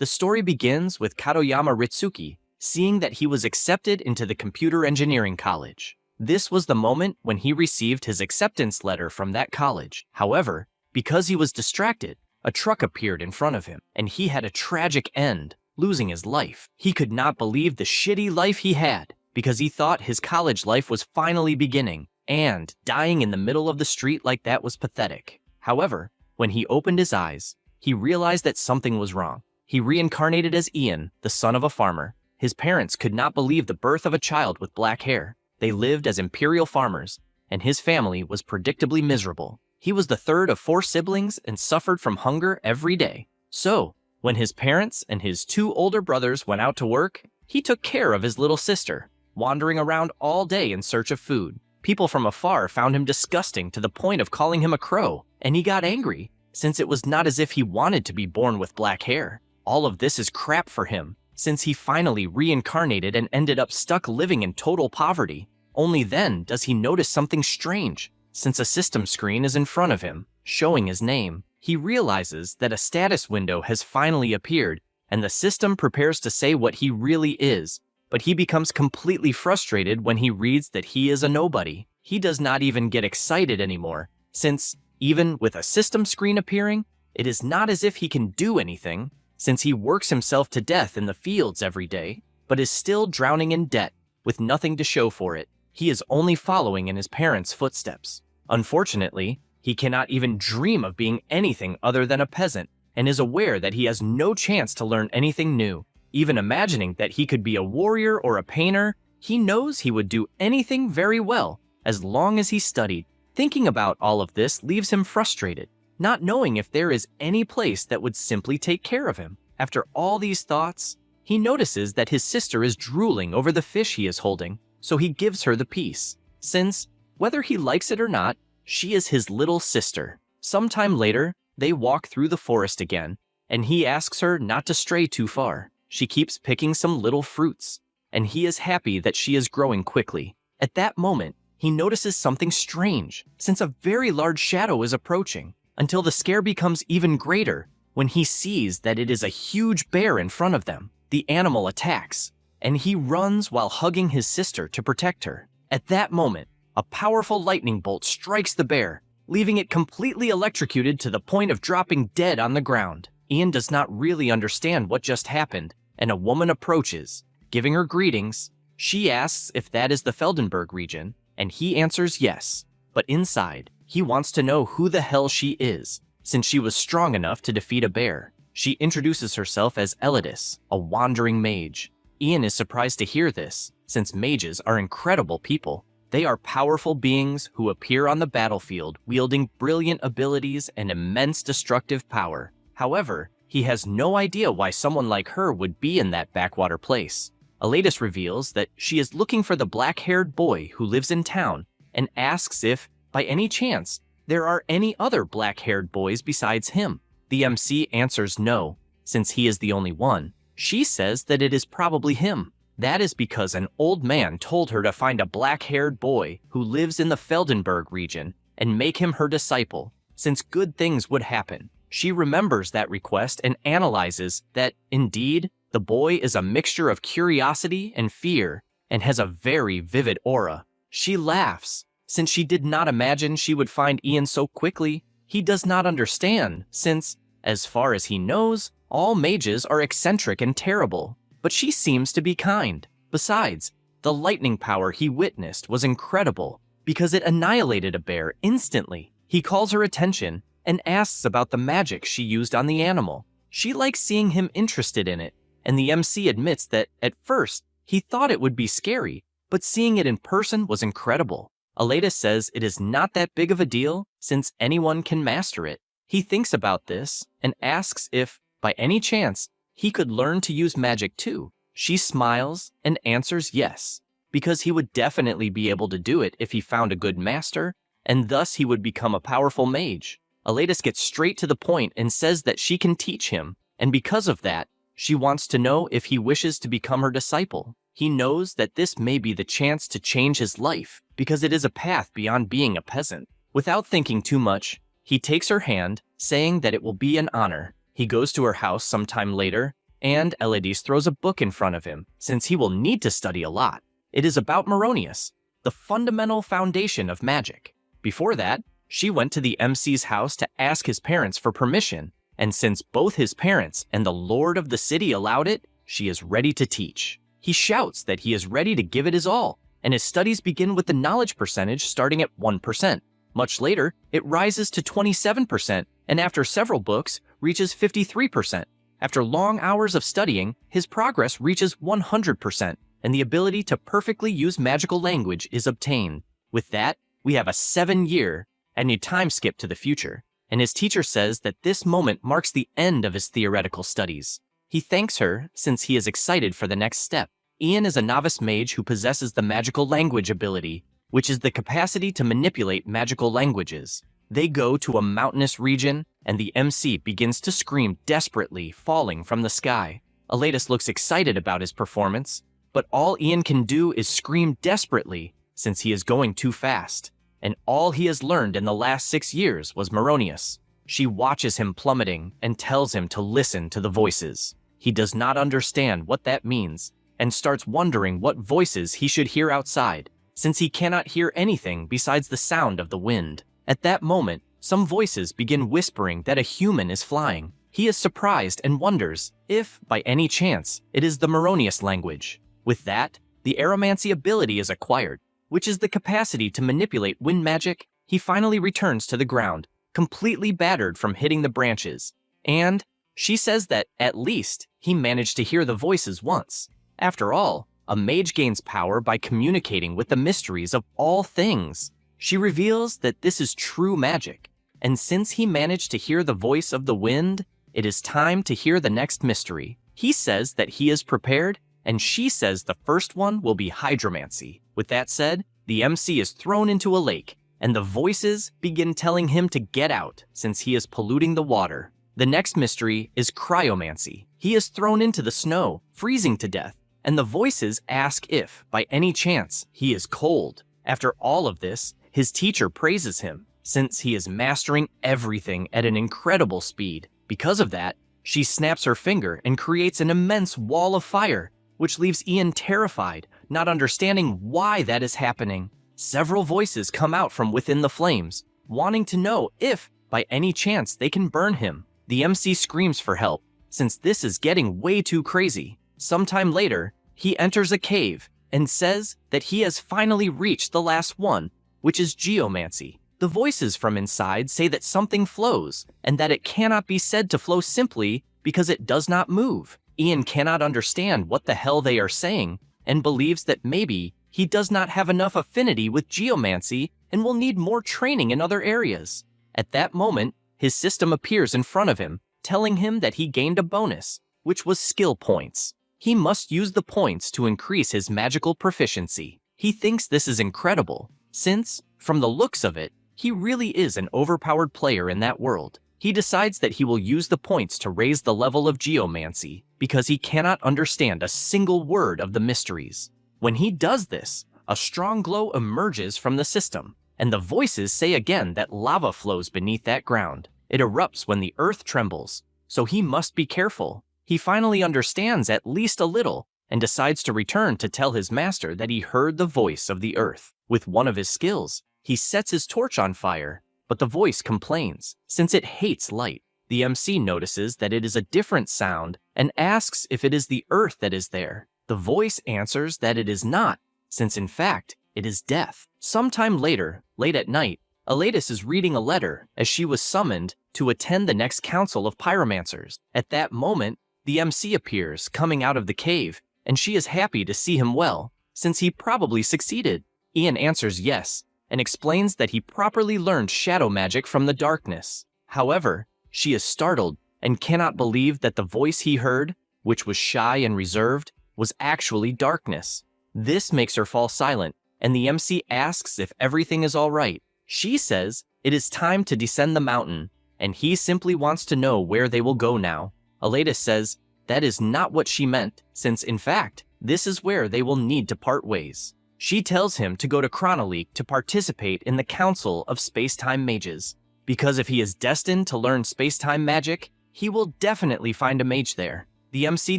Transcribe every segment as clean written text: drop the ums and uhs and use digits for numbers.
The story begins with Kadoyama Ritsuki seeing that he was accepted into the computer engineering college. This was the moment when he received his acceptance letter from that college. However, because he was distracted, a truck appeared in front of him, and he had a tragic end, losing his life. He could not believe the shitty life he had, because he thought his college life was finally beginning, and dying in the middle of the street like that was pathetic. However, when he opened his eyes, he realized that something was wrong. He reincarnated as Ian, the son of a farmer. His parents could not believe the birth of a child with black hair. They lived as imperial farmers, and his family was predictably miserable. He was the third of 4 siblings and suffered from hunger every day. So, when his parents and his 2 older brothers went out to work, he took care of his little sister, wandering around all day in search of food. People from afar found him disgusting to the point of calling him a crow, and he got angry, since it was not as if he wanted to be born with black hair. All of this is crap for him, since he finally reincarnated and ended up stuck living in total poverty. Only then does he notice something strange, since a system screen is in front of him, showing his name. He realizes that a status window has finally appeared, and the system prepares to say what he really is, but he becomes completely frustrated when he reads that he is a nobody. He does not even get excited anymore, since, even with a system screen appearing, it is not as if he can do anything, since he works himself to death in the fields every day, but is still drowning in debt, with nothing to show for it. He is only following in his parents' footsteps. Unfortunately, he cannot even dream of being anything other than a peasant, and is aware that he has no chance to learn anything new. Even imagining that he could be a warrior or a painter, he knows he would do anything very well, as long as he studied. Thinking about all of this leaves him frustrated, not knowing if there is any place that would simply take care of him. After all these thoughts, he notices that his sister is drooling over the fish he is holding, so he gives her the piece, since, whether he likes it or not, she is his little sister. Sometime later, they walk through the forest again, and he asks her not to stray too far. She keeps picking some little fruits, and he is happy that she is growing quickly. At that moment, he notices something strange, since a very large shadow is approaching, until the scare becomes even greater when he sees that it is a huge bear in front of them. The animal attacks, and he runs while hugging his sister to protect her. At that moment, a powerful lightning bolt strikes the bear, leaving it completely electrocuted to the point of dropping dead on the ground. Ian does not really understand what just happened, and a woman approaches, giving her greetings. She asks if that is the Feldenberg region, and he answers yes. But inside, he wants to know who the hell she is, since she was strong enough to defeat a bear. She introduces herself as Elidis, a wandering mage. Ian is surprised to hear this, since mages are incredible people. They are powerful beings who appear on the battlefield wielding brilliant abilities and immense destructive power. However, he has no idea why someone like her would be in that backwater place. Elidis reveals that she is looking for the black-haired boy who lives in town and asks if, by any chance, there are any other black-haired boys besides him. The MC answers no, since he is the only one. She says that it is probably him. That is because an old man told her to find a black-haired boy who lives in the Feldenberg region and make him her disciple, since good things would happen. She remembers that request and analyzes that, indeed, the boy is a mixture of curiosity and fear and has a very vivid aura. She laughs, since she did not imagine she would find Ian so quickly. He does not understand, since, as far as he knows, all mages are eccentric and terrible, but she seems to be kind. Besides, the lightning power he witnessed was incredible, because it annihilated a bear instantly. He calls her attention and asks about the magic she used on the animal. She likes seeing him interested in it, and the MC admits that, at first, he thought it would be scary, but seeing it in person was incredible. Elidis says it is not that big of a deal, since anyone can master it. He thinks about this and asks if, by any chance, he could learn to use magic too. She smiles and answers yes, because he would definitely be able to do it if he found a good master, and thus he would become a powerful mage. Elidis gets straight to the point and says that she can teach him, and because of that, she wants to know if he wishes to become her disciple. He knows that this may be the chance to change his life, because it is a path beyond being a peasant. Without thinking too much, he takes her hand, saying that it will be an honor. He goes to her house sometime later, and Elidis throws a book in front of him, since he will need to study a lot. It is about Meronius, the fundamental foundation of magic. Before that, she went to the MC's house to ask his parents for permission, and since both his parents and the lord of the city allowed it, she is ready to teach. He shouts that he is ready to give it his all, and his studies begin with the knowledge percentage starting at 1%. Much later, it rises to 27%, and after several books, reaches 53%. After long hours of studying, his progress reaches 100%, and the ability to perfectly use magical language is obtained. With that, we have a 7-year and a time skip to the future, and his teacher says that this moment marks the end of his theoretical studies. He thanks her since he is excited for the next step. Ian is a novice mage who possesses the magical language ability, which is the capacity to manipulate magical languages. They go to a mountainous region, and the MC begins to scream desperately, falling from the sky. Elatus looks excited about his performance, but all Ian can do is scream desperately since he is going too fast. And all he has learned in the last 6 years was Meronius. She watches him plummeting and tells him to listen to the voices. He does not understand what that means and starts wondering what voices he should hear outside, since he cannot hear anything besides the sound of the wind. At that moment, some voices begin whispering that a human is flying. He is surprised and wonders if, by any chance, it is the Meronius language. With that, the aeromancy ability is acquired, which is the capacity to manipulate wind magic. He finally returns to the ground, completely battered from hitting the branches, and she says that, at least, he managed to hear the voices once. After all, a mage gains power by communicating with the mysteries of all things. She reveals that this is true magic, and since he managed to hear the voice of the wind, it is time to hear the next mystery. He says that he is prepared, and she says the first one will be hydromancy. With that said, the MC is thrown into a lake, and the voices begin telling him to get out since he is polluting the water. The next mystery is cryomancy. He is thrown into the snow, freezing to death, and the voices ask if, by any chance, he is cold. After all of this, his teacher praises him, since he is mastering everything at an incredible speed. Because of that, she snaps her finger and creates an immense wall of fire, which leaves Ian terrified, not understanding why that is happening. Several voices come out from within the flames, wanting to know if, by any chance, they can burn him. The MC screams for help, since this is getting way too crazy. Sometime later, he enters a cave and says that he has finally reached the last one, which is geomancy. The voices from inside say that something flows, and that it cannot be said to flow simply because it does not move. Ian cannot understand what the hell they are saying, and believes that maybe he does not have enough affinity with geomancy and will need more training in other areas. At that moment, his system appears in front of him, telling him that he gained a bonus, which was skill points. He must use the points to increase his magical proficiency. He thinks this is incredible, since, from the looks of it, he really is an overpowered player in that world. He decides that he will use the points to raise the level of geomancy, because he cannot understand a single word of the mysteries. When he does this, a strong glow emerges from the system, and the voices say again that lava flows beneath that ground. It erupts when the earth trembles, so he must be careful. He finally understands at least a little, and decides to return to tell his master that he heard the voice of the earth. With one of his skills, he sets his torch on fire, but the voice complains, since it hates light. The MC notices that it is a different sound and asks if it is the earth that is there. The voice answers that it is not, since in fact, it is death. Sometime later, late at night, Elatus is reading a letter as she was summoned to attend the next council of pyromancers. At that moment, the MC appears, coming out of the cave, and she is happy to see him well, since he probably succeeded. Ian answers yes, and explains that he properly learned shadow magic from the darkness. However, she is startled and cannot believe that the voice he heard, which was shy and reserved, was actually darkness. This makes her fall silent, and the MC asks if everything is all right. She says it is time to descend the mountain, and he simply wants to know where they will go now. Elatus says that is not what she meant, since in fact, this is where they will need to part ways. She tells him to go to Chronoleak to participate in the Council of Space-Time Mages, because if he is destined to learn space-time magic, he will definitely find a mage there. The MC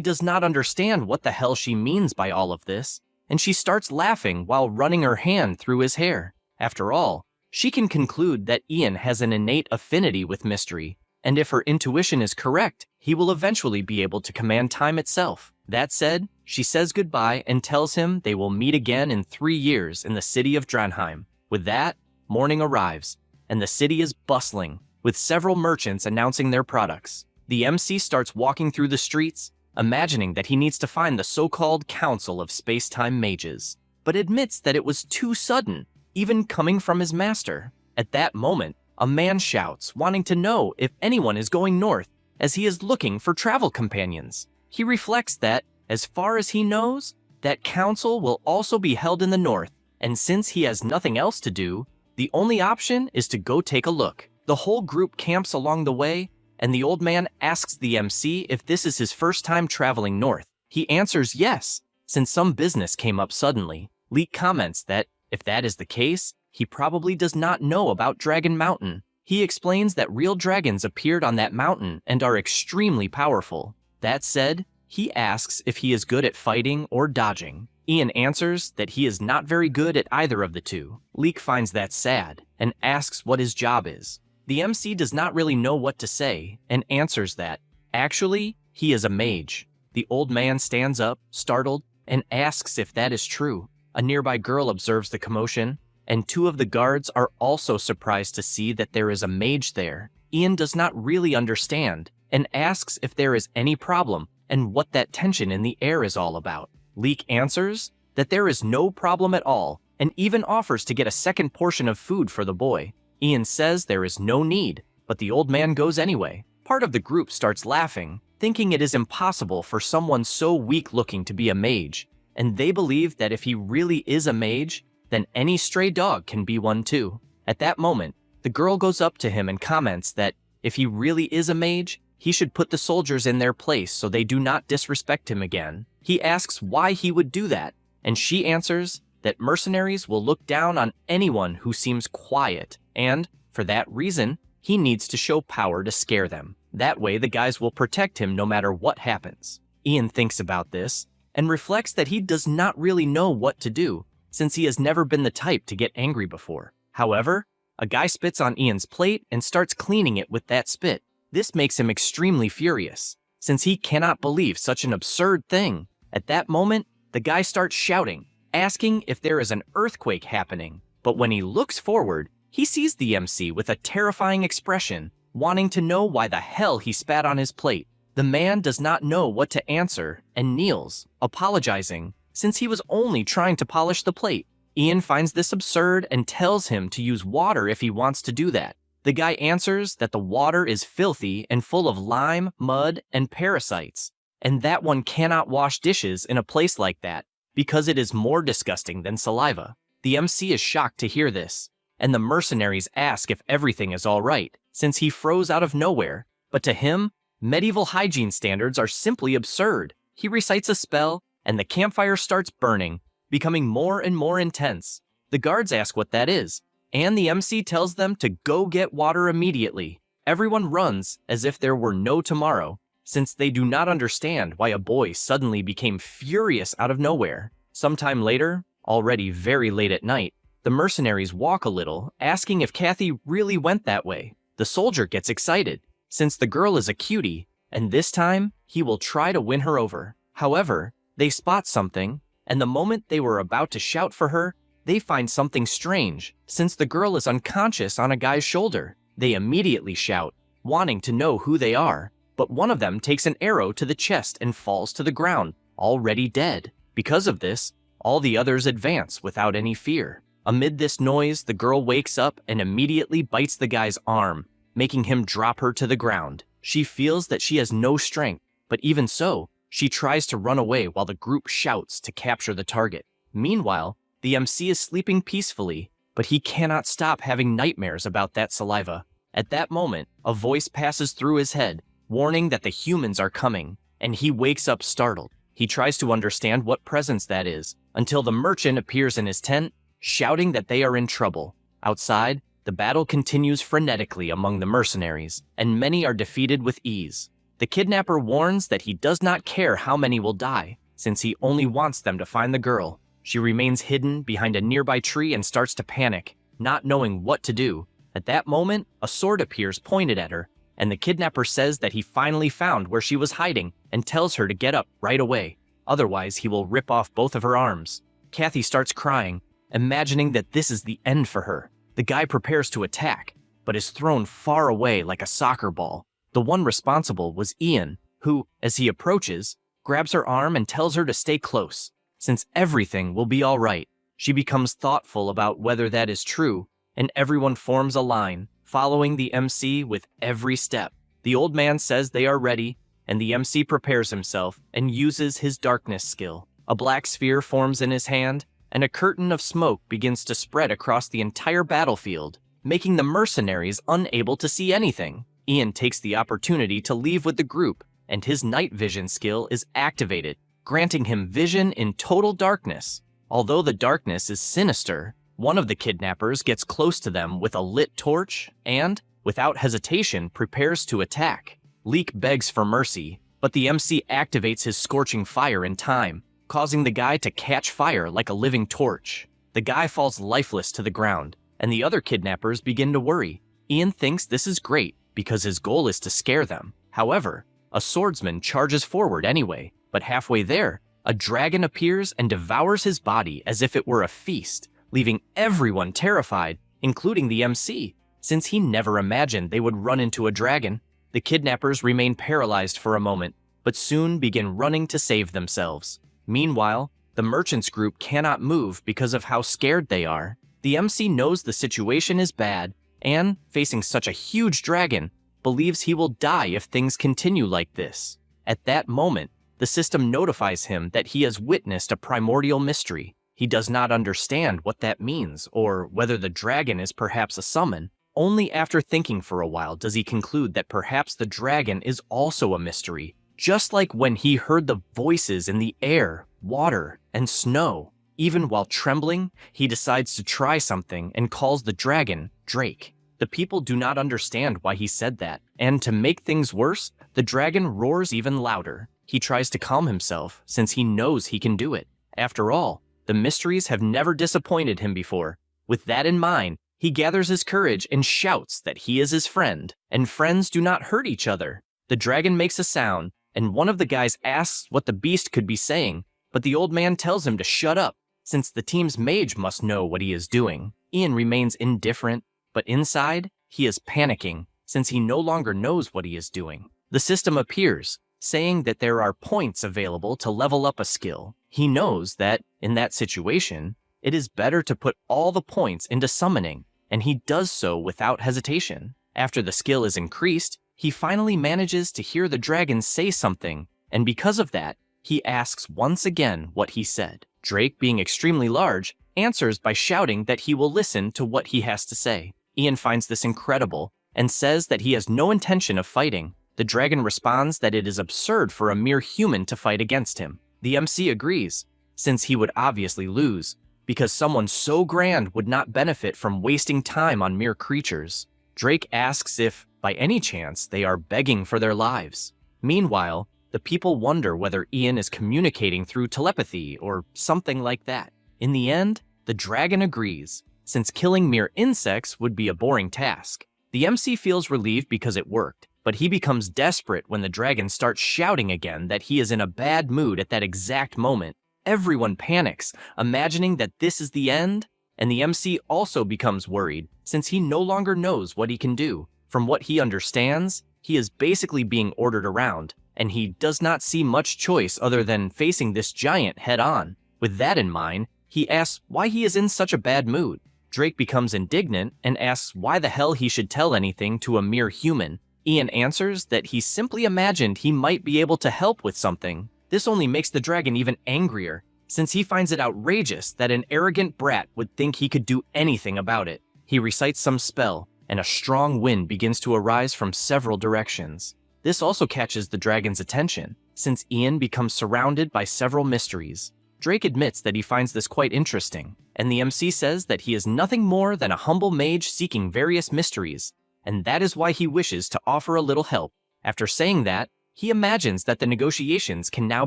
does not understand what the hell she means by all of this, and she starts laughing while running her hand through his hair. After all, she can conclude that Ian has an innate affinity with mystery, and if her intuition is correct, he will eventually be able to command time itself. That said, she says goodbye and tells him they will meet again in 3 years in the city of Dranheim. With that, morning arrives, and the city is bustling, with several merchants announcing their products. The MC starts walking through the streets, imagining that he needs to find the so-called Council of Space-Time Mages, but admits that it was too sudden, even coming from his master. At that moment, a man shouts, wanting to know if anyone is going north, as he is looking for travel companions. He reflects that, as far as he knows, that council will also be held in the north, and since he has nothing else to do, the only option is to go take a look. The whole group camps along the way, and the old man asks the MC if this is his first time traveling north. He answers yes, since some business came up suddenly. Leek comments that, if that is the case, he probably does not know about Dragon Mountain. He explains that real dragons appeared on that mountain and are extremely powerful. That said, he asks if he is good at fighting or dodging. Ian answers that he is not very good at either of the two. Leek finds that sad and asks what his job is. The MC does not really know what to say and answers that, actually, he is a mage. The old man stands up, startled, and asks if that is true. A nearby girl observes the commotion, and 2 of the guards are also surprised to see that there is a mage there. Ian does not really understand and asks if there is any problem and what that tension in the air is all about. Leek answers that there is no problem at all and even offers to get a second portion of food for the boy. Ian says there is no need, but the old man goes anyway. Part of the group starts laughing, thinking it is impossible for someone so weak-looking to be a mage, and they believe that if he really is a mage, then any stray dog can be one too. At that moment, the girl goes up to him and comments that if he really is a mage, he should put the soldiers in their place so they do not disrespect him again. He asks why he would do that, and she answers that mercenaries will look down on anyone who seems quiet, and, for that reason, he needs to show power to scare them. That way the guys will protect him no matter what happens. Ian thinks about this, and reflects that he does not really know what to do, since he has never been the type to get angry before. However, a guy spits on Ian's plate and starts cleaning it with that spit. This makes him extremely furious, since he cannot believe such an absurd thing. At that moment, the guy starts shouting, asking if there is an earthquake happening, but when he looks forward, he sees the MC with a terrifying expression, wanting to know why the hell he spat on his plate. The man does not know what to answer and kneels, apologizing, since he was only trying to polish the plate. Ian finds this absurd and tells him to use water if he wants to do that. The guy answers that the water is filthy and full of lime, mud, and parasites, and that one cannot wash dishes in a place like that because it is more disgusting than saliva. The MC is shocked to hear this, and the mercenaries ask if everything is all right, since he froze out of nowhere. But to him, medieval hygiene standards are simply absurd. He recites a spell, and the campfire starts burning, becoming more and more intense. The guards ask what that is, and the MC tells them to go get water immediately. Everyone runs as if there were no tomorrow, since they do not understand why a boy suddenly became furious out of nowhere. Sometime later, already very late at night, the mercenaries walk a little, asking if Kathy really went that way. The soldier gets excited, since the girl is a cutie, and this time, he will try to win her over. However, they spot something, and the moment they were about to shout for her, they find something strange, since the girl is unconscious on a guy's shoulder. They immediately shout, wanting to know who they are, but one of them takes an arrow to the chest and falls to the ground, already dead. Because of this, all the others advance without any fear. Amid this noise, the girl wakes up and immediately bites the guy's arm, making him drop her to the ground. She feels that she has no strength, but even so, she tries to run away while the group shouts to capture the target. Meanwhile, the MC is sleeping peacefully, but he cannot stop having nightmares about that saliva. At that moment, a voice passes through his head, warning that the humans are coming, and he wakes up startled. He tries to understand what presence that is, until the merchant appears in his tent, shouting that they are in trouble. Outside, the battle continues frenetically among the mercenaries, and many are defeated with ease. The kidnapper warns that he does not care how many will die, since he only wants them to find the girl. She remains hidden behind a nearby tree and starts to panic, not knowing what to do. At that moment, a sword appears pointed at her, and the kidnapper says that he finally found where she was hiding and tells her to get up right away. Otherwise, he will rip off both of her arms. Kathy starts crying, imagining that this is the end for her. The guy prepares to attack, but is thrown far away like a soccer ball. The one responsible was Ian, who, as he approaches, grabs her arm and tells her to stay close, since everything will be all right. She becomes thoughtful about whether that is true, and everyone forms a line, following the MC with every step. The old man says they are ready, and the MC prepares himself and uses his darkness skill. A black sphere forms in his hand, and a curtain of smoke begins to spread across the entire battlefield, making the mercenaries unable to see anything. Ian takes the opportunity to leave with the group, and his night vision skill is activated, granting him vision in total darkness. Although the darkness is sinister, one of the kidnappers gets close to them with a lit torch and, without hesitation, prepares to attack. Leek begs for mercy, but the MC activates his scorching fire in time, causing the guy to catch fire like a living torch. The guy falls lifeless to the ground, and the other kidnappers begin to worry. Ian thinks this is great because his goal is to scare them. However, a swordsman charges forward anyway, but halfway there, a dragon appears and devours his body as if it were a feast, leaving everyone terrified, including the MC, since he never imagined they would run into a dragon. The kidnappers remain paralyzed for a moment, but soon begin running to save themselves. Meanwhile, the merchants group cannot move because of how scared they are. The MC knows the situation is bad, and, facing such a huge dragon, believes he will die if things continue like this. At that moment, the system notifies him that he has witnessed a primordial mystery. He does not understand what that means, or whether the dragon is perhaps a summon. Only after thinking for a while does he conclude that perhaps the dragon is also a mystery, just like when he heard the voices in the air, water, and snow. Even while trembling, he decides to try something and calls the dragon Drake. The people do not understand why he said that, and to make things worse, the dragon roars even louder. He tries to calm himself, since he knows he can do it. After all, the mysteries have never disappointed him before. With that in mind, he gathers his courage and shouts that he is his friend, and friends do not hurt each other. The dragon makes a sound, and one of the guys asks what the beast could be saying, but the old man tells him to shut up, since the team's mage must know what he is doing. Ian remains indifferent, but inside, he is panicking, since he no longer knows what he is doing. The system appears, saying that there are points available to level up a skill. He knows that, in that situation, it is better to put all the points into summoning, and he does so without hesitation. After the skill is increased, he finally manages to hear the dragon say something, and because of that, he asks once again what he said. Drake, being extremely large, answers by shouting that he will listen to what he has to say. Ian finds this incredible, and says that he has no intention of fighting. The dragon responds that it is absurd for a mere human to fight against him. The MC agrees, since he would obviously lose, because someone so grand would not benefit from wasting time on mere creatures. Drake asks if, by any chance, they are begging for their lives. Meanwhile, the people wonder whether Ian is communicating through telepathy or something like that. In the end, the dragon agrees, since killing mere insects would be a boring task. The MC feels relieved because it worked, but he becomes desperate when the dragon starts shouting again that he is in a bad mood at that exact moment. Everyone panics, imagining that this is the end, and the MC also becomes worried, since he no longer knows what he can do. From what he understands, he is basically being ordered around, and he does not see much choice other than facing this giant head-on. With that in mind, he asks why he is in such a bad mood. Drake becomes indignant and asks why the hell he should tell anything to a mere human. Ian answers that he simply imagined he might be able to help with something. This only makes the dragon even angrier, since he finds it outrageous that an arrogant brat would think he could do anything about it. He recites some spell, and a strong wind begins to arise from several directions. This also catches the dragon's attention, since Ian becomes surrounded by several mysteries. Drake admits that he finds this quite interesting, and the MC says that he is nothing more than a humble mage seeking various mysteries, and that is why he wishes to offer a little help. After saying that, He imagines that the negotiations can now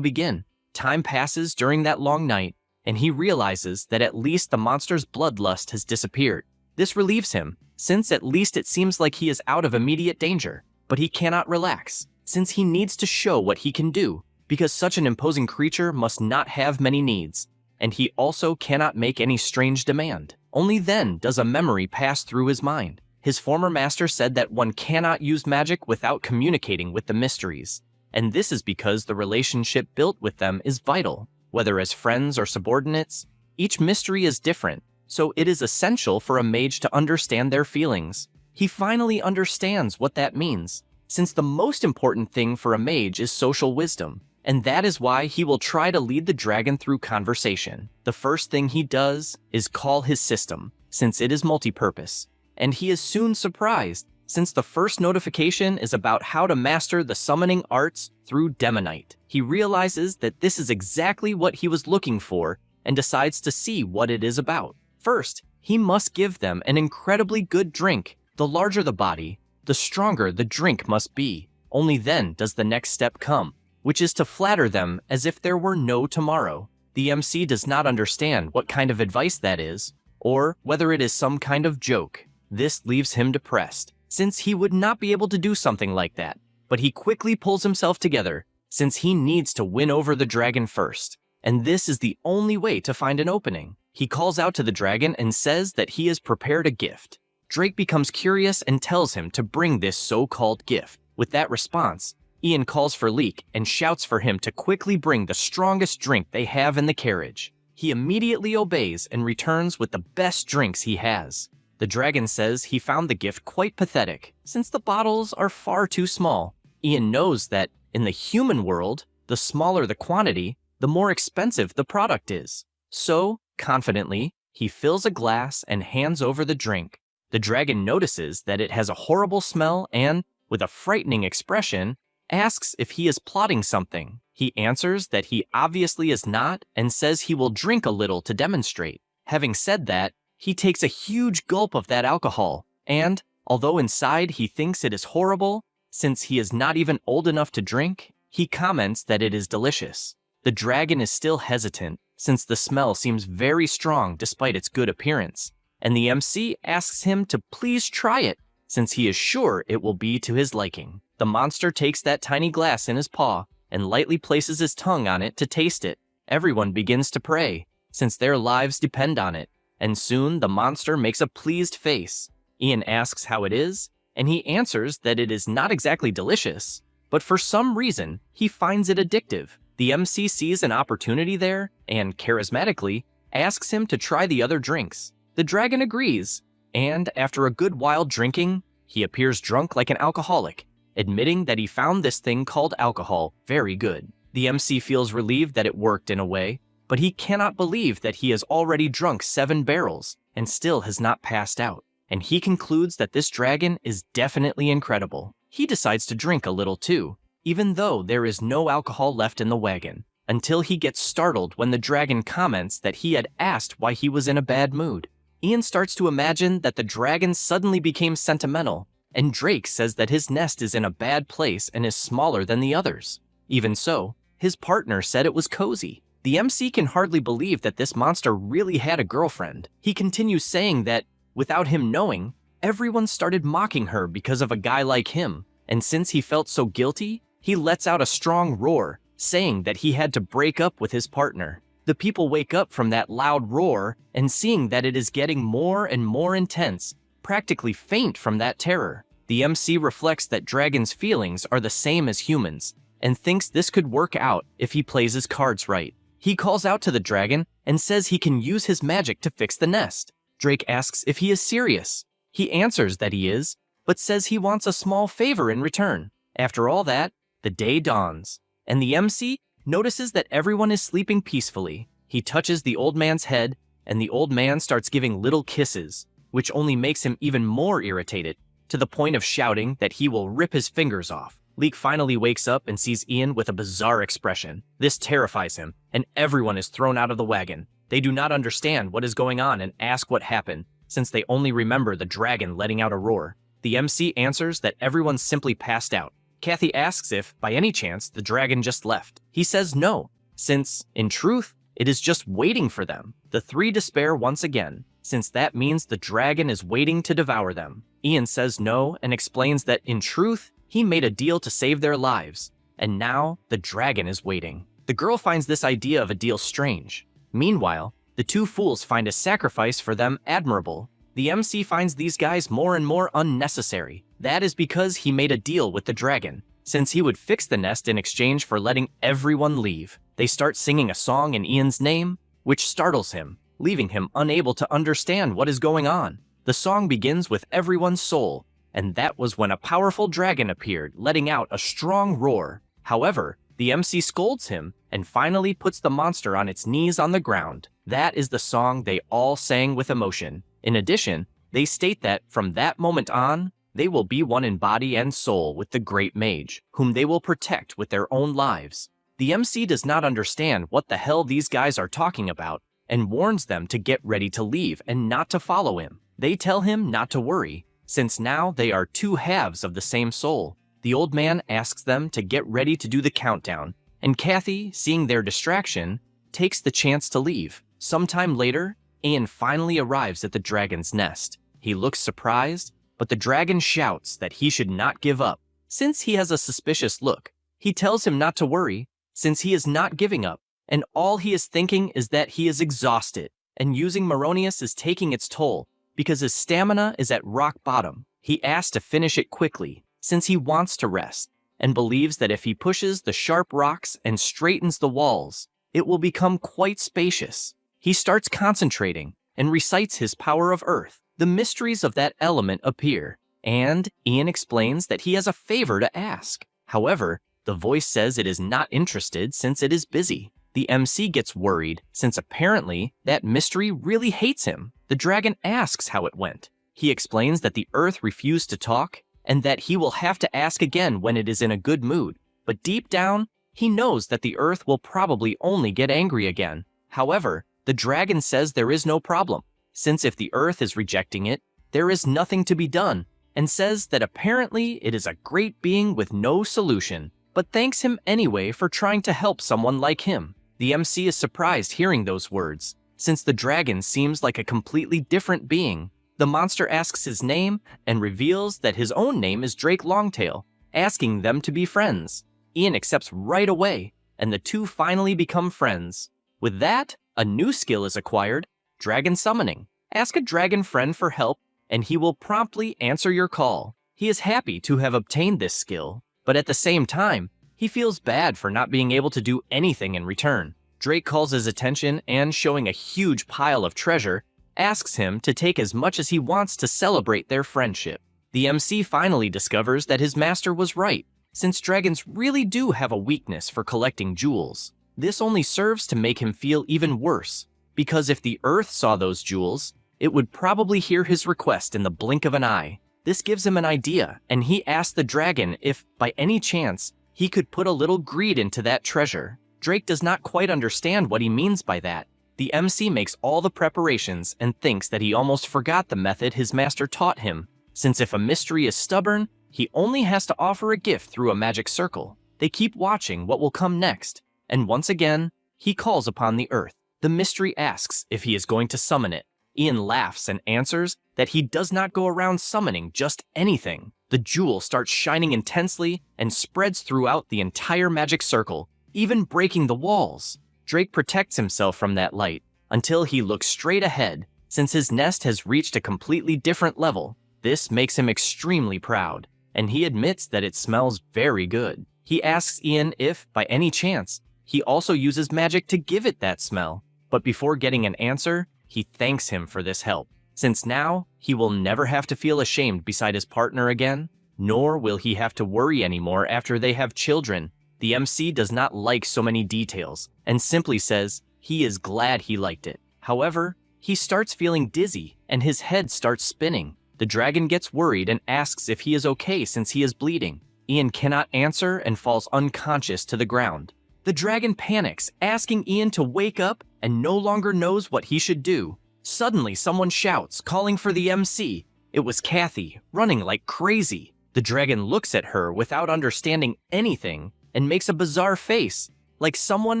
begin. Time passes during that long night, and he realizes that at least the monster's bloodlust has disappeared. This relieves him, since at least it seems like he is out of immediate danger. But he cannot relax, since he needs to show what he can do, because such an imposing creature must not have many needs, and he also cannot make any strange demand. Only then does a memory pass through his mind. His former master said that one cannot use magic without communicating with the mysteries, and this is because the relationship built with them is vital. Whether as friends or subordinates, each mystery is different, so it is essential for a mage to understand their feelings. He finally understands what that means, since the most important thing for a mage is social wisdom, and that is why he will try to lead the dragon through conversation. The first thing he does is call his system, since it is multi-purpose, and he is soon surprised, since the first notification is about how to master the summoning arts through Demonite. He realizes that this is exactly what he was looking for and decides to see what it is about. First, he must give them an incredibly good drink. The larger the body, the stronger the drink must be. Only then does the next step come, which is to flatter them as if there were no tomorrow. The MC does not understand what kind of advice that is, or whether it is some kind of joke. This leaves him depressed, since he would not be able to do something like that. But he quickly pulls himself together, since he needs to win over the dragon first, and this is the only way to find an opening. He calls out to the dragon and says that he has prepared a gift. Drake becomes curious and tells him to bring this so-called gift. With that response, Ian calls for Leek and shouts for him to quickly bring the strongest drink they have in the carriage. He immediately obeys and returns with the best drinks he has. The dragon says he found the gift quite pathetic, since the bottles are far too small. Ian knows that, in the human world, the smaller the quantity, the more expensive the product is. So, confidently, he fills a glass and hands over the drink. The dragon notices that it has a horrible smell and, with a frightening expression, asks if he is plotting something. He answers that he obviously is not and says he will drink a little to demonstrate. Having said that, he takes a huge gulp of that alcohol, and, although inside he thinks it is horrible, since he is not even old enough to drink, he comments that it is delicious. The dragon is still hesitant, since the smell seems very strong despite its good appearance, and the MC asks him to please try it, since he is sure it will be to his liking. The monster takes that tiny glass in his paw and lightly places his tongue on it to taste it. Everyone begins to pray, since their lives depend on it, and soon the monster makes a pleased face. Ian asks how it is, and he answers that it is not exactly delicious, but for some reason, he finds it addictive. The MC sees an opportunity there, and charismatically, asks him to try the other drinks. The dragon agrees, and after a good while drinking, he appears drunk like an alcoholic, admitting that he found this thing called alcohol very good. The MC feels relieved that it worked in a way, but he cannot believe that he has already drunk 7 barrels and still has not passed out, and he concludes that this dragon is definitely incredible. He decides to drink a little too, even though there is no alcohol left in the wagon, until he gets startled when the dragon comments that he had asked why he was in a bad mood. Ian starts to imagine that the dragon suddenly became sentimental, and Drake says that his nest is in a bad place and is smaller than the others. Even so, his partner said it was cozy. The MC can hardly believe that this monster really had a girlfriend. He continues saying that, without him knowing, everyone started mocking her because of a guy like him, and since he felt so guilty, he lets out a strong roar, saying that he had to break up with his partner. The people wake up from that loud roar, and seeing that it is getting more and more intense, practically faint from that terror. The MC reflects that dragons' feelings are the same as humans, and thinks this could work out if he plays his cards right. He calls out to the dragon and says he can use his magic to fix the nest. Drake asks if he is serious. He answers that he is, but says he wants a small favor in return. After all that, the day dawns, and the MC notices that everyone is sleeping peacefully. He touches the old man's head, and the old man starts giving little kisses, which only makes him even more irritated, to the point of shouting that he will rip his fingers off. Leek finally wakes up and sees Ian with a bizarre expression. This terrifies him, and everyone is thrown out of the wagon. They do not understand what is going on and ask what happened, since they only remember the dragon letting out a roar. The MC answers that everyone simply passed out, Kathy asks if, by any chance, the dragon just left. He says no, since, in truth, it is just waiting for them. The three despair once again, since that means the dragon is waiting to devour them. Ian says no and explains that, in truth, he made a deal to save their lives, and now the dragon is waiting. The girl finds this idea of a deal strange. Meanwhile, the two fools find a sacrifice for them admirable. The MC finds these guys more and more unnecessary. That is because he made a deal with the dragon, since he would fix the nest in exchange for letting everyone leave. They start singing a song in Ian's name, which startles him, leaving him unable to understand what is going on. The song begins with everyone's soul, and that was when a powerful dragon appeared, letting out a strong roar. However, the MC scolds him and finally puts the monster on its knees on the ground. That is the song they all sang with emotion. In addition, they state that from that moment on, they will be one in body and soul with the great mage, whom they will protect with their own lives. The MC does not understand what the hell these guys are talking about and warns them to get ready to leave and not to follow him. They tell him not to worry, since now they are two halves of the same soul. The old man asks them to get ready to do the countdown, and Kathy, seeing their distraction, takes the chance to leave. Sometime later, Ian finally arrives at the dragon's nest. He looks surprised, but the dragon shouts that he should not give up. Since he has a suspicious look, he tells him not to worry, since he is not giving up, and all he is thinking is that he is exhausted, and using Maronius is taking its toll, because his stamina is at rock bottom. He asks to finish it quickly, since he wants to rest, and believes that if he pushes the sharp rocks and straightens the walls, it will become quite spacious. He starts concentrating and recites his power of earth. The mysteries of that element appear, and Ian explains that he has a favor to ask. However, the voice says it is not interested since it is busy. The MC gets worried since apparently that mystery really hates him. The dragon asks how it went. He explains that the earth refused to talk and that he will have to ask again when it is in a good mood. But deep down, he knows that the earth will probably only get angry again. However, the dragon says there is no problem, since if the earth is rejecting it, there is nothing to be done, and says that apparently it is a great being with no solution, but thanks him anyway for trying to help someone like him. The MC is surprised hearing those words, since the dragon seems like a completely different being. The monster asks his name and reveals that his own name is Drake Longtail, asking them to be friends. Ian accepts right away, and the two finally become friends. With that, a new skill is acquired, dragon summoning. Ask a dragon friend for help, and he will promptly answer your call. He is happy to have obtained this skill, but at the same time, he feels bad for not being able to do anything in return. Drake calls his attention and, showing a huge pile of treasure, asks him to take as much as he wants to celebrate their friendship. The MC finally discovers that his master was right, since dragons really do have a weakness for collecting jewels. This only serves to make him feel even worse, because if the earth saw those jewels, it would probably hear his request in the blink of an eye. This gives him an idea, and he asks the dragon if, by any chance, he could put a little greed into that treasure. Drake does not quite understand what he means by that. The MC makes all the preparations and thinks that he almost forgot the method his master taught him, since if a mystery is stubborn, he only has to offer a gift through a magic circle. They keep watching what will come next, and once again, he calls upon the earth. The mystery asks if he is going to summon it. Ian laughs and answers that he does not go around summoning just anything. The jewel starts shining intensely and spreads throughout the entire magic circle, even breaking the walls. Drake protects himself from that light until he looks straight ahead, since his nest has reached a completely different level. This makes him extremely proud, and he admits that it smells very good. He asks Ian if, by any chance, he also uses magic to give it that smell, but before getting an answer, he thanks him for this help, since now he will never have to feel ashamed beside his partner again, nor will he have to worry anymore after they have children. The MC does not like so many details, and simply says he is glad he liked it. However, he starts feeling dizzy, and his head starts spinning. The dragon gets worried and asks if he is okay since he is bleeding. Ian cannot answer and falls unconscious to the ground. The dragon panics, asking Ian to wake up and no longer knows what he should do. Suddenly, someone shouts, calling for the MC. It was Kathy, running like crazy. The dragon looks at her without understanding anything and makes a bizarre face, like someone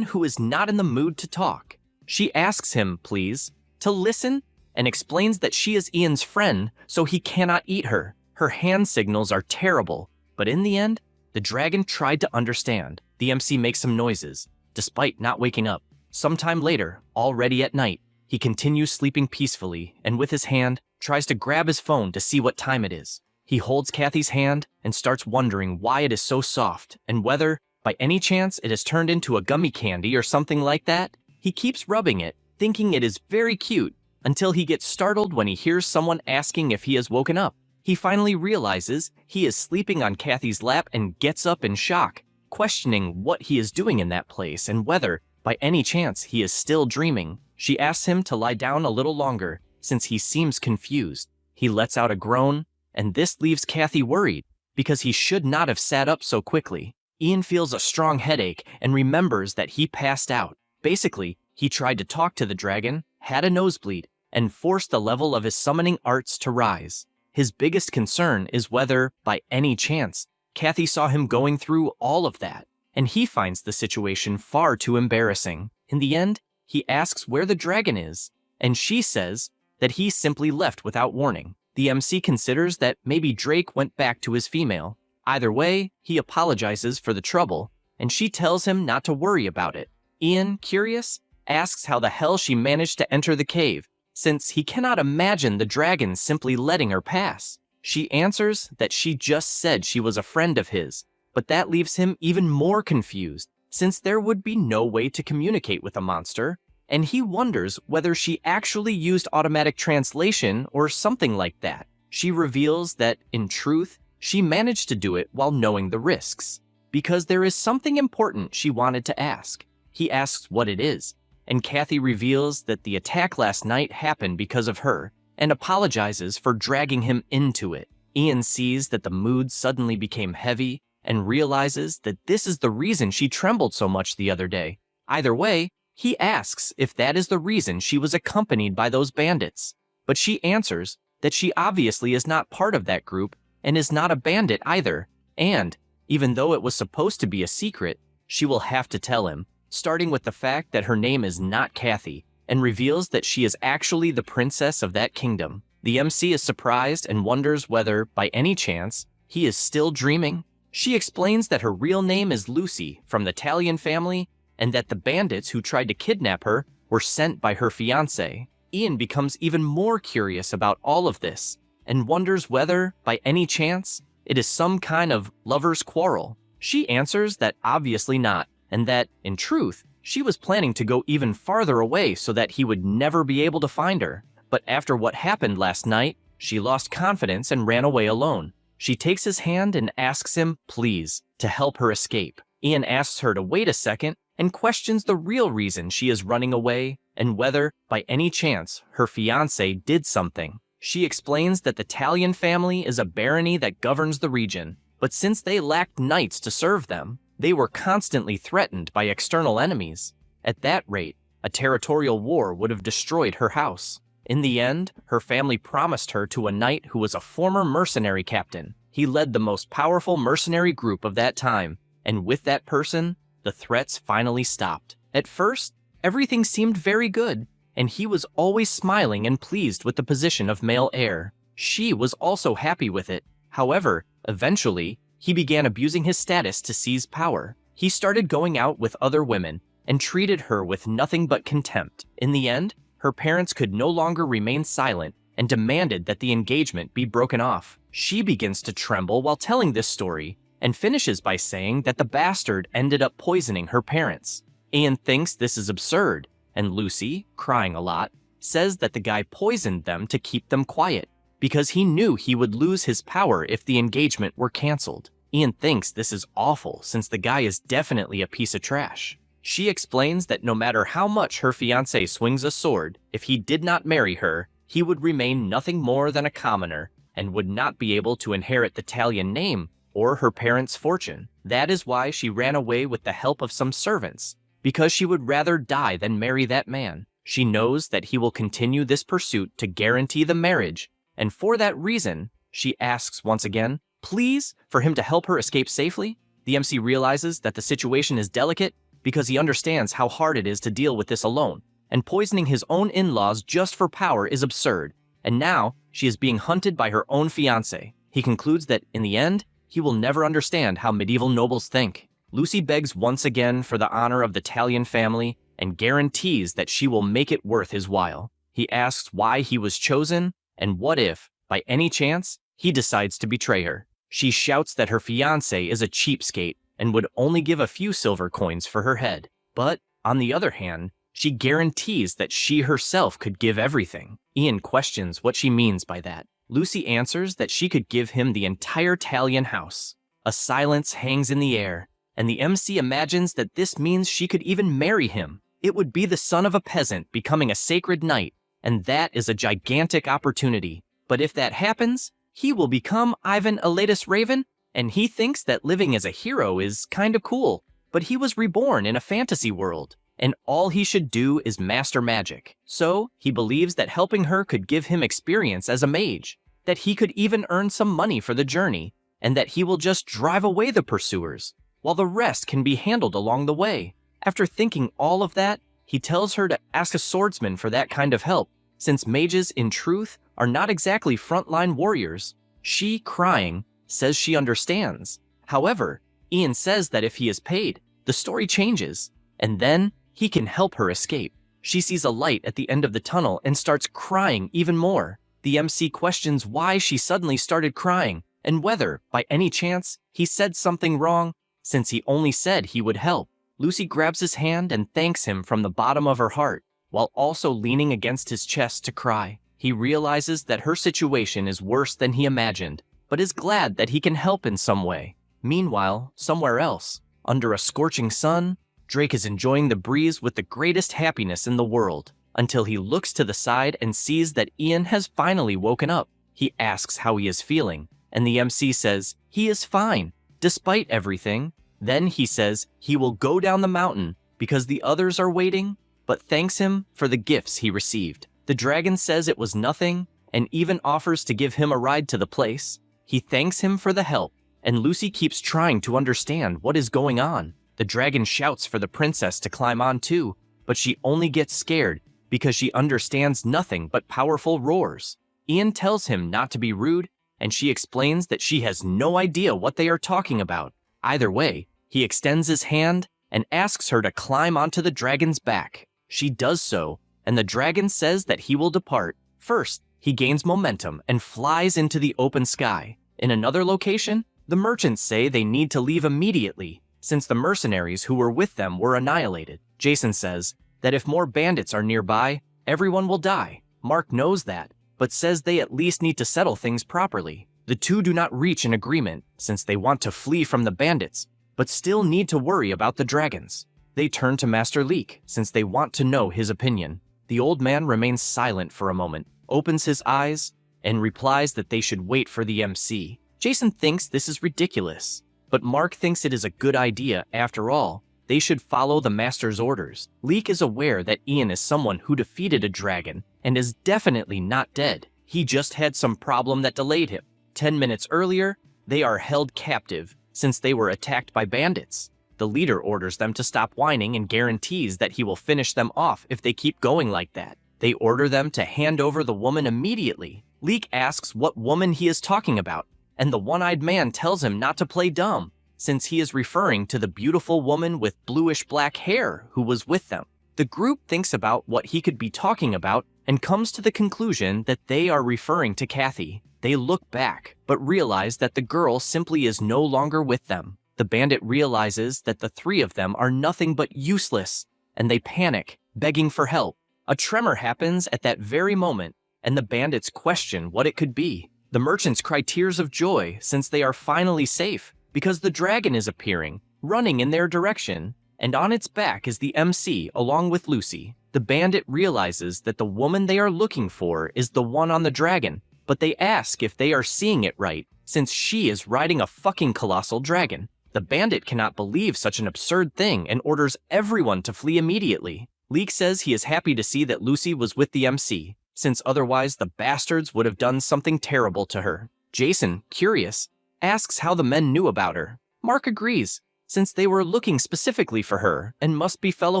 who is not in the mood to talk. She asks him, please, to listen, and explains that she is Ian's friend, so he cannot eat her. Her hand signals are terrible, but in the end, the dragon tried to understand. The MC makes some noises, despite not waking up. Sometime later, already at night, he continues sleeping peacefully and with his hand tries to grab his phone to see what time it is. He holds Kathy's hand and starts wondering why it is so soft and whether, by any chance, it has turned into a gummy candy or something like that. He keeps rubbing it, thinking it is very cute, until he gets startled when he hears someone asking if he has woken up. He finally realizes he is sleeping on Kathy's lap and gets up in shock, questioning what he is doing in that place and whether, by any chance, he is still dreaming. She asks him to lie down a little longer, since he seems confused. He lets out a groan, and this leaves Kathy worried, because he should not have sat up so quickly. Ian feels a strong headache and remembers that he passed out. Basically, he tried to talk to the dragon, had a nosebleed, and forced the level of his summoning arts to rise. His biggest concern is whether, by any chance, Kathy saw him going through all of that, and he finds the situation far too embarrassing. In the end, he asks where the dragon is, and she says that he simply left without warning. The MC considers that maybe Drake went back to his female. Either way, he apologizes for the trouble, and she tells him not to worry about it. Ian, curious, asks how the hell she managed to enter the cave, since he cannot imagine the dragon simply letting her pass. She answers that she just said she was a friend of his, but that leaves him even more confused, since there would be no way to communicate with a monster, and he wonders whether she actually used automatic translation or something like that. She reveals that, in truth, she managed to do it while knowing the risks, because there is something important she wanted to ask. He asks what it is, and Kathy reveals that the attack last night happened because of her, and apologizes for dragging him into it. Ian sees that the mood suddenly became heavy, and realizes that this is the reason she trembled so much the other day. Either way, he asks if that is the reason she was accompanied by those bandits, but she answers that she obviously is not part of that group and is not a bandit either, and, even though it was supposed to be a secret, she will have to tell him, starting with the fact that her name is not Kathy, and reveals that she is actually the princess of that kingdom. The MC is surprised and wonders whether, by any chance, he is still dreaming. She explains that her real name is Lucy, from the Italian family, and that the bandits who tried to kidnap her were sent by her fiancé. Ian becomes even more curious about all of this, and wonders whether, by any chance, it is some kind of lover's quarrel. She answers that obviously not, and that, in truth, she was planning to go even farther away so that he would never be able to find her. But after what happened last night, she lost confidence and ran away alone. She takes his hand and asks him, please, to help her escape. Ian asks her to wait a second and questions the real reason she is running away and whether, by any chance, her fiancé did something. She explains that the Italian family is a barony that governs the region, but since they lacked knights to serve them, they were constantly threatened by external enemies. At that rate, a territorial war would have destroyed her house. In the end, her family promised her to a knight who was a former mercenary captain. He led the most powerful mercenary group of that time, and with that person, the threats finally stopped. At first, everything seemed very good, and he was always smiling and pleased with the position of male heir. She was also happy with it. However, eventually, he began abusing his status to seize power. He started going out with other women and treated her with nothing but contempt. In the end, her parents could no longer remain silent and demanded that the engagement be broken off. She begins to tremble while telling this story and finishes by saying that the bastard ended up poisoning her parents. Ian thinks this is absurd, and Lucy, crying a lot, says that the guy poisoned them to keep them quiet because he knew he would lose his power if the engagement were canceled. Ian thinks this is awful since the guy is definitely a piece of trash. She explains that no matter how much her fiancé swings a sword, if he did not marry her, he would remain nothing more than a commoner and would not be able to inherit the Italian name or her parents' fortune. That is why she ran away with the help of some servants, because she would rather die than marry that man. She knows that he will continue this pursuit to guarantee the marriage, and for that reason, she asks once again, pleas for him to help her escape safely. The MC realizes that the situation is delicate because he understands how hard it is to deal with this alone, and poisoning his own in-laws just for power is absurd. And now, she is being hunted by her own fiancé. He concludes that, in the end, he will never understand how medieval nobles think. Lucy begs once again for the honor of the Italian family and guarantees that she will make it worth his while. He asks why he was chosen, and what if, by any chance, he decides to betray her. She shouts that her fiancé is a cheapskate and would only give a few silver coins for her head. But, on the other hand, she guarantees that she herself could give everything. Ian questions what she means by that. Lucy answers that she could give him the entire Italian house. A silence hangs in the air, and the MC imagines that this means she could even marry him. It would be the son of a peasant becoming a sacred knight, and that is a gigantic opportunity. But if that happens, he will become Ivan Elatus Raven, and he thinks that living as a hero is kind of cool. But he was reborn in a fantasy world, and all he should do is master magic. So, he believes that helping her could give him experience as a mage, that he could even earn some money for the journey, and that he will just drive away the pursuers, while the rest can be handled along the way. After thinking all of that, he tells her to ask a swordsman for that kind of help, since mages, in truth, are not exactly frontline warriors. She, crying, says she understands. However, Ian says that if he is paid, the story changes, and then he can help her escape. She sees a light at the end of the tunnel and starts crying even more. The MC questions why she suddenly started crying, and whether, by any chance, he said something wrong, since he only said he would help. Lucy grabs his hand and thanks him from the bottom of her heart, while also leaning against his chest to cry. He realizes that her situation is worse than he imagined, but is glad that he can help in some way. Meanwhile, somewhere else, under a scorching sun, Drake is enjoying the breeze with the greatest happiness in the world, until he looks to the side and sees that Ian has finally woken up. He asks how he is feeling, and the MC says he is fine, despite everything. Then he says he will go down the mountain because the others are waiting, but thanks him for the gifts he received. The dragon says it was nothing, and even offers to give him a ride to the place. He thanks him for the help, and Lucy keeps trying to understand what is going on. The dragon shouts for the princess to climb on too, but she only gets scared because she understands nothing but powerful roars. Ian tells him not to be rude, and she explains that she has no idea what they are talking about. Either way, he extends his hand and asks her to climb onto the dragon's back. She does so, and the dragon says that he will depart. First, he gains momentum and flies into the open sky. In another location, the merchants say they need to leave immediately, since the mercenaries who were with them were annihilated. Jason says that if more bandits are nearby, everyone will die. Mark knows that, but says they at least need to settle things properly. The two do not reach an agreement, since they want to flee from the bandits, but still need to worry about the dragons. They turn to Master Leek, since they want to know his opinion. The old man remains silent for a moment, opens his eyes, and replies that they should wait for the MC. Jason thinks this is ridiculous, but Mark thinks it is a good idea. After all, they should follow the master's orders. Leek is aware that Ian is someone who defeated a dragon and is definitely not dead. He just had some problem that delayed him. 10 minutes earlier, they are held captive since they were attacked by bandits. The leader orders them to stop whining and guarantees that he will finish them off if they keep going like that. They order them to hand over the woman immediately. Leek asks what woman he is talking about, and the one-eyed man tells him not to play dumb, since he is referring to the beautiful woman with bluish-black hair who was with them. The group thinks about what he could be talking about and comes to the conclusion that they are referring to Kathy. They look back, but realize that the girl simply is no longer with them. The bandit realizes that the three of them are nothing but useless, and they panic, begging for help. A tremor happens at that very moment, and the bandits question what it could be. The merchants cry tears of joy since they are finally safe, because the dragon is appearing, running in their direction, and on its back is the MC along with Lucy. The bandit realizes that the woman they are looking for is the one on the dragon, but they ask if they are seeing it right, since she is riding a fucking colossal dragon. The bandit cannot believe such an absurd thing and orders everyone to flee immediately. Leek says he is happy to see that Lucy was with the MC, since otherwise the bastards would have done something terrible to her. Jason, curious, asks how the men knew about her. Mark agrees, since they were looking specifically for her and must be fellow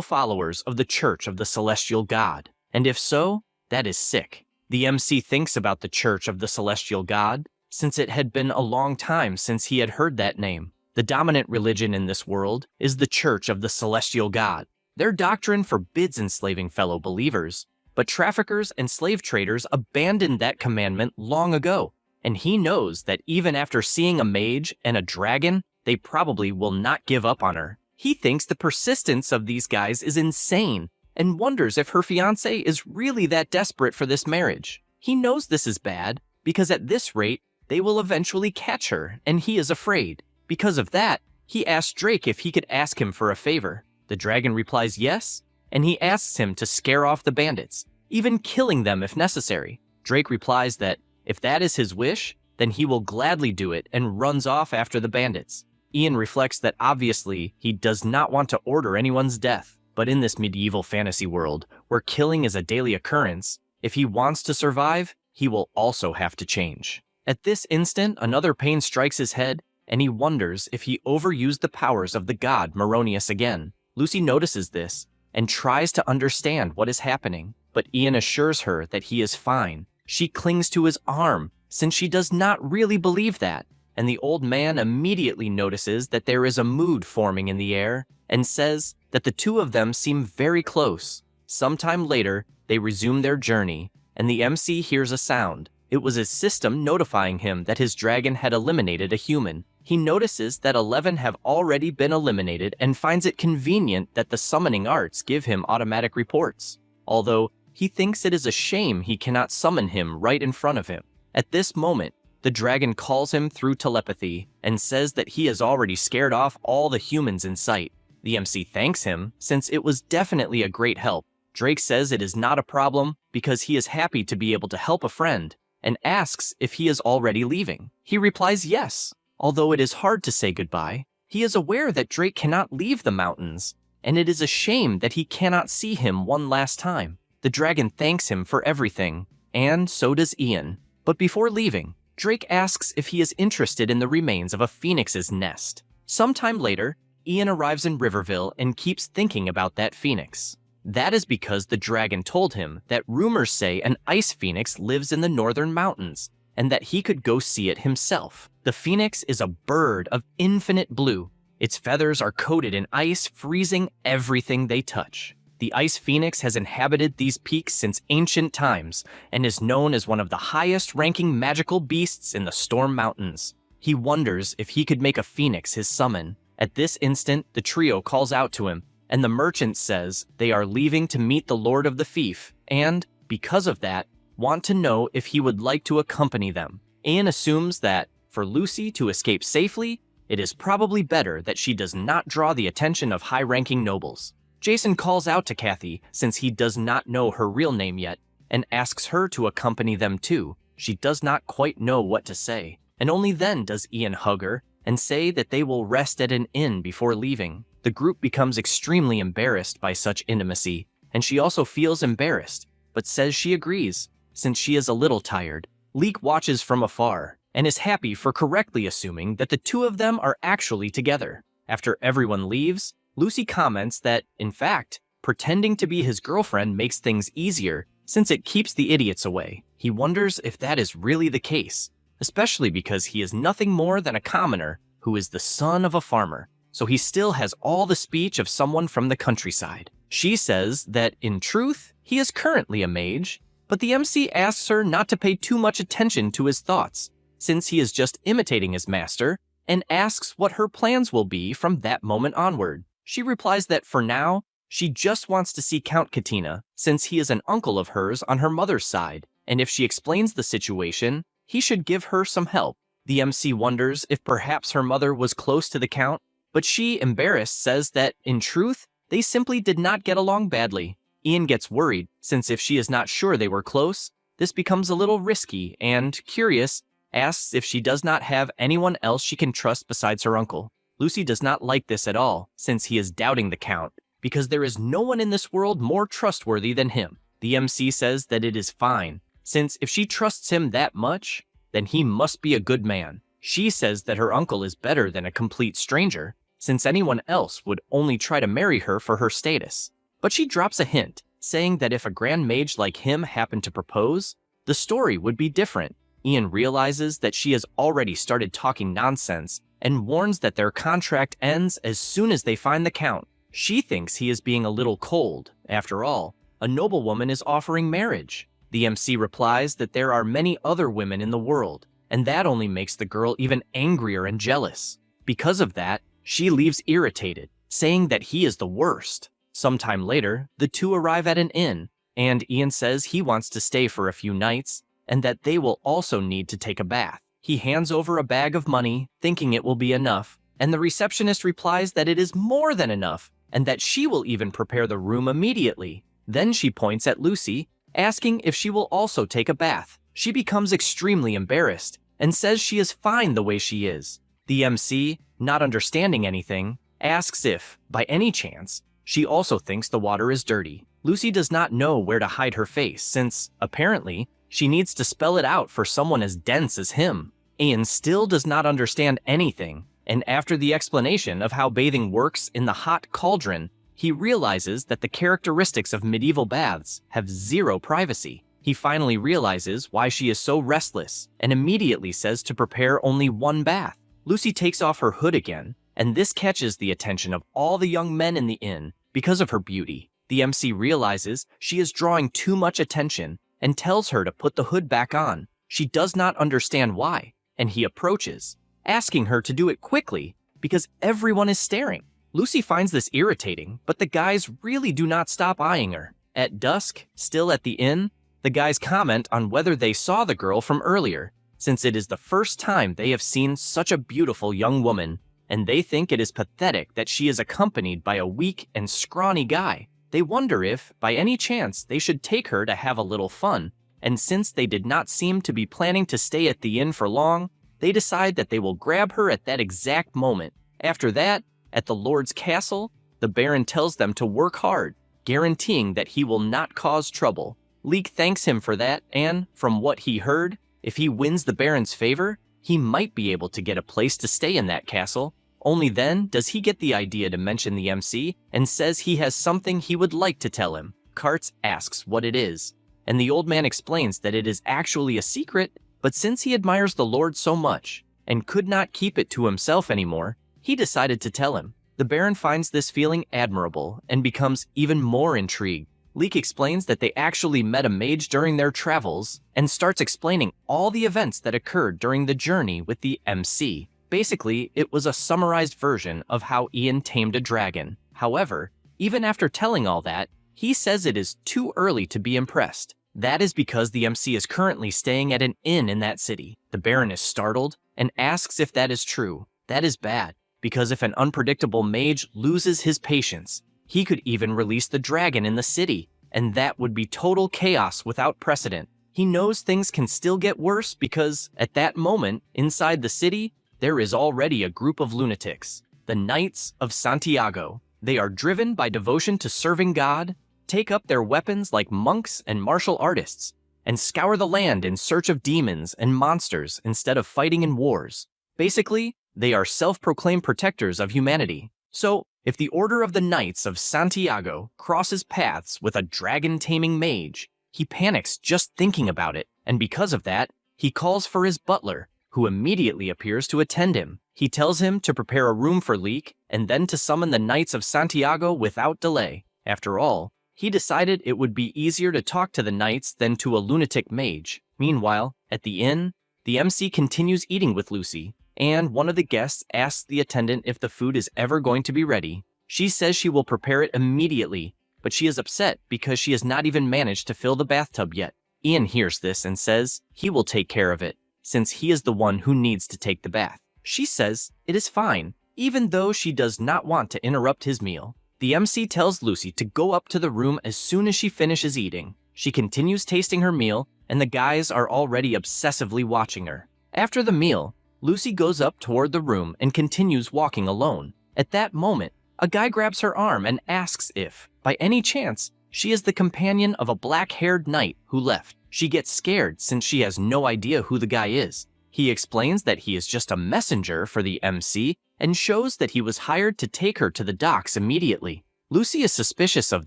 followers of the Church of the Celestial God. And if so, that is sick. The MC thinks about the Church of the Celestial God, since it had been a long time since he had heard that name. The dominant religion in this world is the Church of the Celestial God. Their doctrine forbids enslaving fellow believers, but traffickers and slave traders abandoned that commandment long ago, and he knows that even after seeing a mage and a dragon, they probably will not give up on her. He thinks the persistence of these guys is insane and wonders if her fiancé is really that desperate for this marriage. He knows this is bad because at this rate, they will eventually catch her, and he is afraid. Because of that, he asks Drake if he could ask him for a favor. The dragon replies yes, and he asks him to scare off the bandits, even killing them if necessary. Drake replies that if that is his wish, then he will gladly do it and runs off after the bandits. Ian reflects that obviously he does not want to order anyone's death, but in this medieval fantasy world, where killing is a daily occurrence, if he wants to survive, he will also have to change. At this instant, another pain strikes his head, and he wonders if he overused the powers of the god Meronius again. Lucy notices this and tries to understand what is happening, but Ian assures her that he is fine. She clings to his arm, since she does not really believe that, and the old man immediately notices that there is a mood forming in the air and says that the two of them seem very close. Sometime later, they resume their journey, and the MC hears a sound. It was his system notifying him that his dragon had eliminated a human. He notices that 11 have already been eliminated and finds it convenient that the summoning arts give him automatic reports, although he thinks it is a shame he cannot summon him right in front of him. At this moment, the dragon calls him through telepathy and says that he has already scared off all the humans in sight. The MC thanks him, since it was definitely a great help. Drake says it is not a problem because he is happy to be able to help a friend, and asks if he is already leaving. He replies yes, although it is hard to say goodbye. He is aware that Drake cannot leave the mountains, and it is a shame that he cannot see him one last time. The dragon thanks him for everything, and so does Ian. But before leaving, Drake asks if he is interested in the remains of a phoenix's nest. Sometime later, Ian arrives in Riverville and keeps thinking about that phoenix. That is because the dragon told him that rumors say an ice phoenix lives in the northern mountains, and that he could go see it himself. The phoenix is a bird of infinite blue. Its feathers are coated in ice, freezing everything they touch. The ice phoenix has inhabited these peaks since ancient times, and is known as one of the highest-ranking magical beasts in the Storm Mountains. He wonders if he could make a phoenix his summon. At this instant, the trio calls out to him, and the merchant says they are leaving to meet the Lord of the Fief, and, because of that, want to know if he would like to accompany them. Ian assumes that, for Lucy to escape safely, it is probably better that she does not draw the attention of high-ranking nobles. Jason calls out to Kathy, since he does not know her real name yet, and asks her to accompany them too. She does not quite know what to say, and only then does Ian hug her and say that they will rest at an inn before leaving. The group becomes extremely embarrassed by such intimacy, and she also feels embarrassed, but says she agrees, since she is a little tired. Leek watches from afar, and is happy for correctly assuming that the two of them are actually together. After everyone leaves, Lucy comments that, in fact, pretending to be his girlfriend makes things easier, since it keeps the idiots away. He wonders if that is really the case, especially because he is nothing more than a commoner who is the son of a farmer, so he still has all the speech of someone from the countryside. She says that, in truth, he is currently a mage, but the MC asks her not to pay too much attention to his thoughts, since he is just imitating his master, and asks what her plans will be from that moment onward. She replies that for now, she just wants to see Count Katina, since he is an uncle of hers on her mother's side, and if she explains the situation, he should give her some help. The MC wonders if perhaps her mother was close to the Count, but she, embarrassed, says that, in truth, they simply did not get along badly. Ian gets worried, since if she is not sure they were close, this becomes a little risky, and, curious, asks if she does not have anyone else she can trust besides her uncle. Lucy does not like this at all, since he is doubting the Count, because there is no one in this world more trustworthy than him. The MC says that it is fine, since if she trusts him that much, then he must be a good man. She says that her uncle is better than a complete stranger, since anyone else would only try to marry her for her status. But she drops a hint, saying that if a grand mage like him happened to propose, the story would be different. Ian realizes that she has already started talking nonsense and warns that their contract ends as soon as they find the Count. She thinks he is being a little cold. After all, a noblewoman is offering marriage. The MC replies that there are many other women in the world, and that only makes the girl even angrier and jealous. Because of that, she leaves irritated, saying that he is the worst. Sometime later, the two arrive at an inn, and Ian says he wants to stay for a few nights, and that they will also need to take a bath. He hands over a bag of money, thinking it will be enough, and the receptionist replies that it is more than enough, and that she will even prepare the room immediately. Then she points at Lucy, asking if she will also take a bath. She becomes extremely embarrassed, and says she is fine the way she is. The MC, not understanding anything, asks if, by any chance, she also thinks the water is dirty. Lucy does not know where to hide her face since, apparently, she needs to spell it out for someone as dense as him. Ian still does not understand anything, and after the explanation of how bathing works in the hot cauldron, he realizes that the characteristics of medieval baths have zero privacy. He finally realizes why she is so restless and immediately says to prepare only one bath. Lucy takes off her hood again, and this catches the attention of all the young men in the inn because of her beauty. The MC realizes she is drawing too much attention and tells her to put the hood back on. She does not understand why, and he approaches, asking her to do it quickly because everyone is staring. Lucy finds this irritating, but the guys really do not stop eyeing her. At dusk, still at the inn, the guys comment on whether they saw the girl from earlier, since it is the first time they have seen such a beautiful young woman, and they think it is pathetic that she is accompanied by a weak and scrawny guy. They wonder if, by any chance, they should take her to have a little fun, and since they did not seem to be planning to stay at the inn for long, they decide that they will grab her at that exact moment. After that, at the Lord's castle, the Baron tells them to work hard, guaranteeing that he will not cause trouble. Leek thanks him for that, and, from what he heard, if he wins the Baron's favor, he might be able to get a place to stay in that castle. Only then does he get the idea to mention the MC and says he has something he would like to tell him. Kartz asks what it is, and the old man explains that it is actually a secret, but since he admires the Lord so much and could not keep it to himself anymore, he decided to tell him. The Baron finds this feeling admirable and becomes even more intrigued. Leek explains that they actually met a mage during their travels and starts explaining all the events that occurred during the journey with the MC. Basically, it was a summarized version of how Ian tamed a dragon. However, even after telling all that, he says it is too early to be impressed. That is because the MC is currently staying at an inn in that city. The Baron is startled and asks if that is true. That is bad, because if an unpredictable mage loses his patience, he could even release the dragon in the city, and that would be total chaos without precedent. He knows things can still get worse because, at that moment, inside the city, there is already a group of lunatics, the Knights of Santiago. They are driven by devotion to serving God, take up their weapons like monks and martial artists, and scour the land in search of demons and monsters instead of fighting in wars. Basically, they are self-proclaimed protectors of humanity. So, if the Order of the Knights of Santiago crosses paths with a dragon-taming mage, he panics just thinking about it, and because of that, he calls for his butler, who immediately appears to attend him. He tells him to prepare a room for Leek, and then to summon the Knights of Santiago without delay. After all, he decided it would be easier to talk to the knights than to a lunatic mage. Meanwhile, at the inn, the MC continues eating with Lucy, and one of the guests asks the attendant if the food is ever going to be ready. She says she will prepare it immediately, but she is upset because she has not even managed to fill the bathtub yet. Ian hears this and says he will take care of it, since he is the one who needs to take the bath. She says it is fine, even though she does not want to interrupt his meal. The MC tells Lucy to go up to the room as soon as she finishes eating. She continues tasting her meal, and the guys are already obsessively watching her. After the meal, Lucy goes up toward the room and continues walking alone. At that moment, a guy grabs her arm and asks if, by any chance, she is the companion of a black-haired knight who left. She gets scared since she has no idea who the guy is. He explains that he is just a messenger for the MC and shows that he was hired to take her to the docks immediately. Lucy is suspicious of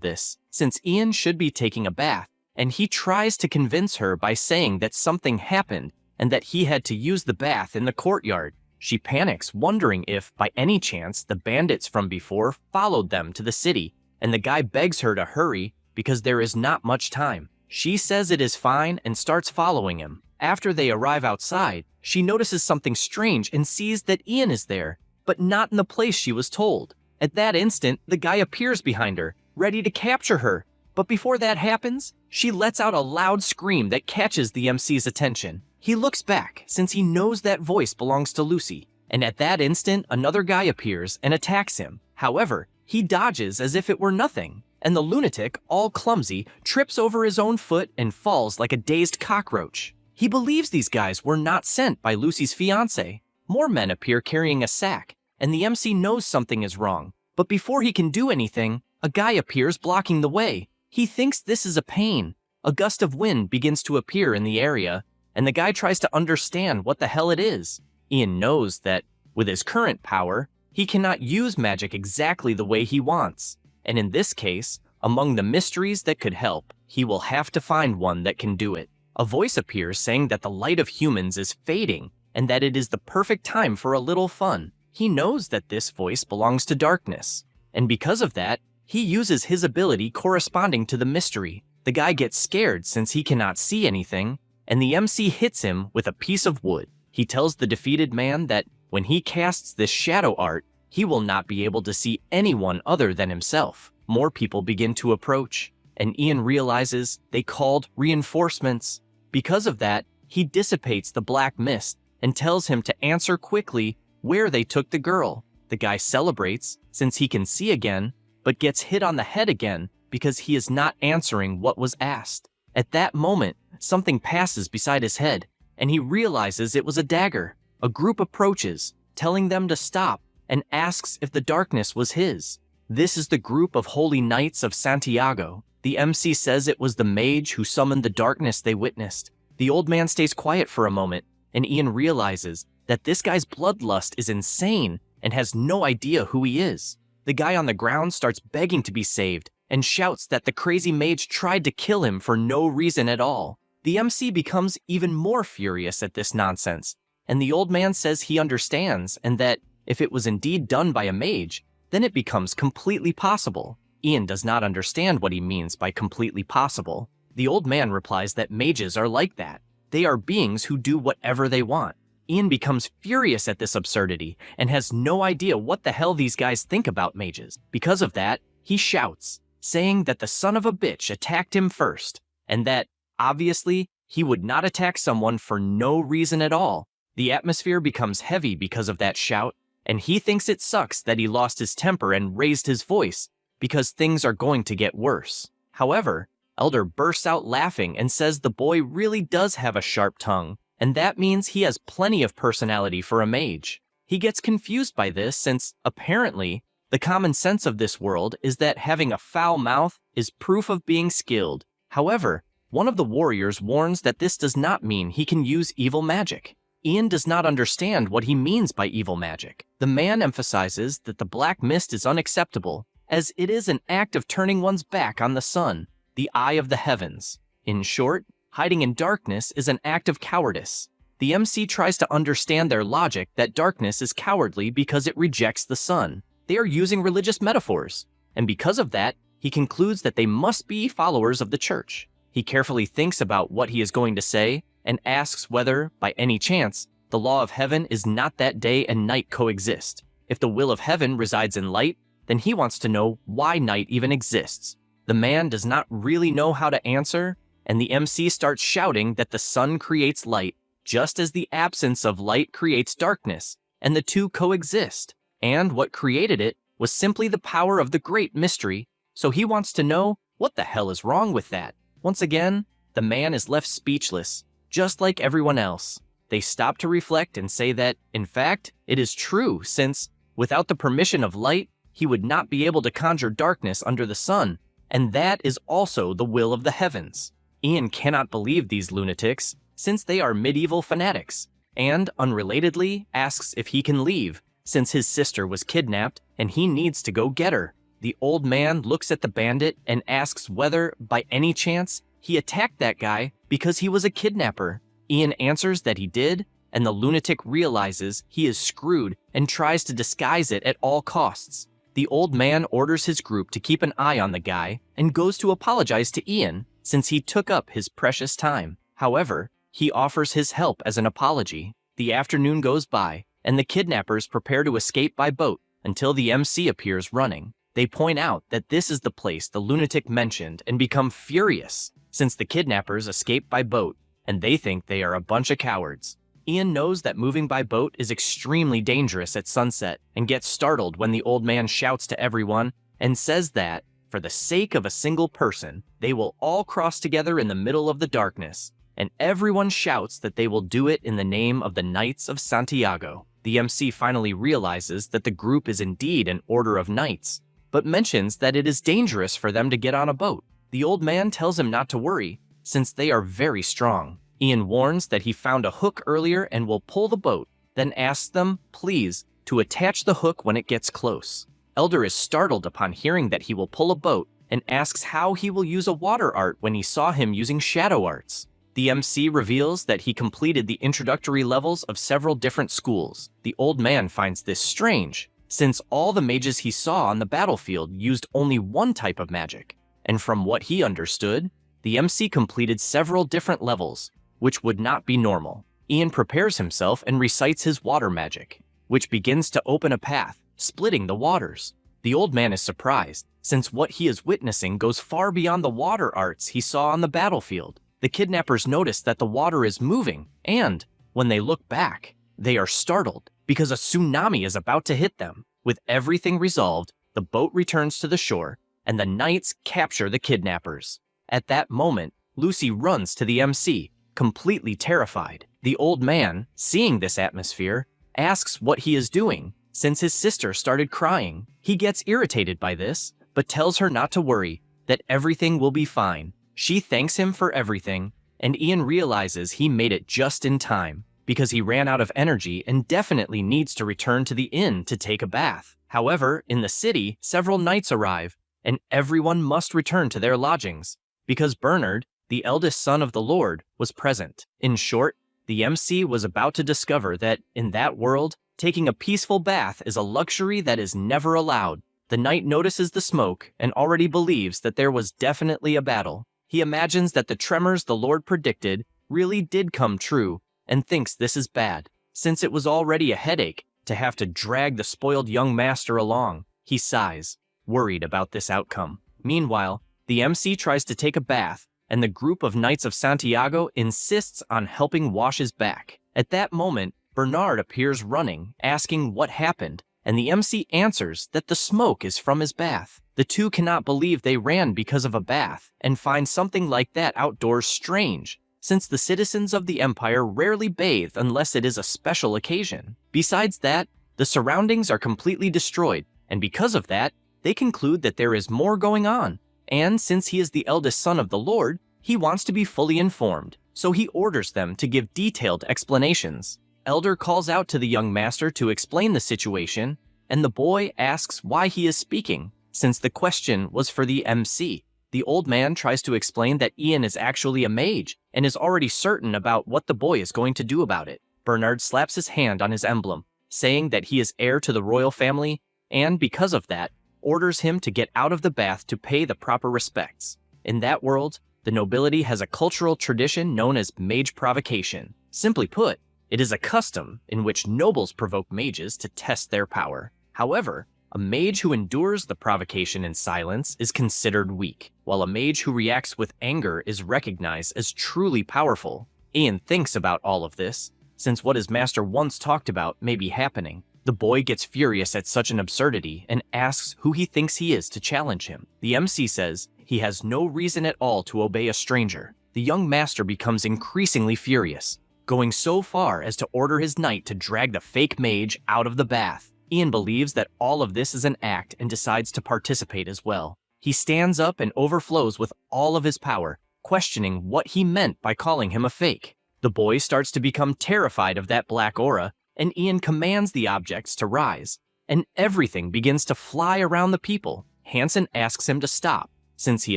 this, since Ian should be taking a bath, and he tries to convince her by saying that something happened and that he had to use the bath in the courtyard. She panics, wondering if, by any chance, the bandits from before followed them to the city, and the guy begs her to hurry because there is not much time. She says it is fine and starts following him. After they arrive outside, she notices something strange and sees that Ian is there, but not in the place she was told. At that instant, the guy appears behind her, ready to capture her. But before that happens, she lets out a loud scream that catches the MC's attention. He looks back, since he knows that voice belongs to Lucy, and at that instant, another guy appears and attacks him. However, he dodges as if it were nothing, and the lunatic, all clumsy, trips over his own foot and falls like a dazed cockroach. He believes these guys were not sent by Lucy's fiancé. More men appear carrying a sack, and the MC knows something is wrong. But before he can do anything, a guy appears blocking the way. He thinks this is a pain. A gust of wind begins to appear in the area, and the guy tries to understand what the hell it is. Ian knows that, with his current power, he cannot use magic exactly the way he wants. And in this case, among the mysteries that could help, he will have to find one that can do it. A voice appears saying that the light of humans is fading, and that it is the perfect time for a little fun. He knows that this voice belongs to darkness, and because of that, he uses his ability corresponding to the mystery. The guy gets scared since he cannot see anything, and the MC hits him with a piece of wood. He tells the defeated man that when he casts this shadow art, he will not be able to see anyone other than himself. More people begin to approach, and Ian realizes they called reinforcements. Because of that, he dissipates the black mist and tells him to answer quickly where they took the girl. The guy celebrates since he can see again, but gets hit on the head again because he is not answering what was asked. At that moment, something passes beside his head, and he realizes it was a dagger. A group approaches, telling them to stop, and asks if the darkness was his. This is the group of Holy Knights of Santiago. The MC says it was the mage who summoned the darkness they witnessed. The old man stays quiet for a moment, and Ian realizes that this guy's bloodlust is insane and has no idea who he is. The guy on the ground starts begging to be saved and shouts that the crazy mage tried to kill him for no reason at all. The MC becomes even more furious at this nonsense, and the old man says he understands and that if it was indeed done by a mage, then it becomes completely possible. Ian does not understand what he means by completely possible. The old man replies that mages are like that. They are beings who do whatever they want. Ian becomes furious at this absurdity and has no idea what the hell these guys think about mages. Because of that, he shouts, saying that the son of a bitch attacked him first, and that, obviously, he would not attack someone for no reason at all. The atmosphere becomes heavy because of that shout, and he thinks it sucks that he lost his temper and raised his voice, because things are going to get worse. However, Elder bursts out laughing and says the boy really does have a sharp tongue, and that means he has plenty of personality for a mage. He gets confused by this since, apparently, the common sense of this world is that having a foul mouth is proof of being skilled. However, one of the warriors warns that this does not mean he can use evil magic. Ian does not understand what he means by evil magic. The man emphasizes that the black mist is unacceptable, as it is an act of turning one's back on the sun, the eye of the heavens. In short, hiding in darkness is an act of cowardice. The MC tries to understand their logic that darkness is cowardly because it rejects the sun. They are using religious metaphors, and because of that, he concludes that they must be followers of the church. He carefully thinks about what he is going to say and asks whether, by any chance, the law of heaven is not that day and night coexist. If the will of heaven resides in light, then he wants to know why night even exists. The man does not really know how to answer, and the MC starts shouting that the sun creates light, just as the absence of light creates darkness, and the two coexist. And what created it was simply the power of the great mystery, so he wants to know what the hell is wrong with that. Once again, the man is left speechless, just like everyone else. They stop to reflect and say that, in fact, it is true since, without the permission of light, he would not be able to conjure darkness under the sun, and that is also the will of the heavens. Ian cannot believe these lunatics, since they are medieval fanatics. and, unrelatedly, asks if he can leave, since his sister was kidnapped and he needs to go get her. The old man looks at the bandit and asks whether, by any chance, he attacked that guy because he was a kidnapper. Ian answers that he did, and the lunatic realizes he is screwed and tries to disguise it at all costs. The old man orders his group to keep an eye on the guy and goes to apologize to Ian since he took up his precious time. However, he offers his help as an apology. The afternoon goes by, and the kidnappers prepare to escape by boat until the MC appears running. They point out that this is the place the lunatic mentioned and become furious since the kidnappers escape by boat, and they think they are a bunch of cowards. Ian knows that moving by boat is extremely dangerous at sunset and gets startled when the old man shouts to everyone and says that, for the sake of a single person, they will all cross together in the middle of the darkness, and everyone shouts that they will do it in the name of the Knights of Santiago. The MC finally realizes that the group is indeed an order of knights, but mentions that it is dangerous for them to get on a boat. The old man tells him not to worry, since they are very strong. Ian warns that he found a hook earlier and will pull the boat, then asks them, please, to attach the hook when it gets close. Elder is startled upon hearing that he will pull a boat and asks how he will use a water art when he saw him using shadow arts. The MC reveals that he completed the introductory levels of several different schools. The old man finds this strange, since all the mages he saw on the battlefield used only one type of magic, and from what he understood, the MC completed several different levels, which would not be normal. Ian prepares himself and recites his water magic, which begins to open a path, splitting the waters. The old man is surprised, since what he is witnessing goes far beyond the water arts he saw on the battlefield. The kidnappers notice that the water is moving, and, when they look back, they are startled because a tsunami is about to hit them. With everything resolved, the boat returns to the shore, and the knights capture the kidnappers. At that moment, Lucy runs to the MC, completely terrified. The old man, seeing this atmosphere, asks what he is doing, since his sister started crying. He gets irritated by this, but tells her not to worry, that everything will be fine. She thanks him for everything, and Ian realizes he made it just in time, because he ran out of energy and definitely needs to return to the inn to take a bath. However, in the city, several knights arrive, and everyone must return to their lodgings, because Bernard, the eldest son of the Lord, was present. In short, the MC was about to discover that, in that world, taking a peaceful bath is a luxury that is never allowed. The knight notices the smoke and already believes that there was definitely a battle. He imagines that the tremors the Lord predicted really did come true and thinks this is bad, since it was already a headache to have to drag the spoiled young master along. He sighs, worried about this outcome. Meanwhile, the MC tries to take a bath, and the group of Knights of Santiago insists on helping wash his back. At that moment, Bernard appears running, asking what happened, and the MC answers that the smoke is from his bath. The two cannot believe they ran because of a bath, and find something like that outdoors strange, since the citizens of the Empire rarely bathe unless it is a special occasion. Besides that, the surroundings are completely destroyed, and because of that, they conclude that there is more going on. And since he is the eldest son of the Lord, he wants to be fully informed, so he orders them to give detailed explanations. Elder calls out to the young master to explain the situation, and the boy asks why he is speaking, since the question was for the MC. The old man tries to explain that Ian is actually a mage, and is already certain about what the boy is going to do about it. Bernard slaps his hand on his emblem, saying that he is heir to the royal family, and because of that, orders him to get out of the bath to pay the proper respects. In that world, the nobility has a cultural tradition known as mage provocation. Simply put, it is a custom in which nobles provoke mages to test their power. However, a mage who endures the provocation in silence is considered weak, while a mage who reacts with anger is recognized as truly powerful. Ian thinks about all of this, since what his master once talked about may be happening. The boy gets furious at such an absurdity and asks who he thinks he is to challenge him. The MC says he has no reason at all to obey a stranger. The young master becomes increasingly furious, going so far as to order his knight to drag the fake mage out of the bath. Ian believes that all of this is an act and decides to participate as well. He stands up and overflows with all of his power, questioning what he meant by calling him a fake. The boy starts to become terrified of that black aura, and Ian commands the objects to rise, and everything begins to fly around the people. Hansen asks him to stop, since he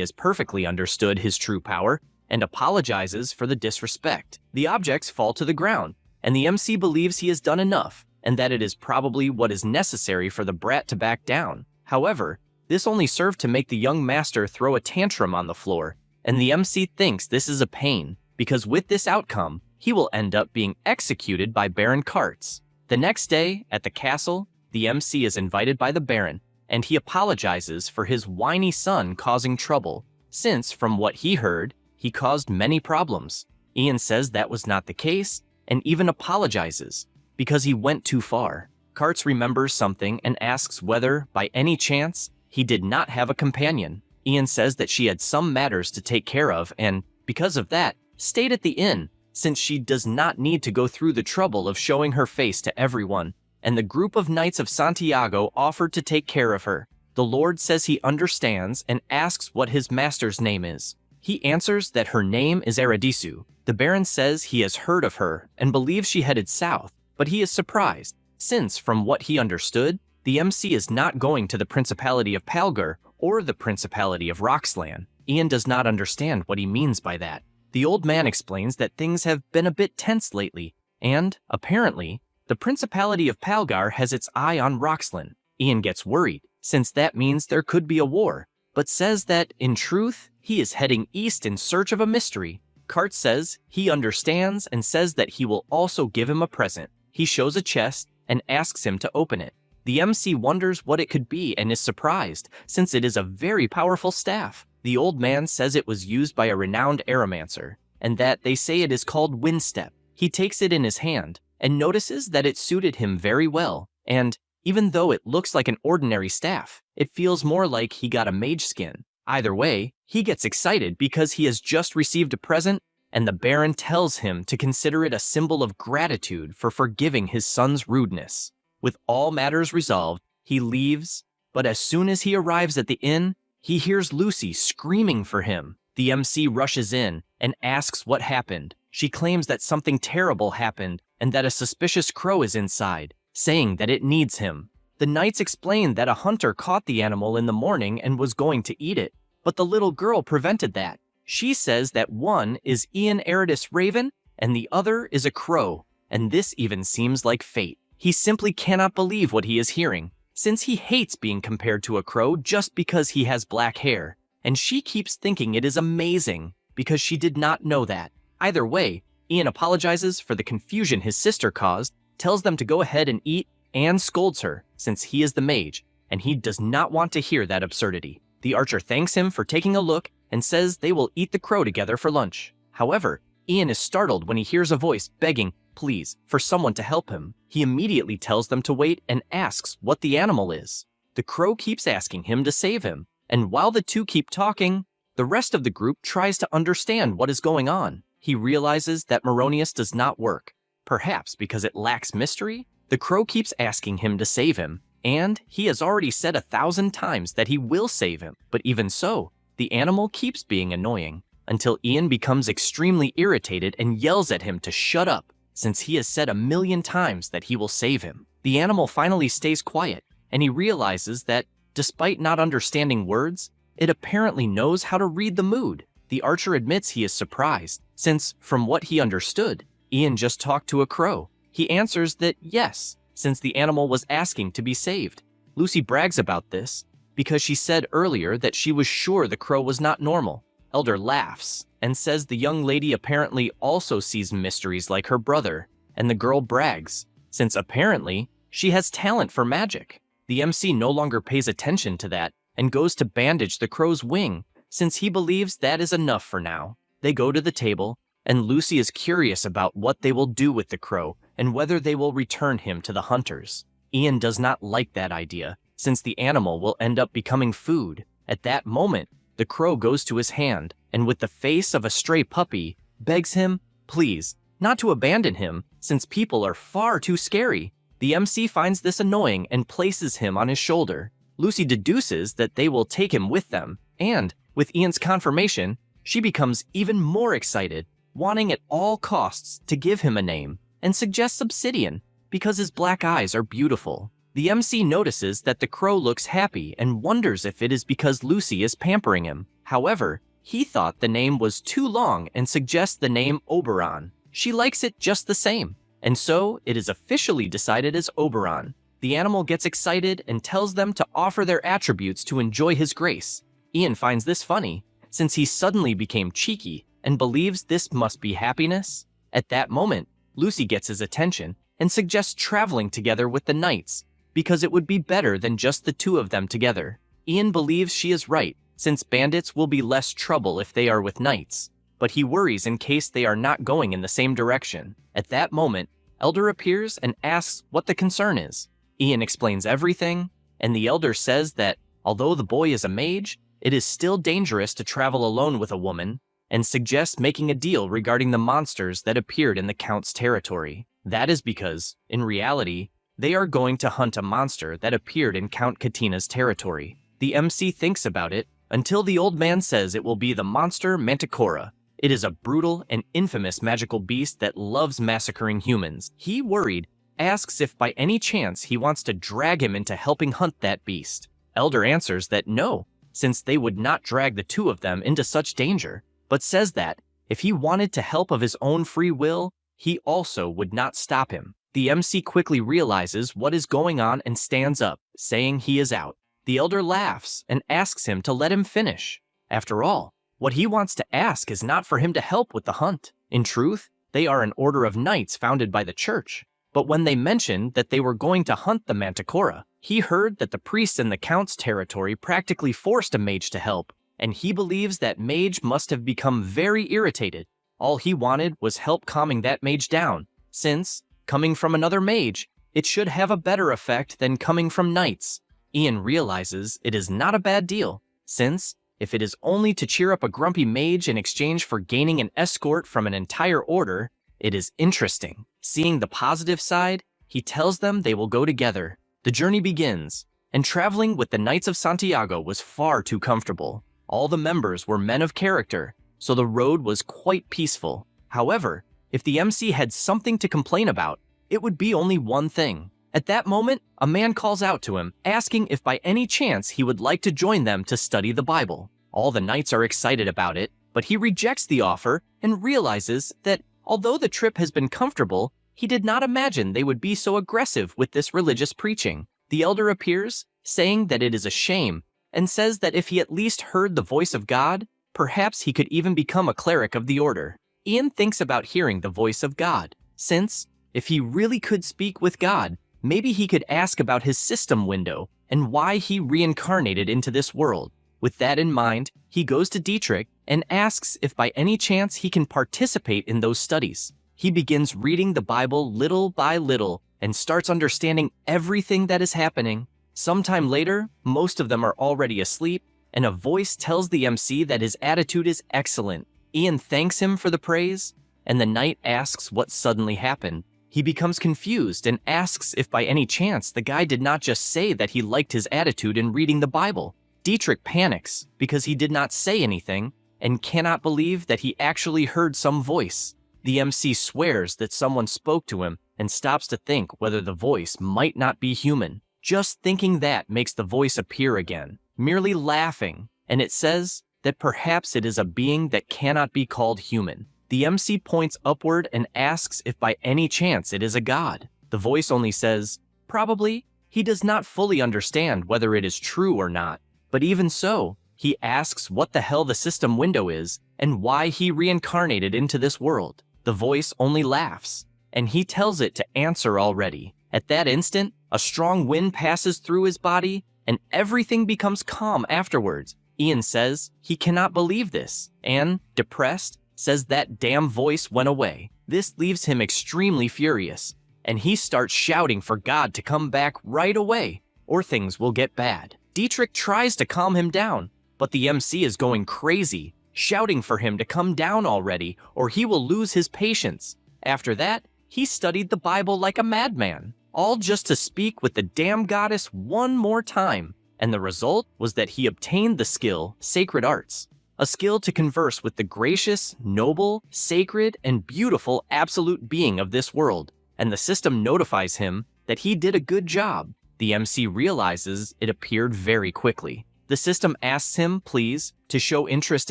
has perfectly understood his true power, and apologizes for the disrespect. The objects fall to the ground, and the MC believes he has done enough, and that it is probably what is necessary for the brat to back down. However, this only served to make the young master throw a tantrum on the floor, and the MC thinks this is a pain, because with this outcome, he will end up being executed by Baron Karts. The next day, at the castle, the MC is invited by the Baron, and he apologizes for his whiny son causing trouble, since, from what he heard, he caused many problems. Ian says that was not the case, and even apologizes, because he went too far. Karts remembers something and asks whether, by any chance, he did not have a companion. Ian says that she had some matters to take care of and, because of that, stayed at the inn, since she does not need to go through the trouble of showing her face to everyone, and the group of Knights of Santiago offered to take care of her. The Lord says he understands and asks what his master's name is. He answers that her name is Eradisu. The Baron says he has heard of her and believes she headed south, but he is surprised, since, from what he understood, the MC is not going to the Principality of Palgar or the Principality of Roxlan. Ian does not understand what he means by that. The old man explains that things have been a bit tense lately, and, apparently, the Principality of Palgar has its eye on Roxlan. Ian gets worried, since that means there could be a war, but says that, in truth, he is heading east in search of a mystery. Karts says he understands and says that he will also give him a present. He shows a chest and asks him to open it. The MC wonders what it could be and is surprised, since it is a very powerful staff. The old man says it was used by a renowned aeromancer, and that they say it is called Windstep. He takes it in his hand, and notices that it suited him very well, and, even though it looks like an ordinary staff, it feels more like he got a mage skin. Either way, he gets excited because he has just received a present, and the Baron tells him to consider it a symbol of gratitude for forgiving his son's rudeness. With all matters resolved, he leaves, but as soon as he arrives at the inn, he hears Lucy screaming for him. The MC rushes in and asks what happened. She claims that something terrible happened and that a suspicious crow is inside, saying that it needs him. The knights explain that a hunter caught the animal in the morning and was going to eat it, but the little girl prevented that. She says that one is Ian Eridus Raven and the other is a crow, and this even seems like fate. He simply cannot believe what he is hearing, since he hates being compared to a crow just because he has black hair, and she keeps thinking it is amazing because she did not know that. Either way, Ian apologizes for the confusion his sister caused, tells them to go ahead and eat, and scolds her, since he is the mage, and he does not want to hear that absurdity. The archer thanks him for taking a look and says they will eat the crow together for lunch. However, Ian is startled when he hears a voice begging, please, for someone to help him. He immediately tells them to wait and asks what the animal is. The crow keeps asking him to save him, and while the two keep talking, the rest of the group tries to understand what is going on. He realizes that Moronius does not work, perhaps because it lacks mystery. The crow keeps asking him to save him, and he has already said 1,000 times that he will save him. But even so, the animal keeps being annoying, until Ian becomes extremely irritated and yells at him to shut up, since he has said 1,000,000 times that he will save him. The animal finally stays quiet, and he realizes that, despite not understanding words, it apparently knows how to read the mood. The archer admits he is surprised, since, from what he understood, Ian just talked to a crow. He answers that yes, since the animal was asking to be saved. Lucy brags about this, because she said earlier that she was sure the crow was not normal. Elder laughs, and says the young lady apparently also sees mysteries like her brother, and the girl brags, since apparently she has talent for magic. The MC no longer pays attention to that, and goes to bandage the crow's wing, since he believes that is enough for now. They go to the table, and Lucy is curious about what they will do with the crow, and whether they will return him to the hunters. Ian does not like that idea, since the animal will end up becoming food. At that moment, the crow goes to his hand, and with the face of a stray puppy, begs him, please, not to abandon him, since people are far too scary. The MC finds this annoying and places him on his shoulder. Lucy deduces that they will take him with them, and, with Ian's confirmation, she becomes even more excited. wanting at all costs to give him a name, and suggests obsidian because his black eyes are beautiful. The MC notices that the crow looks happy and wonders if it is because Lucy is pampering him. However, he thought the name was too long and suggests the name Oberon. She likes it just the same, and so it is officially decided as Oberon. The animal gets excited and tells them to offer their attributes to enjoy his grace. Ian finds this funny, since he suddenly became cheeky and believes this must be happiness. At that moment, Lucy gets his attention and suggests traveling together with the knights, because it would be better than just the two of them together. Ian believes she is right, since bandits will be less trouble if they are with knights, but he worries in case they are not going in the same direction. At that moment, Elder appears and asks what the concern is. Ian explains everything, and the Elder says that, although the boy is a mage, it is still dangerous to travel alone with a woman, and suggests making a deal regarding the monsters that appeared in the Count's territory. That is because, in reality, they are going to hunt a monster that appeared in Count Katina's territory. The MC thinks about it until the old man says it will be the monster Manticora. It is a brutal and infamous magical beast that loves massacring humans. He, worried, asks if by any chance he wants to drag him into helping hunt that beast. Elder answers that no, since they would not drag the two of them into such danger, but says that, if he wanted to help of his own free will, he also would not stop him. The MC quickly realizes what is going on and stands up, saying he is out. The Elder laughs and asks him to let him finish. After all, what he wants to ask is not for him to help with the hunt. In truth, they are an order of knights founded by the church. But when they mentioned that they were going to hunt the Manticora, he heard that the priests in the Count's territory practically forced a mage to help, and he believes that mage must have become very irritated. All he wanted was help calming that mage down, since, coming from another mage, it should have a better effect than coming from knights. Ian realizes it is not a bad deal, since, if it is only to cheer up a grumpy mage in exchange for gaining an escort from an entire order, it is interesting. Seeing the positive side, he tells them they will go together. The journey begins, and traveling with the Knights of Santiago was far too comfortable. All the members were men of character, so the road was quite peaceful. However, if the MC had something to complain about, it would be only one thing. At that moment, a man calls out to him, asking if by any chance he would like to join them to study the Bible. All the knights are excited about it, but he rejects the offer and realizes that, although the trip has been comfortable, he did not imagine they would be so aggressive with this religious preaching. The Elder appears, saying that it is a shame, and says that if he at least heard the voice of God, perhaps he could even become a cleric of the order. Ian thinks about hearing the voice of God, since, if he really could speak with God, maybe he could ask about his system window and why he reincarnated into this world. With that in mind, he goes to Dietrich and asks if by any chance he can participate in those studies. He begins reading the Bible little by little and starts understanding everything that is happening. Sometime later, most of them are already asleep, and a voice tells the MC that his attitude is excellent. Ian thanks him for the praise, and the knight asks what suddenly happened. He becomes confused and asks if by any chance the guy did not just say that he liked his attitude in reading the Bible. Dietrich panics because he did not say anything and cannot believe that he actually heard some voice. The MC swears that someone spoke to him and stops to think whether the voice might not be human. Just thinking that makes the voice appear again, merely laughing, and it says that perhaps it is a being that cannot be called human. The MC points upward and asks if by any chance it is a god. The voice only says, probably. He does not fully understand whether it is true or not, but even so, he asks what the hell the system window is and why he reincarnated into this world. The voice only laughs, and he tells it to answer already. At that instant, a strong wind passes through his body, and everything becomes calm afterwards. Ian says he cannot believe this, and, depressed, says that damn voice went away. This leaves him extremely furious, and he starts shouting for God to come back right away, or things will get bad. Dietrich tries to calm him down, but the MC is going crazy, shouting for him to come down already, or he will lose his patience. After that, he studied the Bible like a madman, all just to speak with the damn goddess one more time, and the result was that he obtained the skill Sacred Arts. a skill to converse with the gracious, noble, sacred, and beautiful absolute being of this world, and the system notifies him that he did a good job. The MC realizes it appeared very quickly. The system asks him, please, to show interest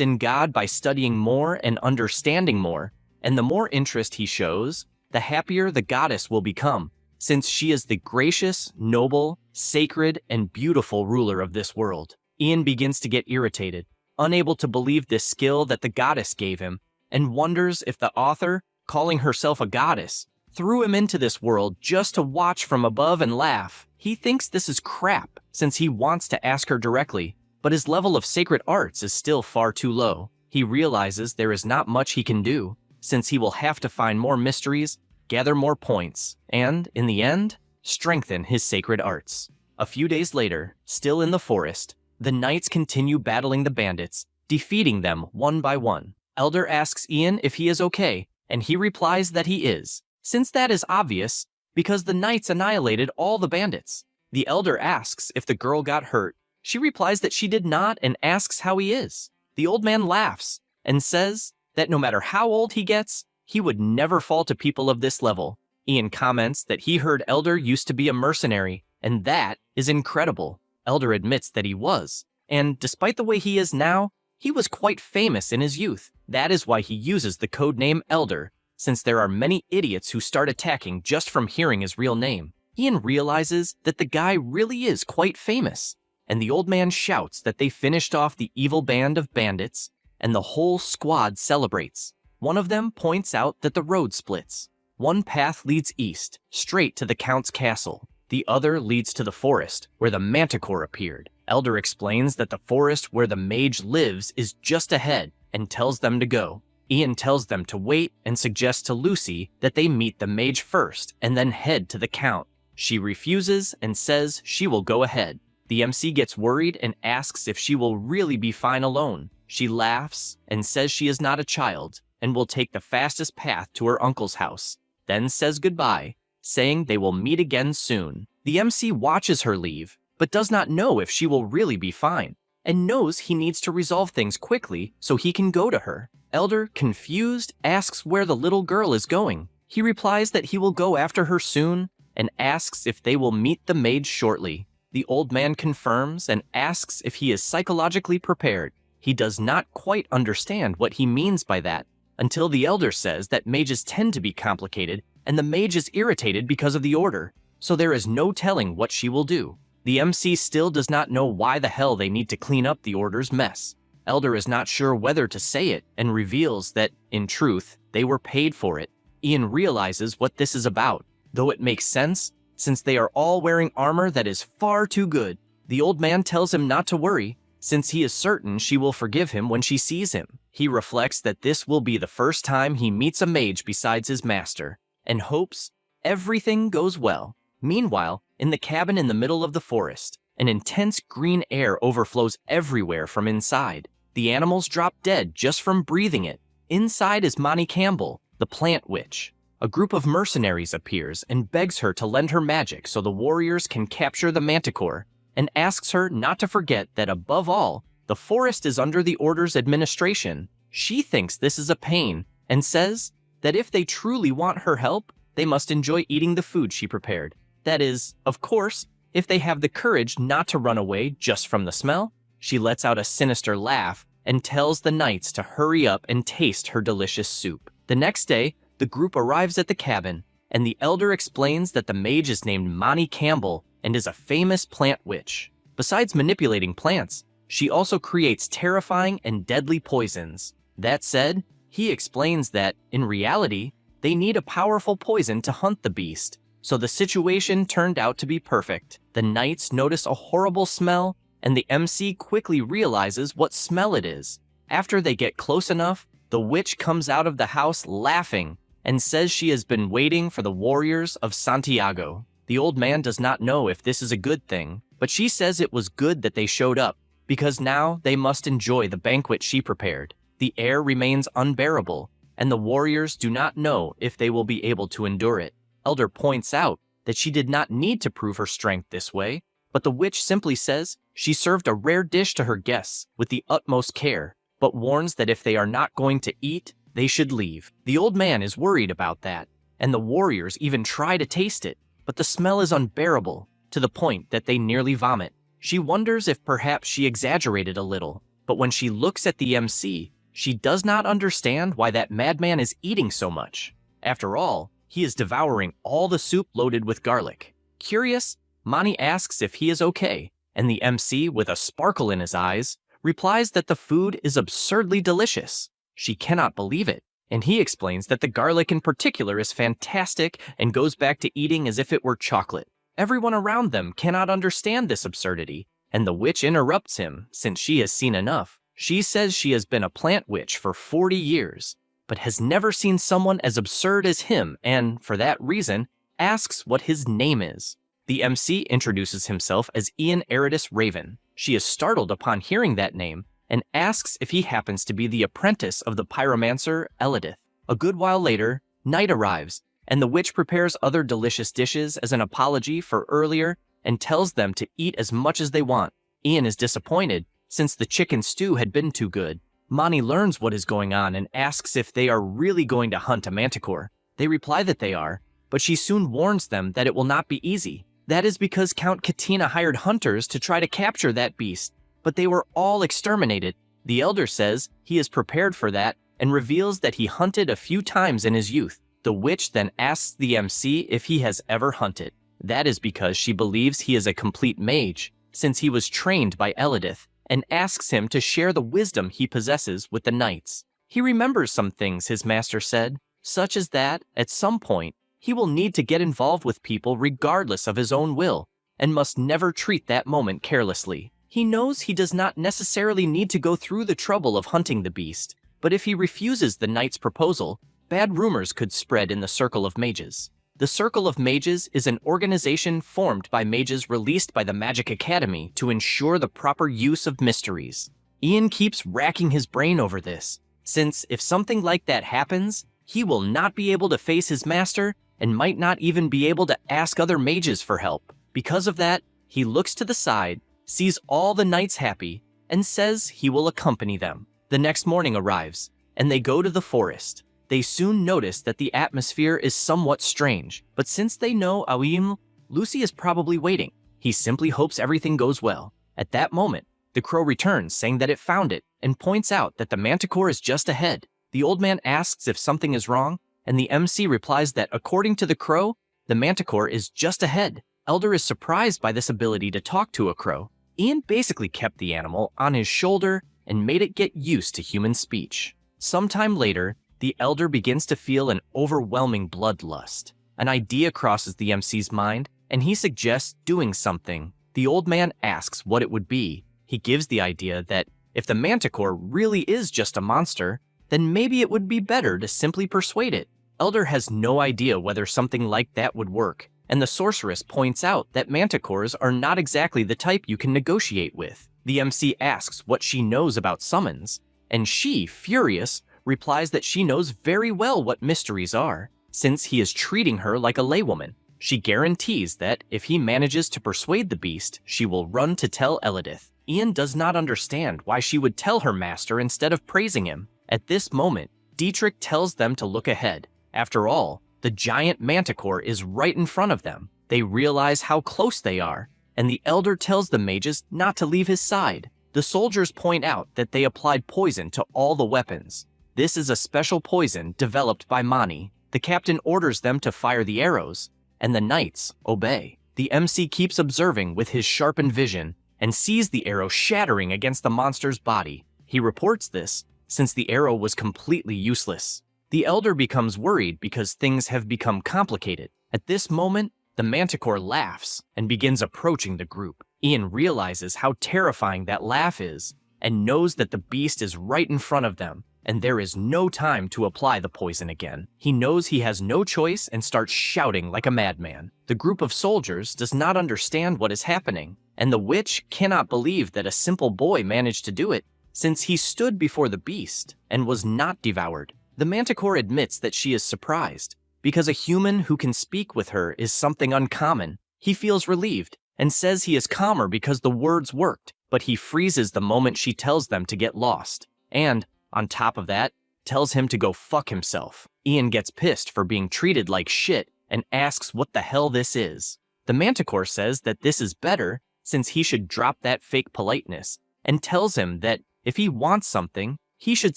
in God by studying more and understanding more, and the more interest he shows, the happier the goddess will become, since she is the gracious, noble, sacred, and beautiful ruler of this world. Ian begins to get irritated, unable to believe this skill that the goddess gave him, and wonders if the author, calling herself a goddess, threw him into this world just to watch from above and laugh. He thinks this is crap, since he wants to ask her directly, but his level of sacred arts is still far too low. He realizes there is not much he can do, since he will have to find more mysteries, gather more points, and, in the end, strengthen his sacred arts. A few days later, still in the forest, the knights continue battling the bandits, defeating them one by one. Elder asks Ian if he is okay, and he replies that he is, since that is obvious, because the knights annihilated all the bandits. The elder asks if the girl got hurt. She replies that she did not and asks how he is. The old man laughs and says that no matter how old he gets, he would never fall to people of this level. Ian comments that he heard Elder used to be a mercenary, and that is incredible. Elder admits that he was, and despite the way he is now, he was quite famous in his youth. That is why he uses the code name Elder, since there are many idiots who start attacking just from hearing his real name. Ian realizes that the guy really is quite famous, and the old man shouts that they finished off the evil band of bandits, and the whole squad celebrates. One of them points out that the road splits. One path leads east, straight to the Count's castle. The other leads to the forest, where the manticore appeared. Elder explains that the forest where the mage lives is just ahead, and tells them to go. Ian tells them to wait and suggests to Lucy that they meet the mage first and then head to the Count. She refuses and says she will go ahead. The MC gets worried and asks if she will really be fine alone. She laughs and says she is not a child and will take the fastest path to her uncle's house, then says goodbye, saying they will meet again soon. The MC watches her leave, but does not know if she will really be fine, and knows he needs to resolve things quickly so he can go to her. Elder, confused, asks where the little girl is going. He replies that he will go after her soon, and asks if they will meet the mage shortly. The old man confirms and asks if he is psychologically prepared. He does not quite understand what he means by that, until the elder says that mages tend to be complicated, and the mage is irritated because of the order, so there is no telling what she will do. The MC still does not know why the hell they need to clean up the order's mess. Elder is not sure whether to say it and reveals that, in truth, they were paid for it. Ian realizes what this is about, though it makes sense, since they are all wearing armor that is far too good. The old man tells him not to worry, since he is certain she will forgive him when she sees him. He reflects that this will be the first time he meets a mage besides his master, and hopes everything goes well. Meanwhile, in the cabin in the middle of the forest, an intense green air overflows everywhere from inside. The animals drop dead just from breathing it. Inside is Monty Campbell, the plant witch. A group of mercenaries appears and begs her to lend her magic so the warriors can capture the manticore, and asks her not to forget that above all, the forest is under the Order's administration. She thinks this is a pain, and says that if they truly want her help, they must enjoy eating the food she prepared. That is, of course, if they have the courage not to run away just from the smell. She lets out a sinister laugh and tells the knights to hurry up and taste her delicious soup. The next day, the group arrives at the cabin, and the elder explains that the mage is named Monty Campbell and is a famous plant witch. Besides manipulating plants, she also creates terrifying and deadly poisons. That said, he explains that, in reality, they need a powerful poison to hunt the beast, so the situation turned out to be perfect. The knights notice a horrible smell, and the MC quickly realizes what smell it is. After they get close enough, the witch comes out of the house laughing and says she has been waiting for the warriors of Santiago. The old man does not know if this is a good thing, but she says it was good that they showed up, because now they must enjoy the banquet she prepared. The air remains unbearable, and the warriors do not know if they will be able to endure it. Elder points out that she did not need to prove her strength this way, but the witch simply says she served a rare dish to her guests with the utmost care. but warns that if they are not going to eat, they should leave. The old man is worried about that, and the warriors even try to taste it, but the smell is unbearable, to the point that they nearly vomit. She wonders if perhaps she exaggerated a little, but when she looks at the MC, she does not understand why that madman is eating so much. After all, he is devouring all the soup loaded with garlic. Curious, Mani asks if he is okay, and the MC, with a sparkle in his eyes, replies that the food is absurdly delicious. She cannot believe it, and he explains that the garlic in particular is fantastic and goes back to eating as if it were chocolate. Everyone around them cannot understand this absurdity, and the witch interrupts him since she has seen enough. She says she has been a plant witch for 40 years, but has never seen someone as absurd as him and, for that reason, asks what his name is. The MC introduces himself as Ian Eridus Raven. She is startled upon hearing that name and asks if he happens to be the apprentice of the pyromancer Elidith. A good while later, night arrives, and the witch prepares other delicious dishes as an apology for earlier and tells them to eat as much as they want. Ian is disappointed, since the chicken stew had been too good. Mani learns what is going on and asks if they are really going to hunt a manticore. They reply that they are, but she soon warns them that it will not be easy. That is because Count Katina hired hunters to try to capture that beast, but they were all exterminated. The elder says he is prepared for that and reveals that he hunted a few times in his youth. The witch then asks the MC if he has ever hunted. That is because she believes he is a complete mage, since he was trained by Elidith, and asks him to share the wisdom he possesses with the knights. He remembers some things his master said, such as that, at some point, he will need to get involved with people regardless of his own will, and must never treat that moment carelessly. He knows he does not necessarily need to go through the trouble of hunting the beast, but if he refuses the knight's proposal, bad rumors could spread in the Circle of Mages. The Circle of Mages is an organization formed by mages released by the Magic Academy to ensure the proper use of mysteries. Ian keeps racking his brain over this, since if something like that happens, he will not be able to face his master and might not even be able to ask other mages for help. Because of that, he looks to the side, sees all the knights happy, and says he will accompany them. The next morning arrives, and they go to the forest. They soon notice that the atmosphere is somewhat strange, but since they know Awim, Lucy is probably waiting. He simply hopes everything goes well. At that moment, the crow returns, saying that it found it, and points out that the manticore is just ahead. The old man asks if something is wrong, and the MC replies that according to the crow, the manticore is just ahead. Elder is surprised by this ability to talk to a crow. Ian basically kept the animal on his shoulder and made it get used to human speech. Sometime later, the elder begins to feel an overwhelming bloodlust. An idea crosses the MC's mind, and he suggests doing something. The old man asks what it would be. He gives the idea that if the manticore really is just a monster, then maybe it would be better to simply persuade it. Elder has no idea whether something like that would work, and the sorceress points out that manticores are not exactly the type you can negotiate with. The MC asks what she knows about summons, and she, furious, replies that she knows very well what mysteries are, since he is treating her like a laywoman. She guarantees that if he manages to persuade the beast, she will run to tell Elidith. Ian does not understand why she would tell her master instead of praising him. At this moment, Dietrich tells them to look ahead. After all, the giant manticore is right in front of them. They realize how close they are, and the elder tells the mages not to leave his side. The soldiers point out that they applied poison to all the weapons. This is a special poison developed by Mani. The captain orders them to fire the arrows, and the knights obey. The MC keeps observing with his sharpened vision and sees the arrow shattering against the monster's body. He reports this, since the arrow was completely useless. The elder becomes worried because things have become complicated. At this moment, the manticore laughs and begins approaching the group. Ian realizes how terrifying that laugh is and knows that the beast is right in front of them, and there is no time to apply the poison again. He knows he has no choice and starts shouting like a madman. The group of soldiers does not understand what is happening, and the witch cannot believe that a simple boy managed to do it, since he stood before the beast and was not devoured. The manticore admits that she is surprised, because a human who can speak with her is something uncommon. He feels relieved and says he is calmer because the words worked, but he freezes the moment she tells them to get lost. and, on top of that, tells him to go fuck himself. Ian gets pissed for being treated like shit and asks what the hell this is. The manticore says that this is better since he should drop that fake politeness, and tells him that if he wants something, he should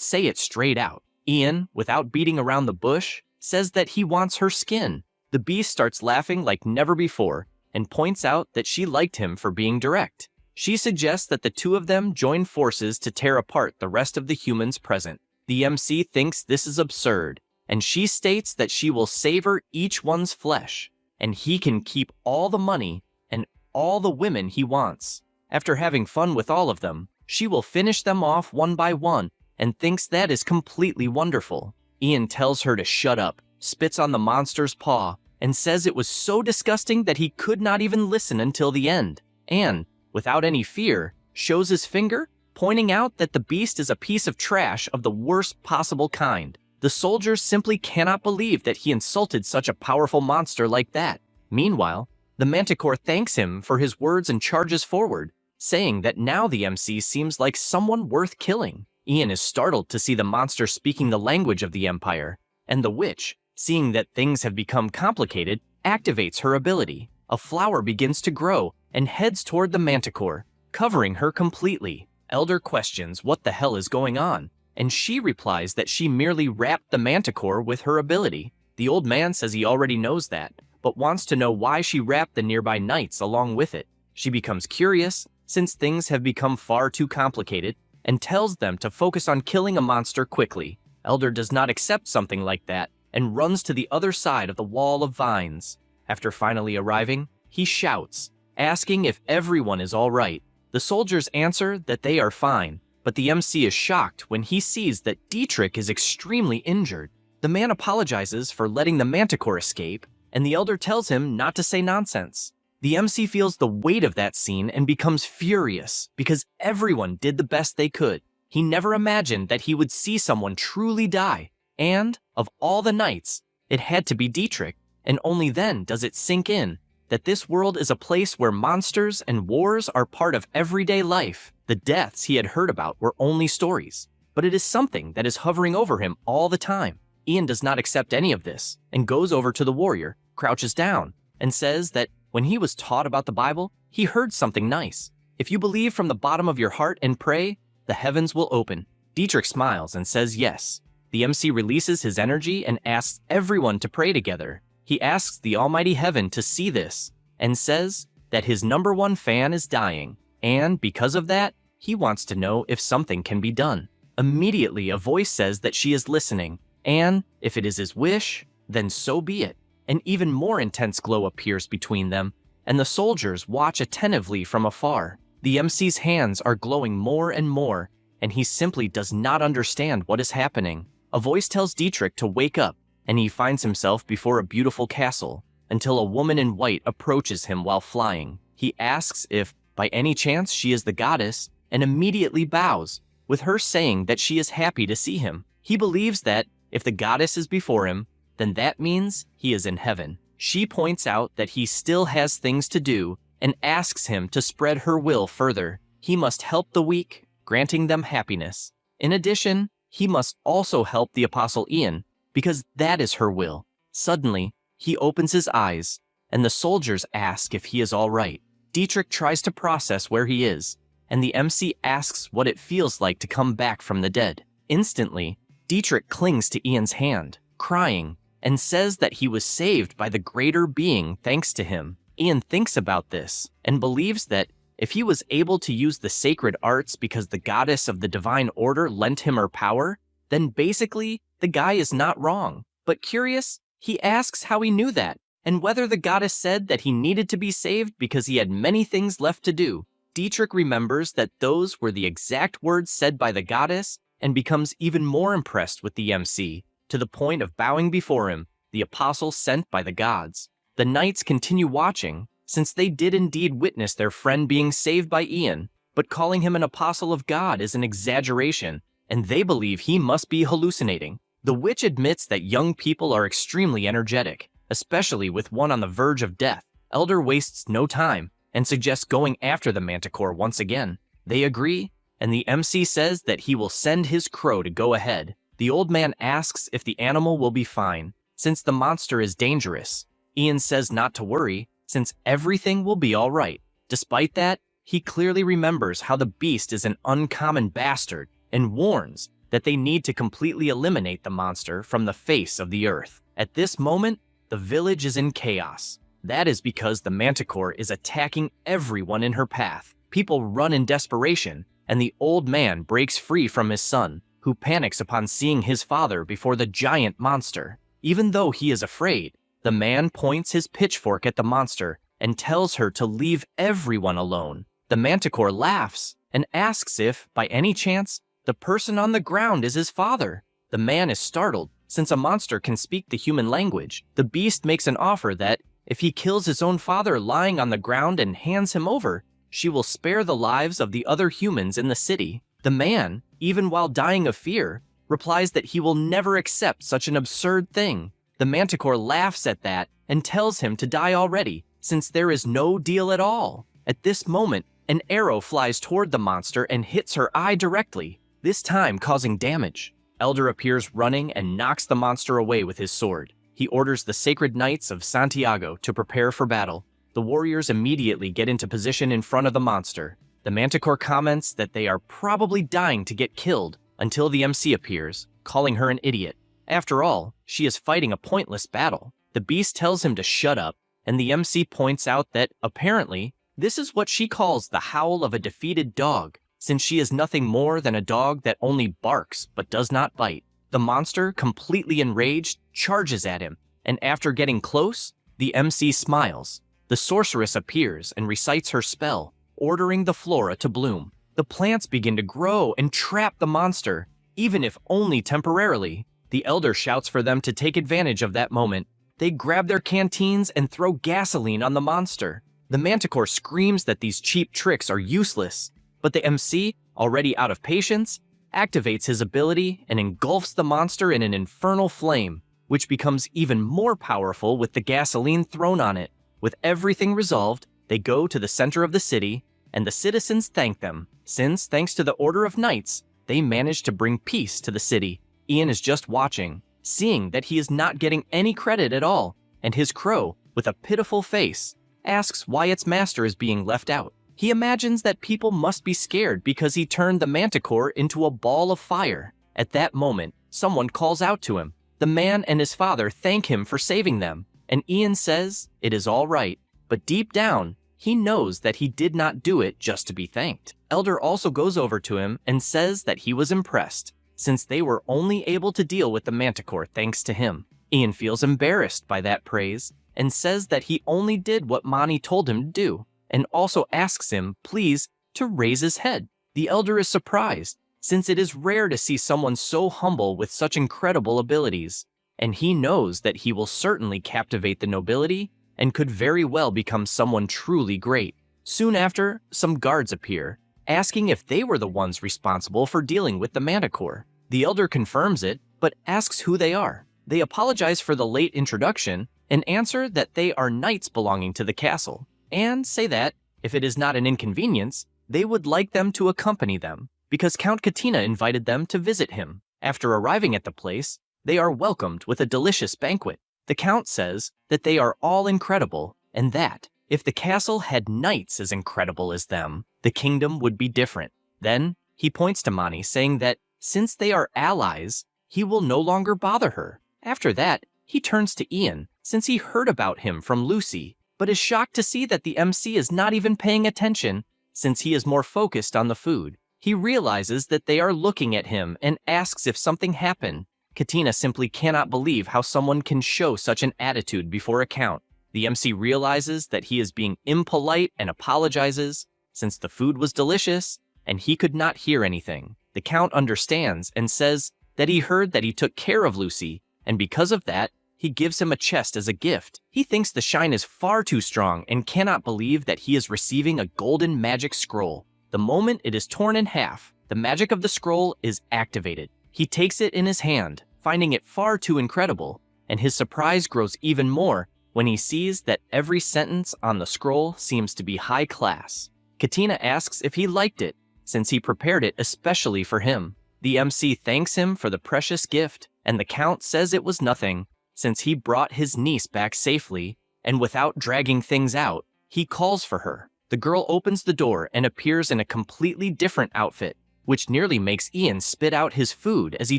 say it straight out. Ian, without beating around the bush, says that he wants her skin. The beast starts laughing like never before and points out that she liked him for being direct. She suggests that the two of them join forces to tear apart the rest of the humans present. The MC thinks this is absurd, and she states that she will savor each one's flesh, and he can keep all the money and all the women he wants. After having fun with all of them, she will finish them off one by one and thinks that is completely wonderful. Ian tells her to shut up, spits on the monster's paw, and says it was so disgusting that he could not even listen until the end, and, without any fear, shows his finger, pointing out that the beast is a piece of trash of the worst possible kind. The soldiers simply cannot believe that he insulted such a powerful monster like that. Meanwhile, the manticore thanks him for his words and charges forward, saying that now the MC seems like someone worth killing. Ian is startled to see the monster speaking the language of the Empire, and the witch, seeing that things have become complicated, activates her ability. A flower begins to grow and heads toward the manticore, covering her completely. Elder questions what the hell is going on, and she replies that she merely wrapped the manticore with her ability. The old man says he already knows that, but wants to know why she wrapped the nearby knights along with it. She becomes curious, since things have become far too complicated, and tells them to focus on killing a monster quickly. Elder does not accept something like that, and runs to the other side of the wall of vines. After finally arriving, he shouts, asking if everyone is all right. The soldiers answer that they are fine, but the MC is shocked when he sees that Dietrich is extremely injured. The man apologizes for letting the manticore escape, and the elder tells him not to say nonsense. The MC feels the weight of that scene and becomes furious because everyone did the best they could. He never imagined that he would see someone truly die, and, of all the knights, it had to be Dietrich, and only then does it sink in that this world is a place where monsters and wars are part of everyday life. The deaths he had heard about were only stories, but it is something that is hovering over him all the time. Ian does not accept any of this and goes over to the warrior, crouches down, and says that when he was taught about the Bible, he heard something nice. If you believe from the bottom of your heart and pray, the heavens will open. Dietrich smiles and says yes. The MC releases his energy and asks everyone to pray together. He asks the almighty heaven to see this and says that his #1 fan is dying, and because of that, he wants to know if something can be done. Immediately, a voice says that she is listening, and if it is his wish, then so be it. An even more intense glow appears between them, and the soldiers watch attentively from afar. The MC's hands are glowing more and more, and he simply does not understand what is happening. A voice tells Dietrich to wake up, and he finds himself before a beautiful castle, until a woman in white approaches him while flying. He asks if, by any chance, she is the goddess, and immediately bows, with her saying that she is happy to see him. He believes that, if the goddess is before him, then that means he is in heaven. She points out that he still has things to do, and asks him to spread her will further. He must help the weak, granting them happiness. In addition, he must also help the Apostle Ian, because that is her will. Suddenly, he opens his eyes, and the soldiers ask if he is all right. Dietrich tries to process where he is, and the MC asks what it feels like to come back from the dead. Instantly, Dietrich clings to Ian's hand, crying, and says that he was saved by the greater being thanks to him. Ian thinks about this, and believes that if he was able to use the sacred arts because the goddess of the divine order lent him her power, then basically, the guy is not wrong. But curious, he asks how he knew that, and whether the goddess said that he needed to be saved because he had many things left to do. Dietrich remembers that those were the exact words said by the goddess, and becomes even more impressed with the MC, to the point of bowing before him, the apostle sent by the gods. The knights continue watching, since they did indeed witness their friend being saved by Ian, but calling him an apostle of God is an exaggeration, and they believe he must be hallucinating. The witch admits that young people are extremely energetic, especially with one on the verge of death. Elder wastes no time, and suggests going after the manticore once again. They agree, and the MC says that he will send his crow to go ahead. The old man asks if the animal will be fine, since the monster is dangerous. Ian says not to worry, since everything will be all right. Despite that, he clearly remembers how the beast is an uncommon bastard and warns that they need to completely eliminate the monster from the face of the earth. At this moment, the village is in chaos. That is because the manticore is attacking everyone in her path. People run in desperation, and the old man breaks free from his son, who panics upon seeing his father before the giant monster. Even though he is afraid, the man points his pitchfork at the monster and tells her to leave everyone alone. The manticore laughs and asks if, by any chance, the person on the ground is his father. The man is startled, since a monster can speak the human language. The beast makes an offer that, if he kills his own father lying on the ground and hands him over, she will spare the lives of the other humans in the city. The man, even while dying of fear, replies that he will never accept such an absurd thing. The manticore laughs at that and tells him to die already, since there is no deal at all. At this moment, an arrow flies toward the monster and hits her eye directly, this time causing damage. Elder appears running and knocks the monster away with his sword. He orders the sacred knights of Santiago to prepare for battle. The warriors immediately get into position in front of the monster. The manticore comments that they are probably dying to get killed until the MC appears, calling her an idiot. After all, she is fighting a pointless battle. The beast tells him to shut up, and the MC points out that, apparently, this is what she calls the howl of a defeated dog, since she is nothing more than a dog that only barks but does not bite. The monster, completely enraged, charges at him, and after getting close, the MC smiles. The sorceress appears and recites her spell, ordering the flora to bloom. The plants begin to grow and trap the monster, even if only temporarily. The elder shouts for them to take advantage of that moment. They grab their canteens and throw gasoline on the monster. The manticore screams that these cheap tricks are useless, but the MC, already out of patience, activates his ability and engulfs the monster in an infernal flame, which becomes even more powerful with the gasoline thrown on it. With everything resolved, they go to the center of the city, and the citizens thank them, since, thanks to the Order of Knights, they managed to bring peace to the city. Ian is just watching, seeing that he is not getting any credit at all, and his crow, with a pitiful face, asks why its master is being left out. He imagines that people must be scared because he turned the manticore into a ball of fire. At that moment, someone calls out to him. The man and his father thank him for saving them, and Ian says it is all right, but deep down, he knows that he did not do it just to be thanked. Elder also goes over to him and says that he was impressed, since they were only able to deal with the manticore thanks to him. Ian feels embarrassed by that praise and says that he only did what Mani told him to do, and also asks him, please, to raise his head. The elder is surprised, since it is rare to see someone so humble with such incredible abilities, and he knows that he will certainly captivate the nobility and could very well become someone truly great. Soon after, some guards appear, asking if they were the ones responsible for dealing with the manticore. The elder confirms it, but asks who they are. They apologize for the late introduction and answer that they are knights belonging to the castle, and say that, if it is not an inconvenience, they would like them to accompany them, because Count Katina invited them to visit him. After arriving at the place, they are welcomed with a delicious banquet. The Count says that they are all incredible, and that, if the castle had knights as incredible as them, the kingdom would be different. Then, he points to Mani, saying that, since they are allies, he will no longer bother her. After that, he turns to Ian, since he heard about him from Lucy, but is shocked to see that the MC is not even paying attention, since he is more focused on the food. He realizes that they are looking at him and asks if something happened. Katina simply cannot believe how someone can show such an attitude before a count. The MC realizes that he is being impolite and apologizes, since the food was delicious and he could not hear anything. The Count understands and says that he heard that he took care of Lucy, and because of that, he gives him a chest as a gift. He thinks the shine is far too strong and cannot believe that he is receiving a golden magic scroll. The moment it is torn in half, the magic of the scroll is activated. He takes it in his hand, finding it far too incredible, and his surprise grows even more when he sees that every sentence on the scroll seems to be high class. Katina asks if he liked it, since he prepared it especially for him. The MC thanks him for the precious gift, and the Count says it was nothing, since he brought his niece back safely, and without dragging things out, he calls for her. The girl opens the door and appears in a completely different outfit, which nearly makes Ian spit out his food as he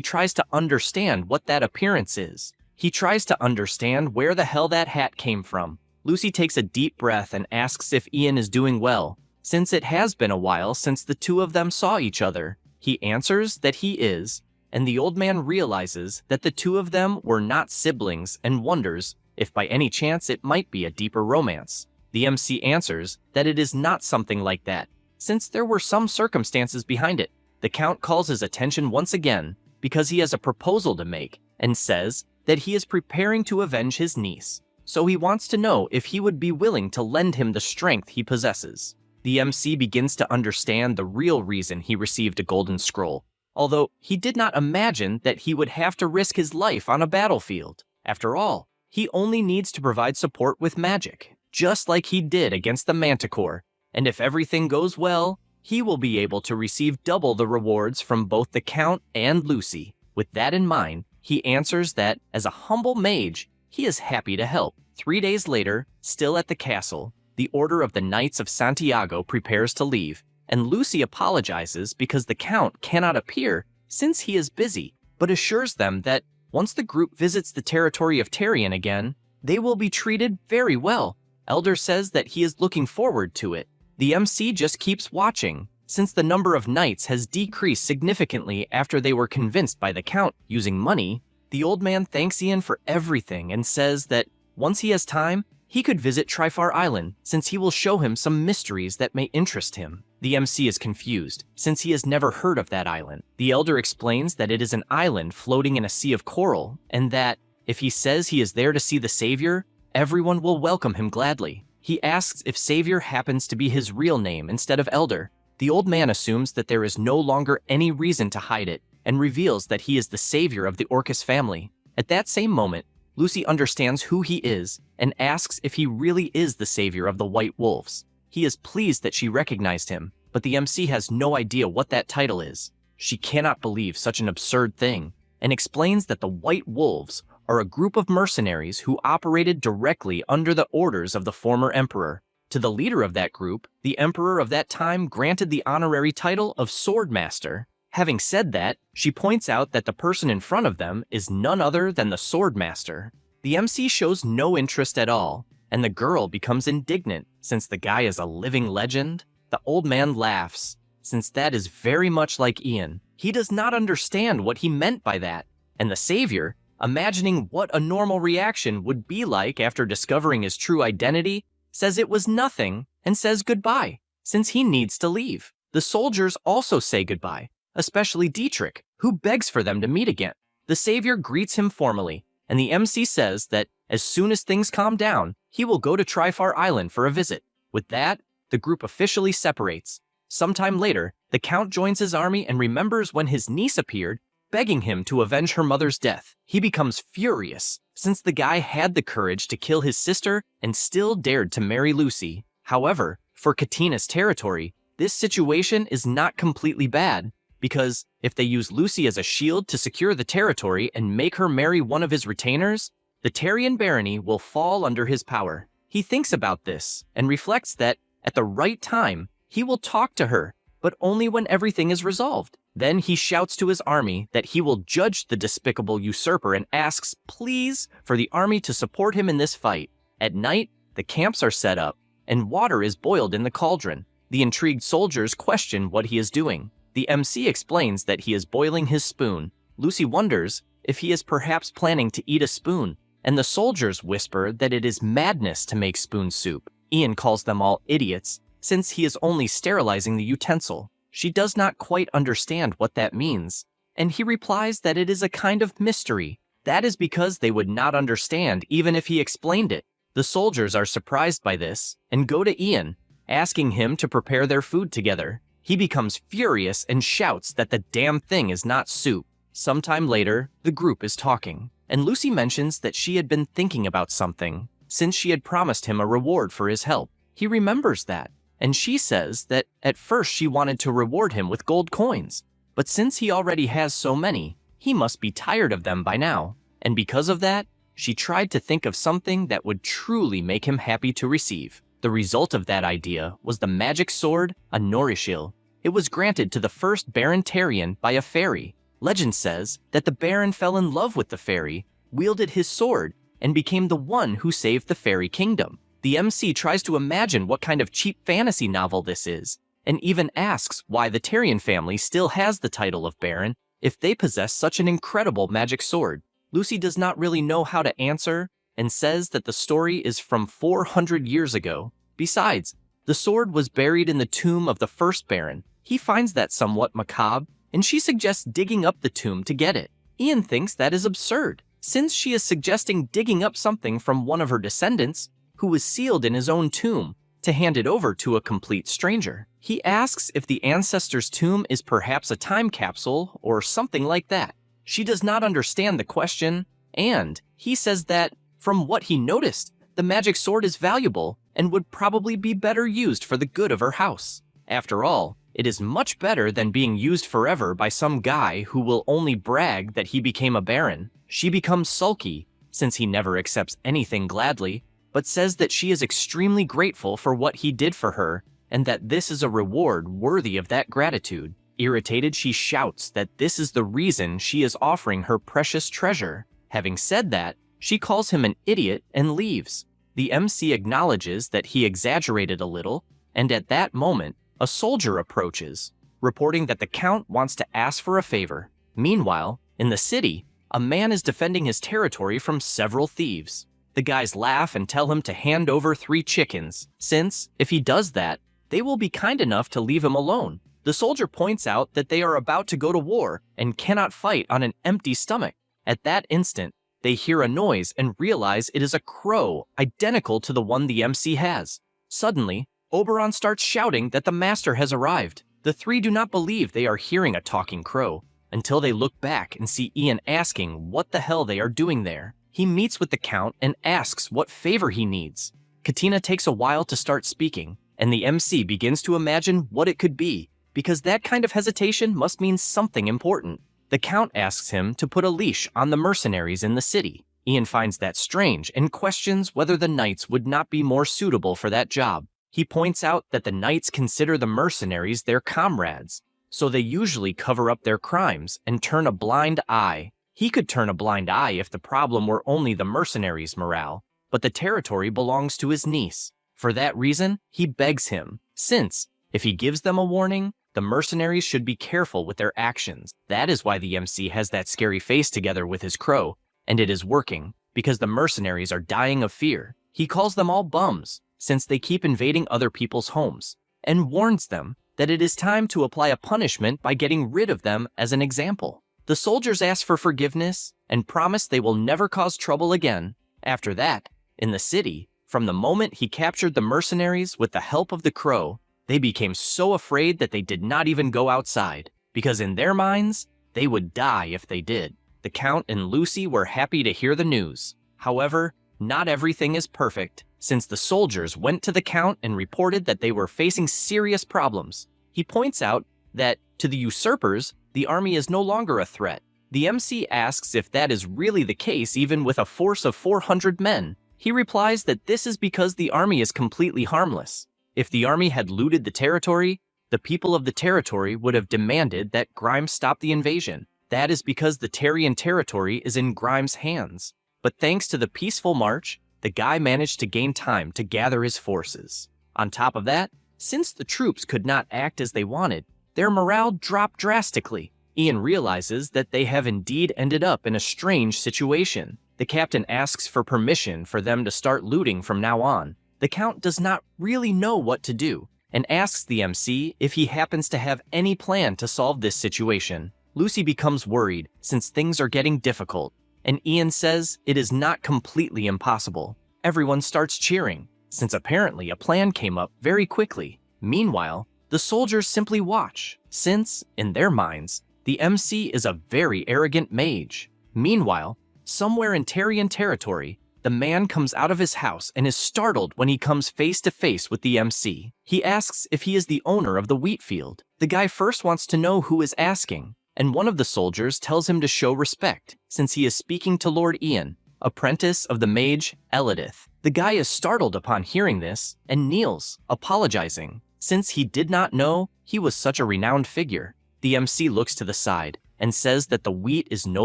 tries to understand what that appearance is. He tries to understand where the hell that hat came from. Lucy takes a deep breath and asks if Ian is doing well, since it has been a while since the two of them saw each other. He answers that he is, and the old man realizes that the two of them were not siblings and wonders if by any chance it might be a deeper romance. The MC answers that it is not something like that, since there were some circumstances behind it. The Count calls his attention once again because he has a proposal to make and says that he is preparing to avenge his niece, so he wants to know if he would be willing to lend him the strength he possesses. The MC begins to understand the real reason he received a golden scroll, although he did not imagine that he would have to risk his life on a battlefield. After all, he only needs to provide support with magic, just like he did against the Manticore, and if everything goes well, he will be able to receive double the rewards from both the Count and Lucy. With that in mind, he answers that, as a humble mage, he is happy to help. 3 days later, still at the castle, the Order of the Knights of Santiago prepares to leave, and Lucy apologizes because the Count cannot appear since he is busy, but assures them that once the group visits the territory of Tarion again, they will be treated very well. Elder says that he is looking forward to it. The MC just keeps watching, since the number of knights has decreased significantly after they were convinced by the Count using money. The old man thanks Ian for everything and says that once he has time, he could visit Trifar Island, since he will show him some mysteries that may interest him. The MC is confused, since he has never heard of that island. The elder explains that it is an island floating in a sea of coral, and that, if he says he is there to see the Savior, everyone will welcome him gladly. He asks if Savior happens to be his real name instead of Elder. The old man assumes that there is no longer any reason to hide it, and reveals that he is the savior of the Orcus family. At that same moment, Lucy understands who he is, and asks if he really is the savior of the White Wolves. He is pleased that she recognized him, but the MC has no idea what that title is. She cannot believe such an absurd thing, and explains that the White Wolves are a group of mercenaries who operated directly under the orders of the former emperor. To the leader of that group, the emperor of that time granted the honorary title of Swordmaster. Having said that, she points out that the person in front of them is none other than the Swordmaster. The MC shows no interest at all, and the girl becomes indignant since the guy is a living legend. The old man laughs, since that is very much like Ian. He does not understand what he meant by that, and the savior, imagining what a normal reaction would be like after discovering his true identity, says it was nothing and says goodbye, since he needs to leave. The soldiers also say goodbye, especially Dietrich, who begs for them to meet again. The savior greets him formally, and the MC says that as soon as things calm down, he will go to Trifar Island for a visit. With that, the group officially separates. Sometime later, the Count joins his army and remembers when his niece appeared, begging him to avenge her mother's death. He becomes furious, since the guy had the courage to kill his sister and still dared to marry Lucy. However, for Katina's territory, this situation is not completely bad, because if they use Lucy as a shield to secure the territory and make her marry one of his retainers, the Tarion barony will fall under his power. He thinks about this and reflects that, at the right time, he will talk to her, but only when everything is resolved. Then he shouts to his army that he will judge the despicable usurper and asks, please, for the army to support him in this fight. At night, the camps are set up, and water is boiled in the cauldron. The intrigued soldiers question what he is doing. The MC explains that he is boiling his spoon. Lucy wonders if he is perhaps planning to eat a spoon, and the soldiers whisper that it is madness to make spoon soup. Ian calls them all idiots, since he is only sterilizing the utensil. She does not quite understand what that means, and he replies that it is a kind of mystery. That is because they would not understand even if he explained it. The soldiers are surprised by this, and go to Ian, asking him to prepare their food together. He becomes furious and shouts that the damn thing is not soup. Sometime later, the group is talking, and Lucy mentions that she had been thinking about something, since she had promised him a reward for his help. He remembers that, and she says that at first she wanted to reward him with gold coins, but since he already has so many, he must be tired of them by now, and because of that, she tried to think of something that would truly make him happy to receive. The result of that idea was the magic sword, a Norishil. It was granted to the first Baron Tarian by a fairy. Legend says that the Baron fell in love with the fairy, wielded his sword, and became the one who saved the fairy kingdom. The MC tries to imagine what kind of cheap fantasy novel this is, and even asks why the Tarian family still has the title of Baron if they possess such an incredible magic sword. Lucy does not really know how to answer, and says that the story is from 400 years ago. Besides, the sword was buried in the tomb of the first Baron. He finds that somewhat macabre, and she suggests digging up the tomb to get it. Ian thinks that is absurd, since she is suggesting digging up something from one of her descendants, who was sealed in his own tomb, to hand it over to a complete stranger. He asks if the ancestor's tomb is perhaps a time capsule or something like that. She does not understand the question, and he says that, from what he noticed, the magic sword is valuable and would probably be better used for the good of her house. After all, it is much better than being used forever by some guy who will only brag that he became a baron. She becomes sulky, since he never accepts anything gladly, but says that she is extremely grateful for what he did for her and that this is a reward worthy of that gratitude. Irritated, she shouts that this is the reason she is offering her precious treasure. Having said that, she calls him an idiot and leaves. The MC acknowledges that he exaggerated a little, and at that moment, a soldier approaches, reporting that the Count wants to ask for a favor. Meanwhile, in the city, a man is defending his territory from several thieves. The guys laugh and tell him to hand over 3 chickens, since, if he does that, they will be kind enough to leave him alone. The soldier points out that they are about to go to war and cannot fight on an empty stomach. At that instant, they hear a noise and realize it is a crow identical to the one the MC has. Suddenly, Oberon starts shouting that the master has arrived. The 3 do not believe they are hearing a talking crow until they look back and see Ian asking what the hell they are doing there. He meets with the Count and asks what favor he needs. Katina takes a while to start speaking, and the MC begins to imagine what it could be, because that kind of hesitation must mean something important. The Count asks him to put a leash on the mercenaries in the city. Ian finds that strange and questions whether the knights would not be more suitable for that job. He points out that the knights consider the mercenaries their comrades, so they usually cover up their crimes and turn a blind eye. He could turn a blind eye if the problem were only the mercenaries' morale, but the territory belongs to his niece. For that reason, he begs him, since, if he gives them a warning, the mercenaries should be careful with their actions. That is why the MC has that scary face together with his crow, and it is working, because the mercenaries are dying of fear. He calls them all bums, since they keep invading other people's homes, and warns them that it is time to apply a punishment by getting rid of them as an example. The soldiers ask for forgiveness and promise they will never cause trouble again. After that, in the city, from the moment he captured the mercenaries with the help of the crow, they became so afraid that they did not even go outside, because in their minds, they would die if they did. The Count and Lucy were happy to hear the news. However, not everything is perfect, since the soldiers went to the Count and reported that they were facing serious problems. He points out that, to the usurpers, the army is no longer a threat. The MC asks if that is really the case even with a force of 400 men. He replies that this is because the army is completely harmless. If the army had looted the territory, the people of the territory would have demanded that Grimes stop the invasion. That is because the Tarian territory is in Grimes' hands. But thanks to the peaceful march, the guy managed to gain time to gather his forces. On top of that, since the troops could not act as they wanted, their morale dropped drastically. Ian realizes that they have indeed ended up in a strange situation. The captain asks for permission for them to start looting from now on. The Count does not really know what to do, and asks the MC if he happens to have any plan to solve this situation. Lucy becomes worried, since things are getting difficult, and Ian says it is not completely impossible. Everyone starts cheering, since apparently a plan came up very quickly. Meanwhile, the soldiers simply watch, since, in their minds, the MC is a very arrogant mage. Meanwhile, somewhere in Tarian territory, the man comes out of his house and is startled when he comes face to face with the MC. He asks if he is the owner of the wheat field. The guy first wants to know who is asking, and one of the soldiers tells him to show respect, since he is speaking to Lord Ian, apprentice of the mage Elidith. The guy is startled upon hearing this, and kneels, apologizing, since he did not know he was such a renowned figure. The MC looks to the side, and says that the wheat is no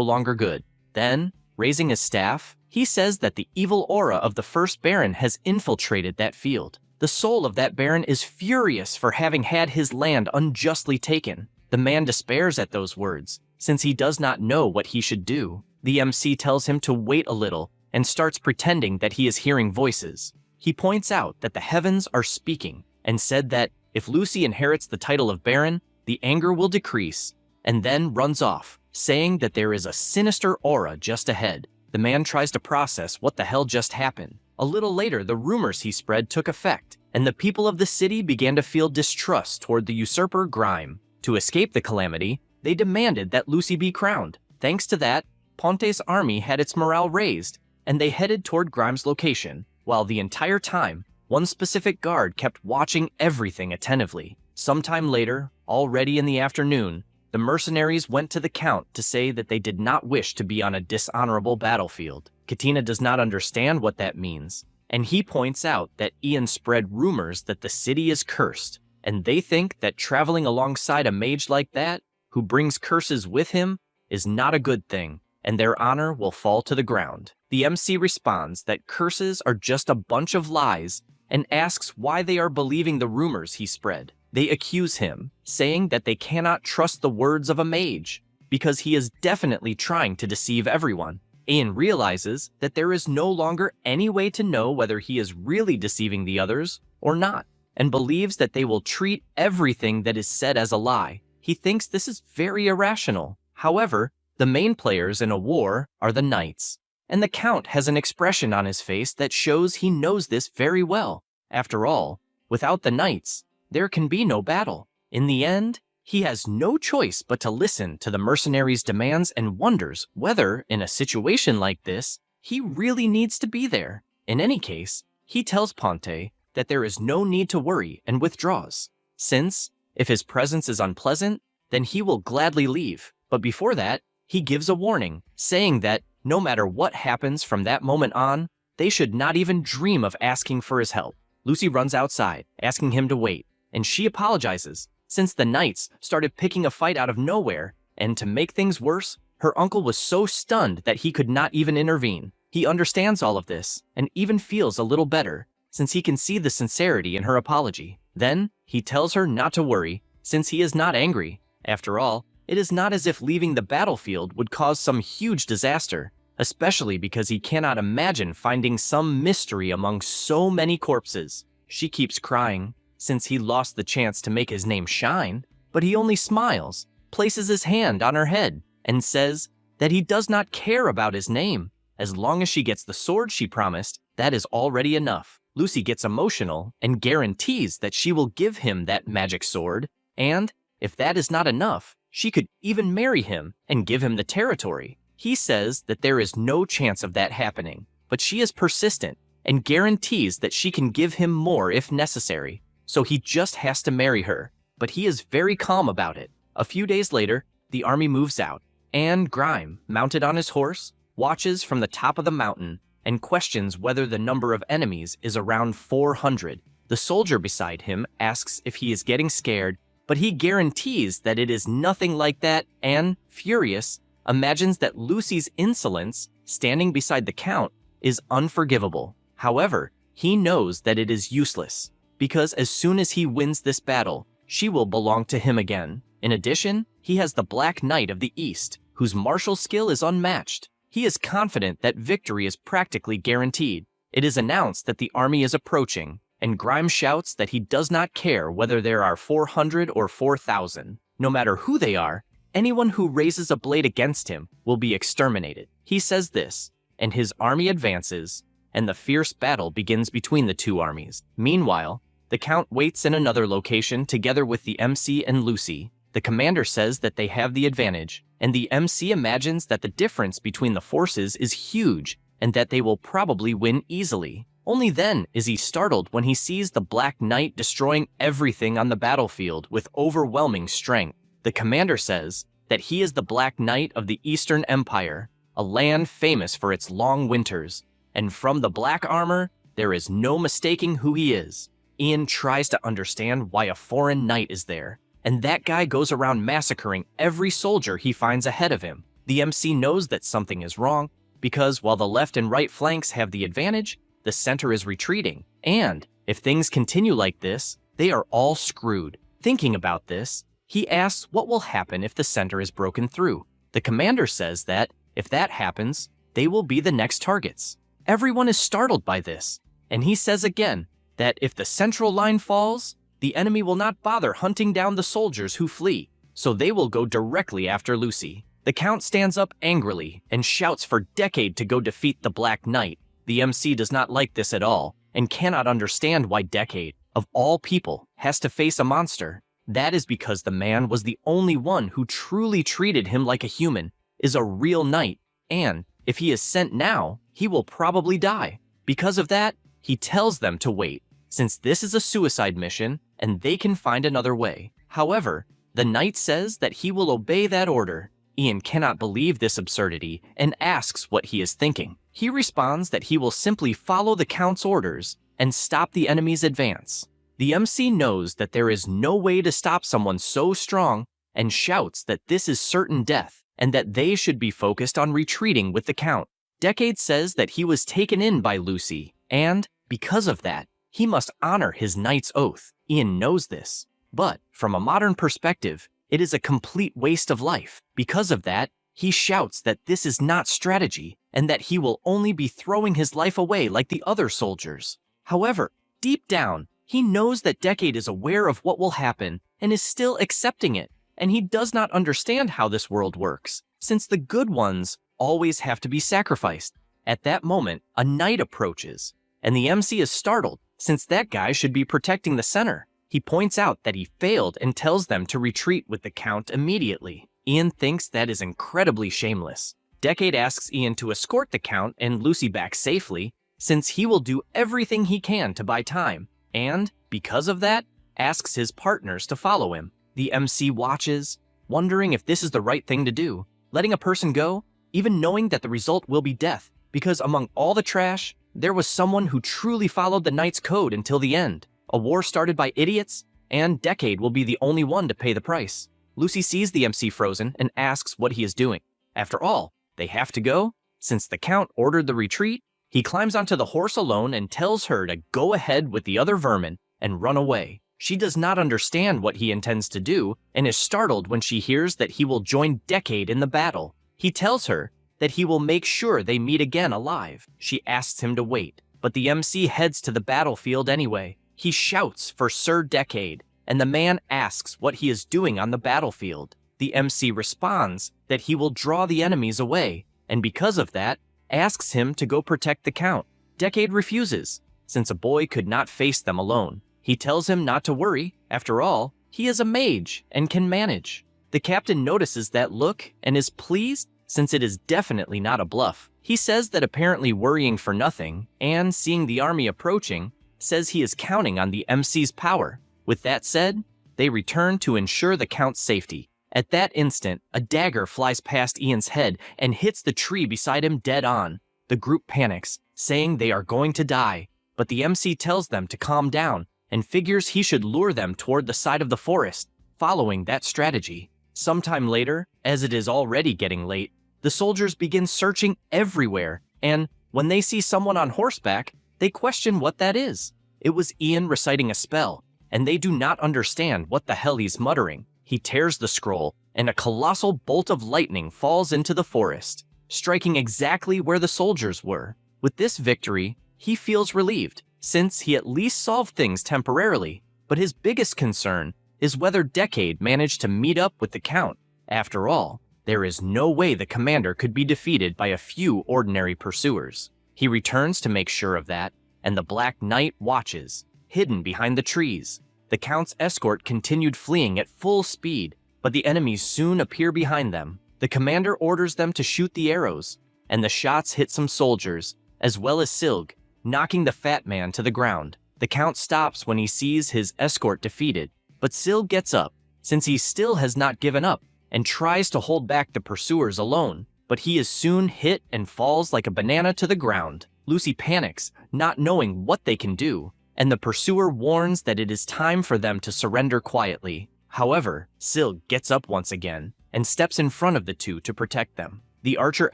longer good. Then, raising his staff, he says that the evil aura of the first Baron has infiltrated that field. The soul of that Baron is furious for having had his land unjustly taken. The man despairs at those words, since he does not know what he should do. The MC tells him to wait a little and starts pretending that he is hearing voices. He points out that the heavens are speaking and said that if Lucy inherits the title of Baron, the anger will decrease, and then runs off, saying that there is a sinister aura just ahead. The man tries to process what the hell just happened. A little later, the rumors he spread took effect, and the people of the city began to feel distrust toward the usurper Grime. To escape the calamity, they demanded that Lucy be crowned. Thanks to that, Ponte's army had its morale raised, and they headed toward Grime's location, while the entire time, one specific guard kept watching everything attentively. Sometime later, already in the afternoon, the mercenaries went to the Count to say that they did not wish to be on a dishonorable battlefield. Katina does not understand what that means, and he points out that Ian spread rumors that the city is cursed, and they think that traveling alongside a mage like that, who brings curses with him, is not a good thing, and their honor will fall to the ground. The MC responds that curses are just a bunch of lies and asks why they are believing the rumors he spread. They accuse him, saying that they cannot trust the words of a mage, because he is definitely trying to deceive everyone. Ian realizes that there is no longer any way to know whether he is really deceiving the others or not, and believes that they will treat everything that is said as a lie. He thinks this is very irrational. However, the main players in a war are the knights, and the Count has an expression on his face that shows he knows this very well. After all, without the knights, there can be no battle. In the end, he has no choice but to listen to the mercenaries' demands and wonders whether, in a situation like this, he really needs to be there. In any case, he tells Ponte that there is no need to worry and withdraws, since, if his presence is unpleasant, then he will gladly leave. But before that, he gives a warning, saying that no matter what happens from that moment on, they should not even dream of asking for his help. Lucy runs outside, asking him to wait, and she apologizes, since the knights started picking a fight out of nowhere, and to make things worse, her uncle was so stunned that he could not even intervene. He understands all of this, and even feels a little better, since he can see the sincerity in her apology. Then, he tells her not to worry, since he is not angry. After all, it is not as if leaving the battlefield would cause some huge disaster, especially because he cannot imagine finding some mystery among so many corpses. She keeps crying, since he lost the chance to make his name shine, but he only smiles, places his hand on her head, and says that he does not care about his name. As long as she gets the sword she promised, that is already enough. Lucy gets emotional and guarantees that she will give him that magic sword, and, if that is not enough, she could even marry him and give him the territory. He says that there is no chance of that happening, but she is persistent and guarantees that she can give him more if necessary, so he just has to marry her, but he is very calm about it. A few days later, the army moves out, and Grime, mounted on his horse, watches from the top of the mountain and questions whether the number of enemies is around 400. The soldier beside him asks if he is getting scared, but he guarantees that it is nothing like that and, furious, imagines that Lucy's insolence, standing beside the Count, is unforgivable. However, he knows that it is useless, because as soon as he wins this battle, she will belong to him again. In addition, he has the Black Knight of the East, whose martial skill is unmatched. He is confident that victory is practically guaranteed. It is announced that the army is approaching, and Grime shouts that he does not care whether there are 400 or 4,000. No matter who they are, anyone who raises a blade against him will be exterminated. He says this, and his army advances, and the fierce battle begins between the two armies. Meanwhile, the Count waits in another location together with the MC and Lucy. The commander says that they have the advantage, and the MC imagines that the difference between the forces is huge, and that they will probably win easily. Only then is he startled when he sees the Black Knight destroying everything on the battlefield with overwhelming strength. The commander says that he is the Black Knight of the Eastern Empire, a land famous for its long winters, and from the black armor, there is no mistaking who he is. Ian tries to understand why a foreign knight is there, and that guy goes around massacring every soldier he finds ahead of him. The MC knows that something is wrong, because while the left and right flanks have the advantage, the center is retreating, and if things continue like this, they are all screwed. Thinking about this, he asks what will happen if the center is broken through. The commander says that, if that happens, they will be the next targets. Everyone is startled by this, and he says again that if the central line falls, the enemy will not bother hunting down the soldiers who flee, so they will go directly after Lucy. The Count stands up angrily and shouts for Decade to go defeat the Black Knight. The MC does not like this at all, and cannot understand why Decade, of all people, has to face a monster. That is because the man was the only one who truly treated him like a human, is a real knight, and if he is sent now, he will probably die. Because of that, he tells them to wait, since this is a suicide mission, and they can find another way. However, the knight says that he will obey that order. Ian cannot believe this absurdity and asks what he is thinking. He responds that he will simply follow the Count's orders and stop the enemy's advance. The MC knows that there is no way to stop someone so strong and shouts that this is certain death and that they should be focused on retreating with the Count. Decade says that he was taken in by Lucy, and, because of that, he must honor his knight's oath. Ian knows this, but, from a modern perspective, it is a complete waste of life. Because of that, he shouts that this is not strategy, and that he will only be throwing his life away like the other soldiers. However, deep down, he knows that Decade is aware of what will happen and is still accepting it, and he does not understand how this world works, since the good ones always have to be sacrificed. At that moment, a knight approaches, and the MC is startled, since that guy should be protecting the center. He points out that he failed and tells them to retreat with the Count immediately. Ian thinks that is incredibly shameless. Decade asks Ian to escort the Count and Lucy back safely, since he will do everything he can to buy time, and, because of that, asks his partners to follow him. The MC watches, wondering if this is the right thing to do, letting a person go, even knowing that the result will be death, because among all the trash, there was someone who truly followed the Knight's code until the end. A war started by idiots, and Decade will be the only one to pay the price. Lucy sees the MC frozen and asks what he is doing. After all, they have to go. Since the Count ordered the retreat, he climbs onto the horse alone and tells her to go ahead with the other vermin and run away. She does not understand what he intends to do and is startled when she hears that he will join Decade in the battle. He tells her that he will make sure they meet again alive. She asks him to wait, but the MC heads to the battlefield anyway. He shouts for Sir Decade, and the man asks what he is doing on the battlefield. The MC responds that he will draw the enemies away, and because of that, asks him to go protect the Count. Decade refuses, since a boy could not face them alone. He tells him not to worry. After all, he is a mage and can manage. The captain notices that look and is pleased, since it is definitely not a bluff. He says that apparently worrying for nothing, and seeing the army approaching, says he is counting on the MC's power. With that said, they return to ensure the Count's safety. At that instant, a dagger flies past Ian's head and hits the tree beside him dead on. The group panics, saying they are going to die, but the MC tells them to calm down and figures he should lure them toward the side of the forest, following that strategy. Sometime later, as it is already getting late, the soldiers begin searching everywhere, and when they see someone on horseback, they question what that is. It was Ian reciting a spell, and they do not understand what the hell he's muttering. He tears the scroll, and a colossal bolt of lightning falls into the forest, striking exactly where the soldiers were. With this victory, he feels relieved, since he at least solved things temporarily, but his biggest concern is whether Decade managed to meet up with the Count. After all, there is no way the commander could be defeated by a few ordinary pursuers. He returns to make sure of that, and the Black Knight watches, hidden behind the trees. The Count's escort continued fleeing at full speed, but the enemies soon appear behind them. The commander orders them to shoot the arrows, and the shots hit some soldiers, as well as Silg, knocking the fat man to the ground. The Count stops when he sees his escort defeated, but Silg gets up, since he still has not given up, and tries to hold back the pursuers alone, but he is soon hit and falls like a banana to the ground. Lucy panics, not knowing what they can do, and the pursuer warns that it is time for them to surrender quietly. However, Silg gets up once again and steps in front of the two to protect them. The archer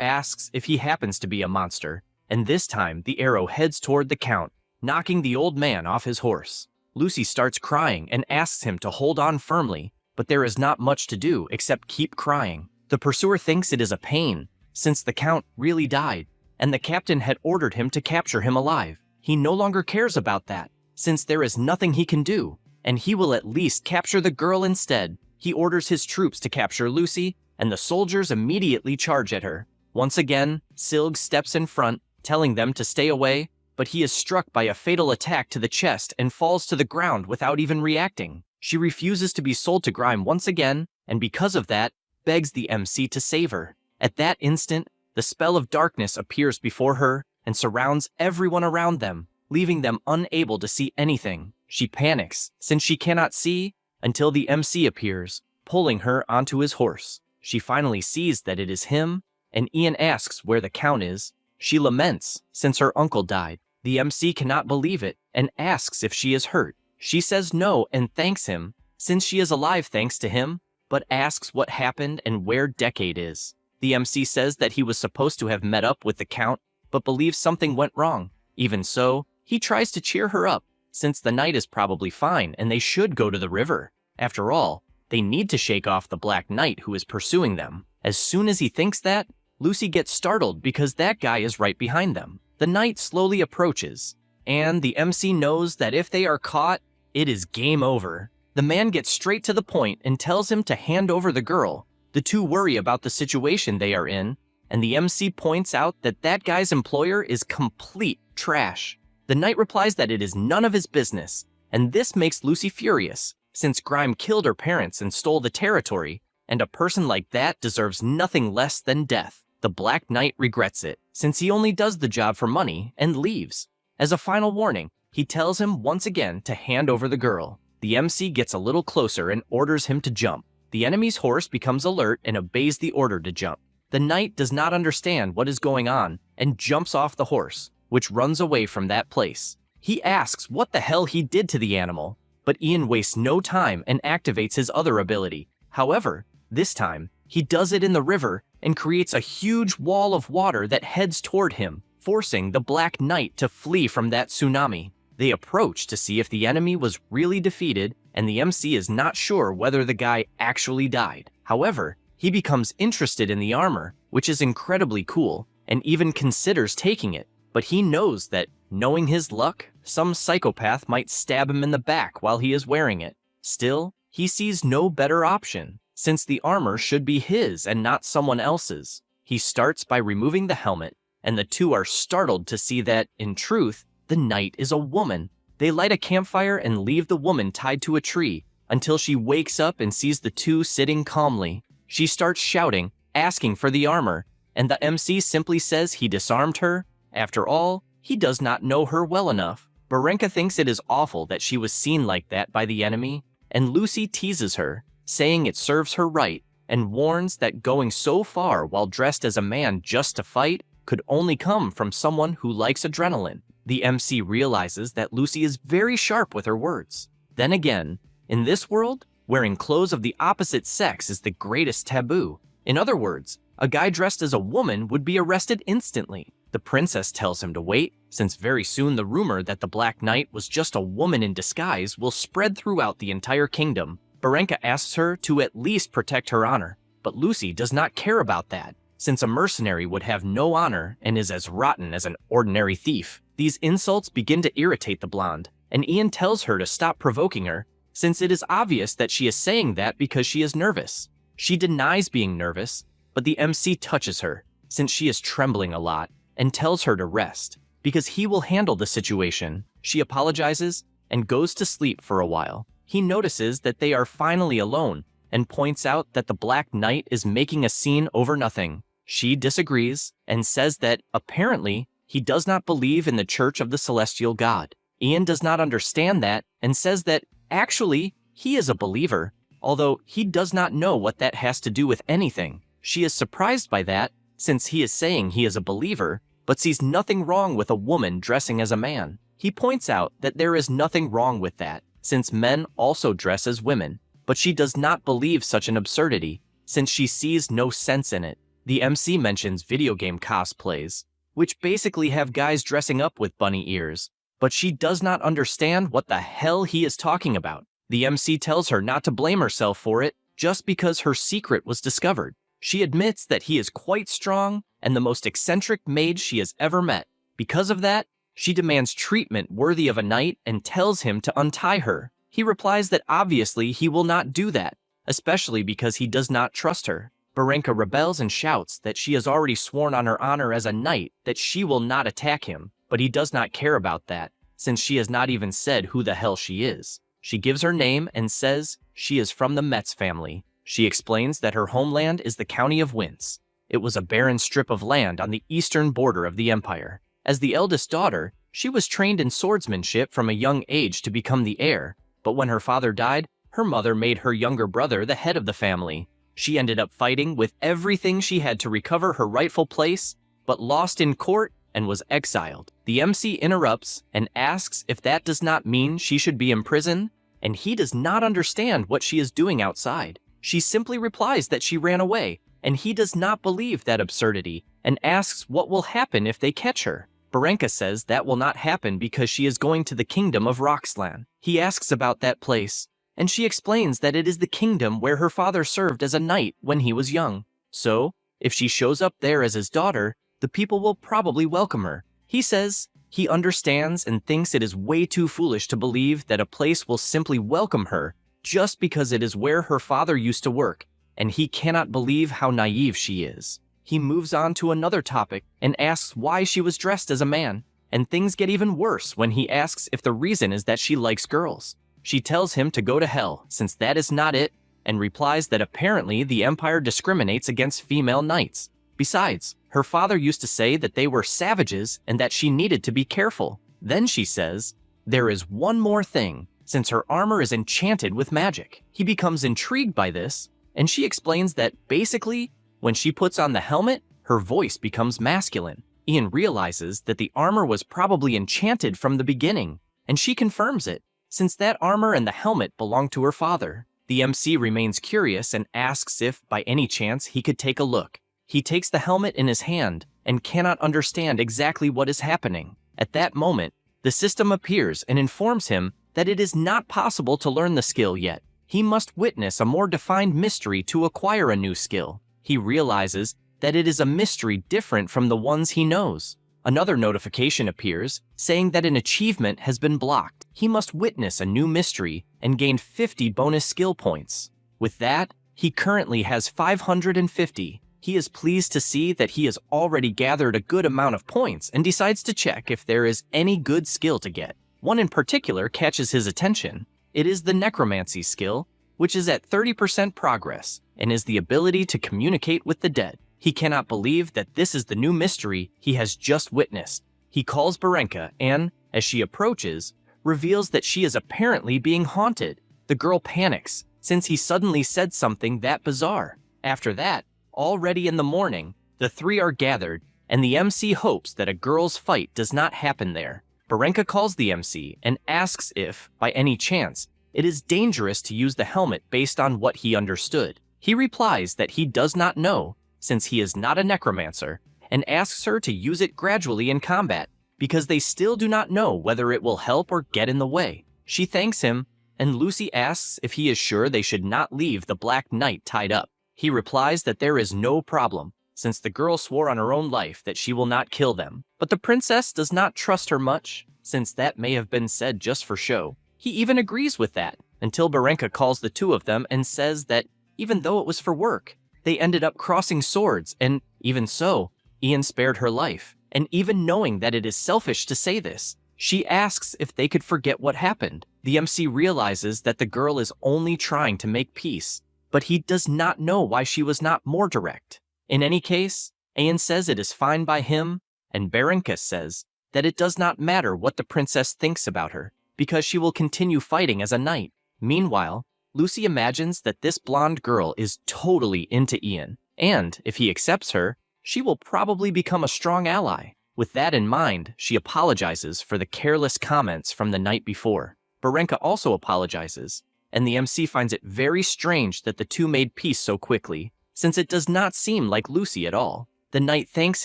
asks if he happens to be a monster, and this time the arrow heads toward the Count, knocking the old man off his horse. Lucy starts crying and asks him to hold on firmly, but there is not much to do except keep crying. The pursuer thinks it is a pain, since the Count really died, and the captain had ordered him to capture him alive. He no longer cares about that, since there is nothing he can do, and he will at least capture the girl instead. He orders his troops to capture Lucy, and the soldiers immediately charge at her. Once again, Silg steps in front, telling them to stay away, but he is struck by a fatal attack to the chest and falls to the ground without even reacting. She refuses to be sold to Grime once again, and because of that, begs the MC to save her. At that instant, the spell of darkness appears before her and surrounds everyone around them, leaving them unable to see anything. She panics, since she cannot see, until the MC appears, pulling her onto his horse. She finally sees that it is him, and Ian asks where the Count is. She laments, since her uncle died. The MC cannot believe it, and asks if she is hurt. She says no and thanks him, since she is alive thanks to him, but asks what happened and where Decade is. The MC says that he was supposed to have met up with the Count, but believes something went wrong. Even so, he tries to cheer her up, since the night is probably fine and they should go to the river. After all, they need to shake off the Black Knight who is pursuing them. As soon as he thinks that, Lucy gets startled because that guy is right behind them. The knight slowly approaches, and the MC knows that if they are caught, it is game over. The man gets straight to the point and tells him to hand over the girl. The two worry about the situation they are in, and the MC points out that that guy's employer is complete trash. The knight replies that it is none of his business, and this makes Lucy furious, since Grime killed her parents and stole the territory, and a person like that deserves nothing less than death. The Black Knight regrets it, since he only does the job for money, and leaves. As a final warning, he tells him once again to hand over the girl. The MC gets a little closer and orders him to jump. The enemy's horse becomes alert and obeys the order to jump. The knight does not understand what is going on and jumps off the horse, which runs away from that place. He asks what the hell he did to the animal, but Ian wastes no time and activates his other ability. However, this time, he does it in the river and creates a huge wall of water that heads toward him, forcing the Black Knight to flee from that tsunami. They approach to see if the enemy was really defeated, and the MC is not sure whether the guy actually died. However, he becomes interested in the armor, which is incredibly cool, and even considers taking it. But he knows that, knowing his luck, some psychopath might stab him in the back while he is wearing it. Still, he sees no better option, since the armor should be his and not someone else's. He starts by removing the helmet, and the two are startled to see that, in truth, the knight is a woman. They light a campfire and leave the woman tied to a tree, until she wakes up and sees the two sitting calmly. She starts shouting, asking for the armor, and the MC simply says he disarmed her. After all, he does not know her well enough. Barenka thinks it is awful that she was seen like that by the enemy, and Lucy teases her, saying it serves her right, and warns that going so far while dressed as a man just to fight could only come from someone who likes adrenaline. The MC realizes that Lucy is very sharp with her words. Then again, in this world, wearing clothes of the opposite sex is the greatest taboo. In other words, a guy dressed as a woman would be arrested instantly. The princess tells him to wait, since very soon the rumor that the Black Knight was just a woman in disguise will spread throughout the entire kingdom. Barenka asks her to at least protect her honor, but Lucy does not care about that, since a mercenary would have no honor and is as rotten as an ordinary thief. These insults begin to irritate the blonde, and Ian tells her to stop provoking her, since it is obvious that she is saying that because she is nervous. She denies being nervous, but the MC touches her, since she is trembling a lot, and tells her to rest, because he will handle the situation. She apologizes and goes to sleep for a while. He notices that they are finally alone, and points out that the Black Knight is making a scene over nothing. She disagrees and says that, apparently, he does not believe in the Church of the Celestial God. Ian does not understand that and says that, actually, he is a believer, although he does not know what that has to do with anything. She is surprised by that, since he is saying he is a believer, but sees nothing wrong with a woman dressing as a man. He points out that there is nothing wrong with that, since men also dress as women, but she does not believe such an absurdity, since she sees no sense in it. The MC mentions video game cosplays, which basically have guys dressing up with bunny ears, but she does not understand what the hell he is talking about. The MC tells her not to blame herself for it just because her secret was discovered. She admits that he is quite strong and the most eccentric mage she has ever met. Because of that, she demands treatment worthy of a knight and tells him to untie her. He replies that obviously he will not do that, especially because he does not trust her. Barenka rebels and shouts that she has already sworn on her honor as a knight that she will not attack him, but he does not care about that, since she has not even said who the hell she is. She gives her name and says she is from the Metz family. She explains that her homeland is the county of Wince. It was a barren strip of land on the eastern border of the empire. As the eldest daughter, she was trained in swordsmanship from a young age to become the heir, but when her father died, her mother made her younger brother the head of the family. She ended up fighting with everything she had to recover her rightful place, but lost in court and was exiled. The MC interrupts and asks if that does not mean she should be imprisoned, and he does not understand what she is doing outside. She simply replies that she ran away, and he does not believe that absurdity and asks what will happen if they catch her. Barenka says that will not happen because she is going to the kingdom of Roxlan. He asks about that place, and she explains that it is the kingdom where her father served as a knight when he was young. So, if she shows up there as his daughter, the people will probably welcome her. He says he understands and thinks it is way too foolish to believe that a place will simply welcome her just because it is where her father used to work, and he cannot believe how naive she is. He moves on to another topic and asks why she was dressed as a man, and things get even worse when he asks if the reason is that she likes girls. She tells him to go to hell, since that is not it, and replies that apparently the Empire discriminates against female knights. Besides, her father used to say that they were savages and that she needed to be careful. Then she says, there is one more thing, since her armor is enchanted with magic. He becomes intrigued by this, and she explains that basically, when she puts on the helmet, her voice becomes masculine. Ian realizes that the armor was probably enchanted from the beginning, and she confirms it, since that armor and the helmet belong to her father. The MC remains curious and asks if, by any chance, he could take a look. He takes the helmet in his hand and cannot understand exactly what is happening. At that moment, the system appears and informs him that it is not possible to learn the skill yet. He must witness a more defined mystery to acquire a new skill. He realizes that it is a mystery different from the ones he knows. Another notification appears, saying that an achievement has been blocked. He must witness a new mystery and gain 50 bonus skill points. With that, he currently has 550. He is pleased to see that he has already gathered a good amount of points and decides to check if there is any good skill to get. One in particular catches his attention. It is the necromancy skill, which is at 30% progress and is the ability to communicate with the dead. He cannot believe that this is the new mystery he has just witnessed. He calls Barenka and, as she approaches, reveals that she is apparently being haunted. The girl panics, since he suddenly said something that bizarre. After that, already in the morning, the three are gathered, and the MC hopes that a girls' fight does not happen there. Barenka calls the MC and asks if, by any chance, it is dangerous to use the helmet based on what he understood. He replies that he does not know, since he is not a necromancer, and asks her to use it gradually in combat, because they still do not know whether it will help or get in the way. She thanks him, and Lucy asks if he is sure they should not leave the Black Knight tied up. He replies that there is no problem, since the girl swore on her own life that she will not kill them. But the princess does not trust her much, since that may have been said just for show. He even agrees with that, until Barenka calls the two of them and says that, even though it was for work, they ended up crossing swords, and, even so, Ian spared her life. And even knowing that it is selfish to say this, she asks if they could forget what happened. The MC realizes that the girl is only trying to make peace, but he does not know why she was not more direct. In any case, Ian says it is fine by him, and Berenka says that it does not matter what the princess thinks about her, because she will continue fighting as a knight. Meanwhile, Lucy imagines that this blonde girl is totally into Ian, and if he accepts her, she will probably become a strong ally. With that in mind, she apologizes for the careless comments from the night before. Berenka also apologizes, and the MC finds it very strange that the two made peace so quickly, since it does not seem like Lucy at all. The knight thanks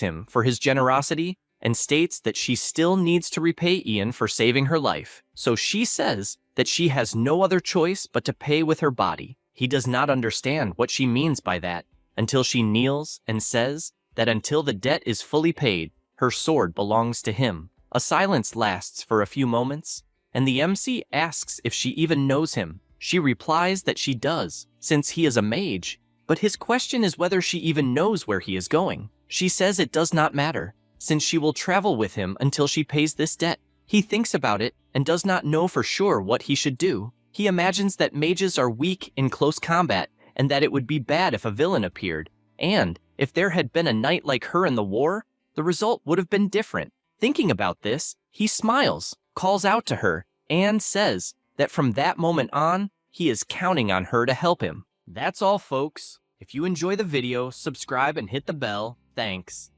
him for his generosity and states that she still needs to repay Ian for saving her life, so she says that she has no other choice but to pay with her body. He does not understand what she means by that until she kneels and says that until the debt is fully paid, her sword belongs to him. A silence lasts for a few moments, and the MC asks if she even knows him. She replies that she does, since he is a mage, but his question is whether she even knows where he is going. She says it does not matter, since she will travel with him until she pays this debt. He thinks about it and does not know for sure what he should do. He imagines that mages are weak in close combat and that it would be bad if a villain appeared, and if there had been a knight like her in the war, the result would have been different. Thinking about this, he smiles, calls out to her, and says that from that moment on, he is counting on her to help him. That's all, folks. If you enjoy the video, subscribe and hit the bell. Thanks.